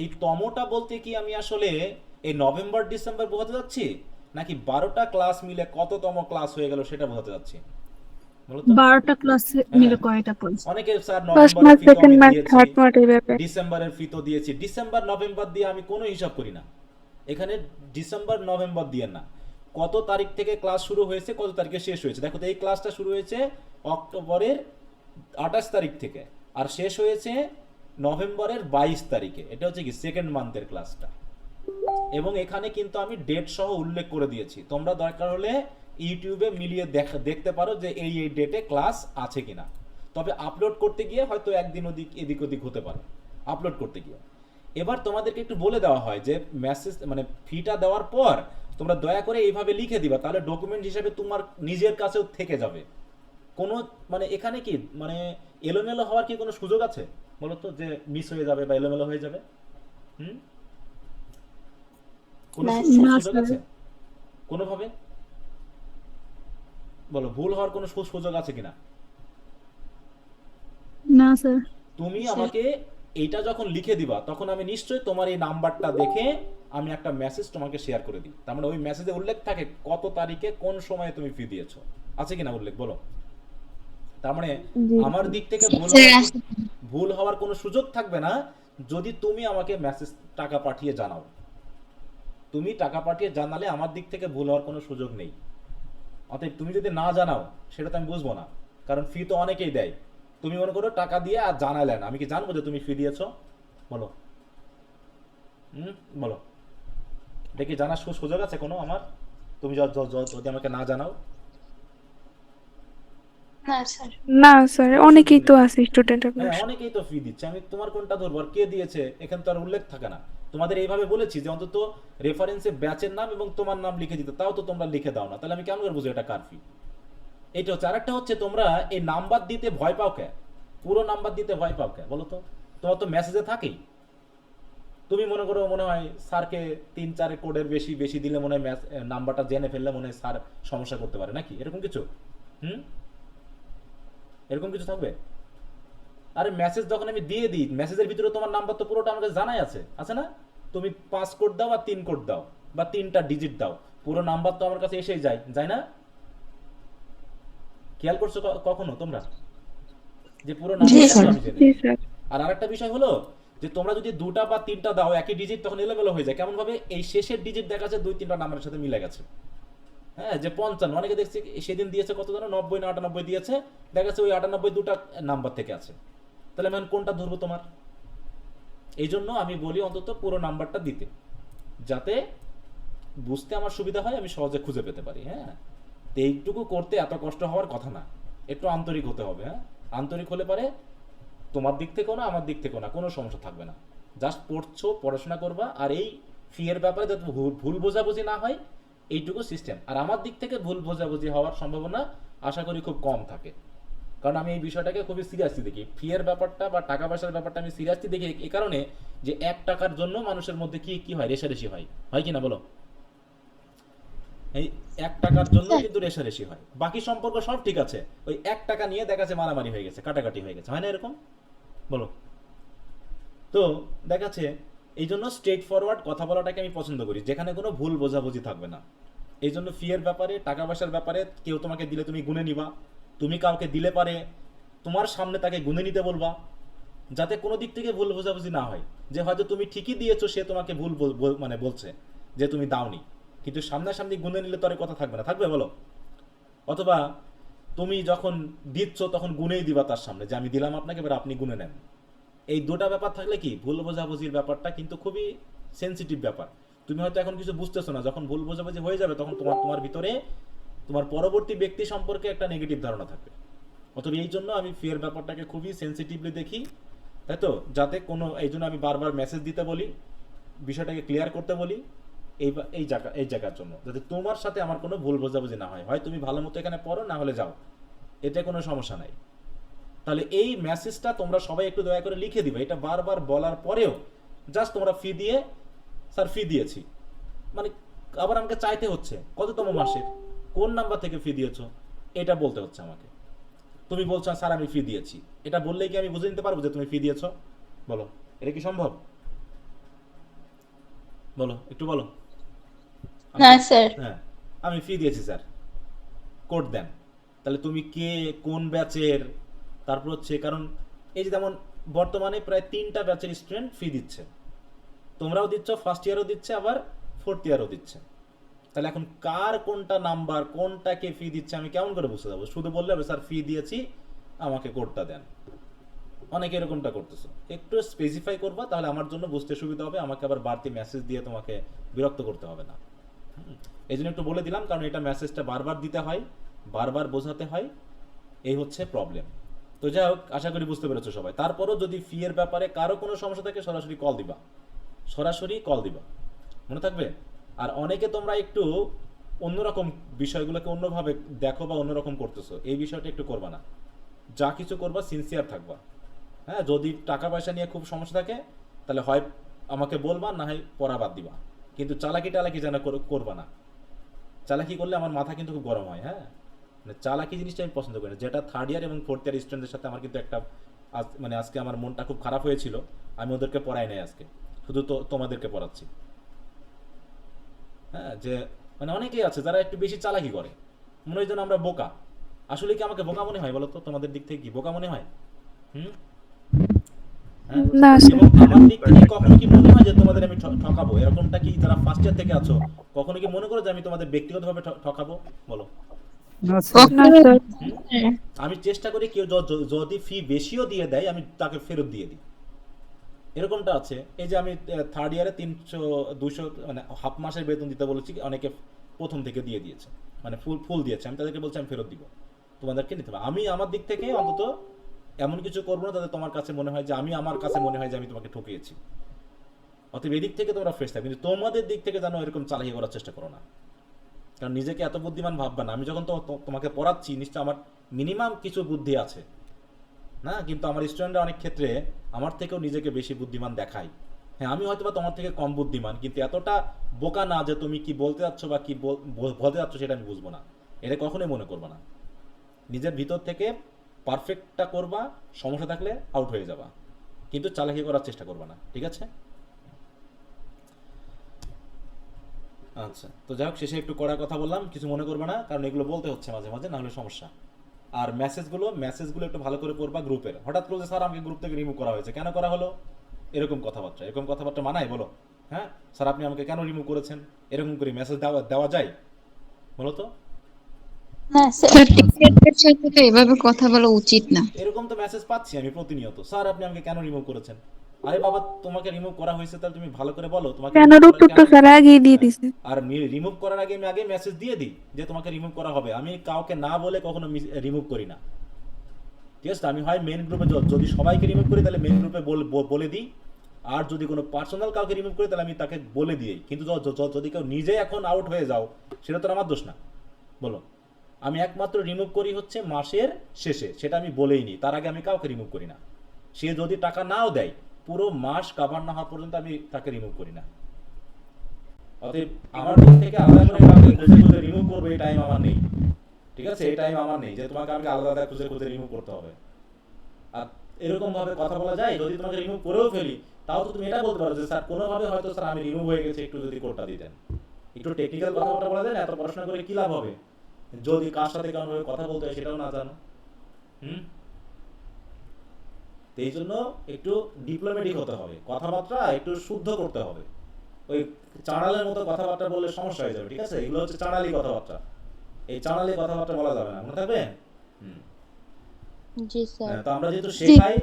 এই তমটা বলতে কি আমি আসলে এই নভেম্বর ডিসেম্বর বোঝাতে যাচ্ছি, নাকি 12টা ক্লাস মিলে কততম ক্লাস হয়ে গেল সেটা বোঝাতে যাচ্ছি? বলো তো। 12টা ক্লাস মিলে কয়টা পড়ছে? অনেকে স্যার ফার্স্ট নভেম্বরের মাস, ফি তো সেকেন্ড আমি মাস, দিয়েছি, থার্ড মাস এইভাবে। ডিসেম্বরের ফি তো দিয়েছি। ডিসেম্বর নভেম্বর দিয়ে আমি কোনো হিসাব করি না এখানে। ডিসেম্বর নভেম্বর দিয়ে না, কত তারিখ থেকে ক্লাস শুরু হয়েছে, কত তারিখে শেষ হয়েছে। দেখো তো এই ক্লাসটা শুরু হয়েছে অক্টোবরের 28 তারিখ থেকে আর শেষ হয়েছে নভেম্বরের 22 তারিখে। এটা হচ্ছে কি সেকেন্ড মান্থের ক্লাসটা। এবং এখানে কিন্তু আমি ডেট সহ উল্লেখ করে দিয়েছি। তোমরা দরকার হলে ইউটিউবে মিলিয়ে দেখতে পারো যে এই ডেটে ক্লাস আছে কিনা। তবে আপলোড করতে গিয়ে হয়তো একদিন এদিক ওদিক হতে পারে আপলোড করতে গিয়ে। এবার তোমাদেরকে একটু বলে দেওয়া হয় যে মেসেজ মানে ফিটা দেওয়ার পর তোমরা দয়া করে এইভাবে লিখে দিবা, তাহলে ডকুমেন্ট হিসেবে তোমার নিজের কাছেও থেকে যাবে। কোনো মানে এখানে কি মানে এলোমেলো হওয়ার কি কোনো সুযোগ আছে বলো তো, যে মিস হয়ে যাবে বা এলোমেলো হয়ে যাবে? হুম। কোনো না, সুযোগ স্যার। আছে কোনোভাবে? বলো, ভুল হওয়ার কোনো সুযোগ আছে কিনা? না স্যার। তুমি আমাকে এইটা যখন লিখে দিবা তখন আমি নিশ্চয়ই তোমার এই নাম্বারটা দেখে আমি একটা মেসেজ তোমাকে শেয়ার করে দিই। তার মানে ওই মেসেজে উল্লেখ থাকে কত তারিখে কোন সময়ে তুমি ফি দিয়েছো, আছে কিনা উল্লেখ বলো। তার মানে আমার দিক থেকে ভুল হওয়ার কোনো সুযোগ থাকবে না যদি তুমি আমাকে মেসেজ টাকা পাঠিয়ে জানাও। তুমি টাকা পাঠিয়ে জানালে আমার দিক থেকে ভুল হওয়ার কোনো সুযোগ নেই। অতএব তুমি যদি না জানাও সেটা তো আমি বুঝবো না, কারণ ফি তো অনেকেই দেয়। তুমি মনে করো টাকা দিয়ে আর জানালেন, আমি কি জানবো যে তুমি ফি দিয়েছো? বলো। বলো, দেখি জানার সুযোগ আছে কোনো আমার? তুমি যদি আমাকে না জানাও। না স্যার, অনেকেই তো আছে স্টুডেন্ট আপনার। হ্যাঁ, অনেকেই তো ফি দিচ্ছে, আমি তোমার কোনটা ধরবো আর কে দিয়েছে এখানে তো আর উল্লেখ থাকে না। তোমাদের এইভাবে বলেছি যে অন্তত রেফারেন্সে ব্যাচের নাম এবং তোমার নাম লিখে দিতে, তাও তো তোমরা লিখে দাও না। তাহলে আমি কেমন করে বুঝবো এটা কার ফি? এইটা হচ্ছে। আরেকটা হচ্ছে তোমরা এই নাম্বার দিতে ভয় পাও কে? পুরো নাম্বার দিতে ভয় পাও কে বলো তো? তোমার তো মেসেজে থাকেই। তুমি মনে করো মনে হয় স্যারকে 3-4 কোডের বেশি দিলে মনে হয় নাম্বারটা জেনে ফেললে মনে হয় স্যার সমস্যা করতে পারে, নাকি এরকম কিছু? এরকম কিছু থাকবে? আরে মেসেজ যখন আমি দিয়ে দিই, মেসেজের ভিতরে তোমার নাম্বার তো পুরোটা আমাকে জানাই আছে না? তুমি 5 কোড দাও বা 3 কোড দাও বা 3টা ডিজিট দাও, পুরো নাম্বার তো আমার কাছে এসেই যায় না? খেয়াল করছো কখনো তোমরা যে পুরো নাম্বার আমি জেনে? জি স্যার। আর আরেকটা বিষয় হলো যে তোমরা যদি 2টা বা 3টা দাও একই ডিজিট, তখন এলোমেলো হয়ে যায়। কেমন ভাবে? এই শেষের ডিজিট দেখা যাচ্ছে 2-3টা নাম্বারের সাথে মিলে গেছে। হ্যাঁ, যে 55 অনেকে দেখছি সেদিন দিয়েছে কত জানো, 90 না 98 দিয়েছে, দেখা যাচ্ছে ওই 98 দুটা নাম্বার থেকে আছে। তাহলে আমি কোনটা ধরবো তোমার? এই জন্য আমি বলি অন্তত পুরো নাম্বারটা দিতে, যাতে বুঝতে আমার সুবিধা হয়, আমি সহজে খুঁজে পেতে পারি। হ্যাঁ, তো এইটুকু করতে এত কষ্ট হওয়ার কথা না, একটু আন্তরিক হতে হবে। হ্যাঁ, আন্তরিক হলে পারে তোমার দিক থেকেও না আমার দিক থেকেও না কোনো সমস্যা থাকবে না। জাস্ট পড়ছো, পড়াশোনা করবা, আর এই ফি এর ব্যাপারে যাতে ভুল বোঝাবুঝি না হয় এইটুকু সিস্টেম। আর আমার দিক থেকে ভুল বোঝাবুঝি হওয়ার সম্ভাবনা আশা করি খুব কম থাকে, কারণ আমি এই বিষয়টাকে খুবই সিরিয়াসলি দেখি। ফি এর ব্যাপারটা বা টাকা পয়সার ব্যাপারটা আমি সিরিয়াসলি দেখি এই কারণে যে 1 টাকার জন্য মানুষের মধ্যে কি হয়, রেষারেষি হয় কি না বলো? এই 1 টাকার জন্য কিন্তু রেষারেষি হয়, বাকি সম্পর্ক সব ঠিক আছে, ওই 1 টাকা নিয়ে দেখা যাচ্ছে মারামারি হয়ে গেছে, কাটাকাটি হয়ে গেছে, হয় না এরকম? বলো। তো দেখা যাচ্ছে এই জন্য স্ট্রেট ফরওয়ার্ড কথা বলাটাকে আমি পছন্দ করি, যেখানে কোনো ভুল বোঝাবুঝি থাকবে না। এই জন্য ফি এর ব্যাপারে, টাকা পয়সার ব্যাপারে কেউ তোমাকে দিলে তুমি গুনে নিবা, তুমি কাউকে দিলে পারে তোমার সামনে তাকে গুনে নিতে বলবা, যাতে কোনো দিক থেকে ভুল বোঝাবুঝি না হয়। যে হয়তো তুমি ঠিকই দিয়েছো, সে তোমাকে ভুল মানে বলছে যে তুমি দাওনি, কিন্তু সামনাসামনি গুনে নিলে তো আর কথা থাকবে না, থাকবে বলো? অথবা তুমি যখন দিচ্ছ তখন গুনেই দিবা তার সামনে যে আমি দিলাম আপনাকে, এবার আপনি গুনে নেন। এই দুটা ব্যাপার থাকলে কি ভুল বোঝাবুঝির ব্যাপারটা কিন্তু খুবই সেন্সিটিভ ব্যাপার। তুমি হয়তো এখন কিছু বুঝতেছো না, যখন ভুল বোঝাবুঝি হয়ে যাবে তখন তোমার ভিতরে তোমার পরবর্তী ব্যক্তি সম্পর্কে একটা নেগেটিভ ধারণা থাকবে। অতএব এই জন্য আমি ফিয়ের ব্যাপারটাকে খুবই সেন্সিটিভলি দেখি, তাই তো, যাতে কোনো, এই জন্য আমি বারবার মেসেজ দিতে বলি, বিষয়টাকে ক্লিয়ার করতে বলি, এই জায়গার জন্য, যাতে তোমার সাথে আমার কোনো ভুল বোঝাবুঝি না হয়। হয় তুমি ভালো মতো এখানে পড়ো, না হলে যাও, এতে কোনো সমস্যা নাই। তাহলে এই মেসেজটা তোমরা সবাই একটু দয়া করে লিখে দিবে। এটা বারবার বলার পরেও জাস্ট তোমরা ফি দিয়ে, স্যার ফি দিয়েছি, মানে আবার আমাকে চাইতে হচ্ছে কততম মাসের, কোন নাম্বার থেকে ফি দিয়েছো, এটা বলতে হচ্ছে আমাকে। তুমি বলছো স্যার আমি ফি দিয়েছি, এটা বললেই কি আমি বুঝে নিতে পারবো যে তুমি ফি দিয়েছো? বলো, এটা কি সম্ভব? বলো, একটু বলো। না স্যার। হ্যাঁ, আমি ফি দিয়েছি স্যার, কোড দেন। তাহলে তুমি কে, কোন ব্যাচের, তারপর হচ্ছে, কারণ এই যে যেমন বর্তমানে প্রায় 3টা ব্যাচের স্টুডেন্ট ফি দিচ্ছে, তোমরাও দিচ্ছ, ফার্স্ট ইয়ারও দিচ্ছে, আবার ফোর্থ ইয়ারও দিচ্ছে। তাহলে এখন কার কোনটা নাম্বার, কোনটাকে ফি দিচ্ছে আমি কেমন করে বুঝতে যাবো? শুধু বললে হবে স্যার ফি দিয়েছি, আমাকে কোডটা দেন। অনেকে এরকমটা করতেছো, একটু স্পেসিফাই করবা, তাহলে আমার জন্য বুঝতে সুবিধা হবে, আমাকে আবার বাড়তি মেসেজ দিয়ে তোমাকে বিরক্ত করতে হবে না। এই জন্য একটু বলে দিলাম, কারণ এটা মেসেজটা বারবার দিতে হয়, বারবার বোঝাতে হয়, এই হচ্ছে প্রবলেম। তো যাই হোক, আশা করি বুঝতে পেরেছো সবাই। তারপরও যদি ফি এর ব্যাপারে কারো কোনো সমস্যা থাকে, সরাসরি কল দিবা, সরাসরি কল দিবা, মনে থাকবে। আর অনেকে তোমরা একটু অন্যরকম বিষয়গুলোকে অন্যভাবে দেখো বা অন্যরকম করতেছো, এই বিষয়টা একটু করবা না। যা কিছু করবা সিনসিয়ার থাকবা। হ্যাঁ, যদি টাকা পয়সা নিয়ে খুব সমস্যা থাকে, তাহলে হয় আমাকে বলবা, না হয় পড়া বাদ দিবা, কিন্তু চালাকি টালাকি যেন করবা না। চালাকি করলে আমার মাথা কিন্তু খুব গরম হয়। হ্যাঁ, মানে চালাকি জিনিসটা আমি পছন্দ করি না। যেটা থার্ড ইয়ার এবং ফোর্থ ইয়ার স্টুডেন্টদের সাথে আমার কিন্তু একটা মানে আজকে আমার মনটা খুব খারাপ হয়েছিল, আমি ওদেরকে পড়াই নাই আজকে, শুধু তো তোমাদেরকে পড়াচ্ছি। হ্যাঁ, যে মানে অনেকেই আছে যারা একটু বেশি চালাকি করে, মনে হয় যেন আমরা বোকা। আসলে কি আমাকে বোকা মনে হয় বলো তো? তোমাদের দিক থেকে কি বোকা মনে হয়? হ্যাঁ, না স্যার। এবং আমার দিক থেকে কখনো কি মনে হয় যে তোমাদের আমি ঠকাবো? এরকমটা কি যারা ফার্স্ট ইয়ার থেকে আছো, কখনো কি মনে করো যে আমি তোমাদের ব্যক্তিগতভাবে ঠকাবো? বলো। না স্যার। আমি চেষ্টা করি কেউ যদি ফি বেশিও দিয়ে দেয়, আমি তাকে ফেরত দিয়ে দিই। এরকমটা আছে। এই যে আমি থার্ড ইয়ারে 300-200 মানে হাফ মাসের বেতন দিতে বলেছি, অনেকে প্রথম থেকে দিয়ে দিয়েছে, মানে ফুল দিয়েছে, আমি তাদেরকে বলছি আমি ফেরত দিব, তোমাদেরকে নিতে হবে। আমি আমার দিক থেকে অন্তত এমন কিছু করবো না যাতে তোমার কাছে মনে হয় যে আমার কাছে মনে হয় যে আমি তোমাকে ঠকিয়েছি। অতএব এদিক থেকে তোমরা ফ্রেশ থাকবে, কিন্তু তোমাদের দিক থেকে যেন এরকম চালাকি করার চেষ্টা করো না। কারণ নিজেকে এত বুদ্ধিমান ভাববা না। আমি যখন তোমাকে পড়াচ্ছি, নিশ্চয় আমার মিনিমাম কিছু বুদ্ধি আছে না? কিন্তু আমার স্টুডেন্টরা অনেক ক্ষেত্রে আমার থেকেও নিজেকে বেশি বুদ্ধিমান দেখায়। হ্যাঁ, আমি হয়তো বা তোমার থেকে কম বুদ্ধিমান, কিন্তু এতটা বোকা না যে তুমি কি বলতে যাচ্ছ বা কি বলতে যাচ্ছ সেটা আমি বুঝবো না। এটা কখনোই মনে করবা না। নিজের ভিতর থেকে পারফেক্টটা করবা, সমস্যা থাকলে আউট হয়ে যাবা, কিন্তু চালাকি করার চেষ্টা করবা না, ঠিক আছে? আচ্ছা, তো যাই হোক, শেষে একটু কড়া কথা বললাম, কিছু মনে করবে না, কারণ এগুলো বলতে হচ্ছে মাঝে মাঝে, না হলে সমস্যা। আর মেসেজগুলো একটু ভালো করে পড়বা গ্রুপের। হঠাৎ করে স্যার আমাকে গ্রুপ থেকে রিমুভ করা হয়েছে, কেন করা হলো? এরকম কথাবার্তা মানায় বলো? হ্যাঁ, স্যার আপনি আমাকে কেন রিমুভ করেছেন, এরকম করে মেসেজ দেওয়া যায় বলো তো? না স্যার। স্যার টিচারদের সাথে তো এভাবে কথা বলা উচিত না। এরকম তো মেসেজ পাচ্ছি আমি প্রতিনিয়ত, স্যার আপনি আমাকে কেন রিমুভ করেছেন। আরে বাবা, তোমাকে রিমুভ করা হয়েছে তাহলে তুমি ভালো করে বলো তোমাকে কেন remove উত্তর করার তো কেন- স্যার আগেই দিয়ে দিছে। আর রিমুভ করার আগে আমি মেসেজ দিয়ে দিই যে তোমাকে রিমুভ করা হবে। আমি কাউকে না বলে কখনো রিমুভ করি না, ঠিক আছে? আমি হয় মেন গ্রুপে, যদি সবাইকে রিমুভ করি তাহলে মেন গ্রুপে বলে দিই, আর যদি কোনো পার্সোনাল কাউকে রিমুভ করি তাহলে আমি তাকে বলে দিই। কিন্তু যদি কেউ নিজে এখন আউট হয়ে যাও, সেটা তো আমার দোষ না, বলো। আমি একমাত্র রিমুভ করি হচ্ছে মাসের শেষে, সেটা আমি বলেই নিই, তার আগে আমি কাউকে রিমুভ করি না। সে যদি টাকা নাও দেয়, পুরো মাস কাভার না হওয়া পর্যন্ত আমি তাকে রিমুভ করি না। অতএব আমার দিক থেকে আলাদা করে কাউকে খুঁজে রিমুভ করবো এই টাইম আমার নেই, ঠিক আছে? এই টাইম আমার নেই যে তোমাকে আমাকে আলাদা খুঁজে রিমুভ করতে হবে। আর এরকম ভাবে কথা বলা যায়, যদি তোমাকে রিমুভ করেও ফেলি, তাও তো তুমি এটা বলতে পারো যে স্যার কোনোভাবে হয়তো স্যার আমি রিমুভ হয়ে গেছে, একটু যদি কোডটা দিতেন। একটু টেকনিক্যাল কথাবার্তা বলা যায় না? এত পড়াশোনা করে কি লাভ হবে যদি কার সাথে কেমন ভাবে কথা বলতে হয় সেটাও না জানো? এই জন্য একটু ডিপ্লোম্যাটিক হতে হবে, কথাবার্তা একটু শুদ্ধ করতে হবে। ওই চাঁড়ালের মতো কথাবার্তা বললে সমস্যা হয়ে যাবে, ঠিক আছে? এগুলো হচ্ছে চাঁড়ালি কথাবার্তা, এই চাঁড়ালি কথাবার্তা বলা যাবে না, মনে থাকবে? জি স্যার। তো আমরা যেহেতু শেখাই,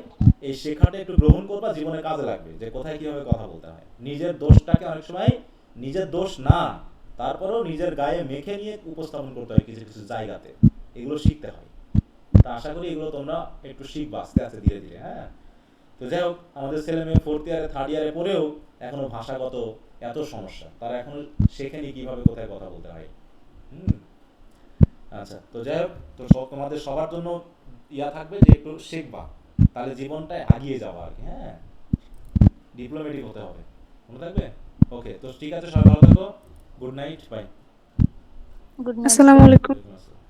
এই শেখাটা একটু গ্রহণ করবা, জীবনে কাজে লাগবে, যে কোথায় কিভাবে কথা বলতে হয়। নিজের দোষটাকে অনেক সময় নিজের দোষ না, তারপরেও নিজের গায়ে মেখে নিয়ে উপস্থাপন করতে হয় কিছু কিছু জায়গাতে, এগুলো শিখতে হয়। তা আশা করি এগুলো তোমরা একটু শিখবা আস্তে আস্তে ধীরে ধীরে। হ্যাঁ, তো যাই হোক, আমাদের ছেলে মেয়ে 4th ইয়ারে 3rd ইয়ারে পড়েও এখনো ভাষাগত এত সমস্যা, তারা এখনো শেখেনি কিভাবে কোথায় কথা বলতে হয়। আচ্ছা, তো যাই হোক, তো তোমাদের সবার জন্য ইয়া থাকবে যে একটু শিখবা, তাহলে জীবনটায় এগিয়ে যাওয়া আর কি। হ্যাঁ, ডিপ্লোম্যাটিক হতে হবে, মনে থাকবে। ওকে, তো ঠিক আছে, সবাই ভালো থাকো, good night, bye. Good night. আসসালামু আলাইকুম। ওয়ালাইকুম আসসালাম।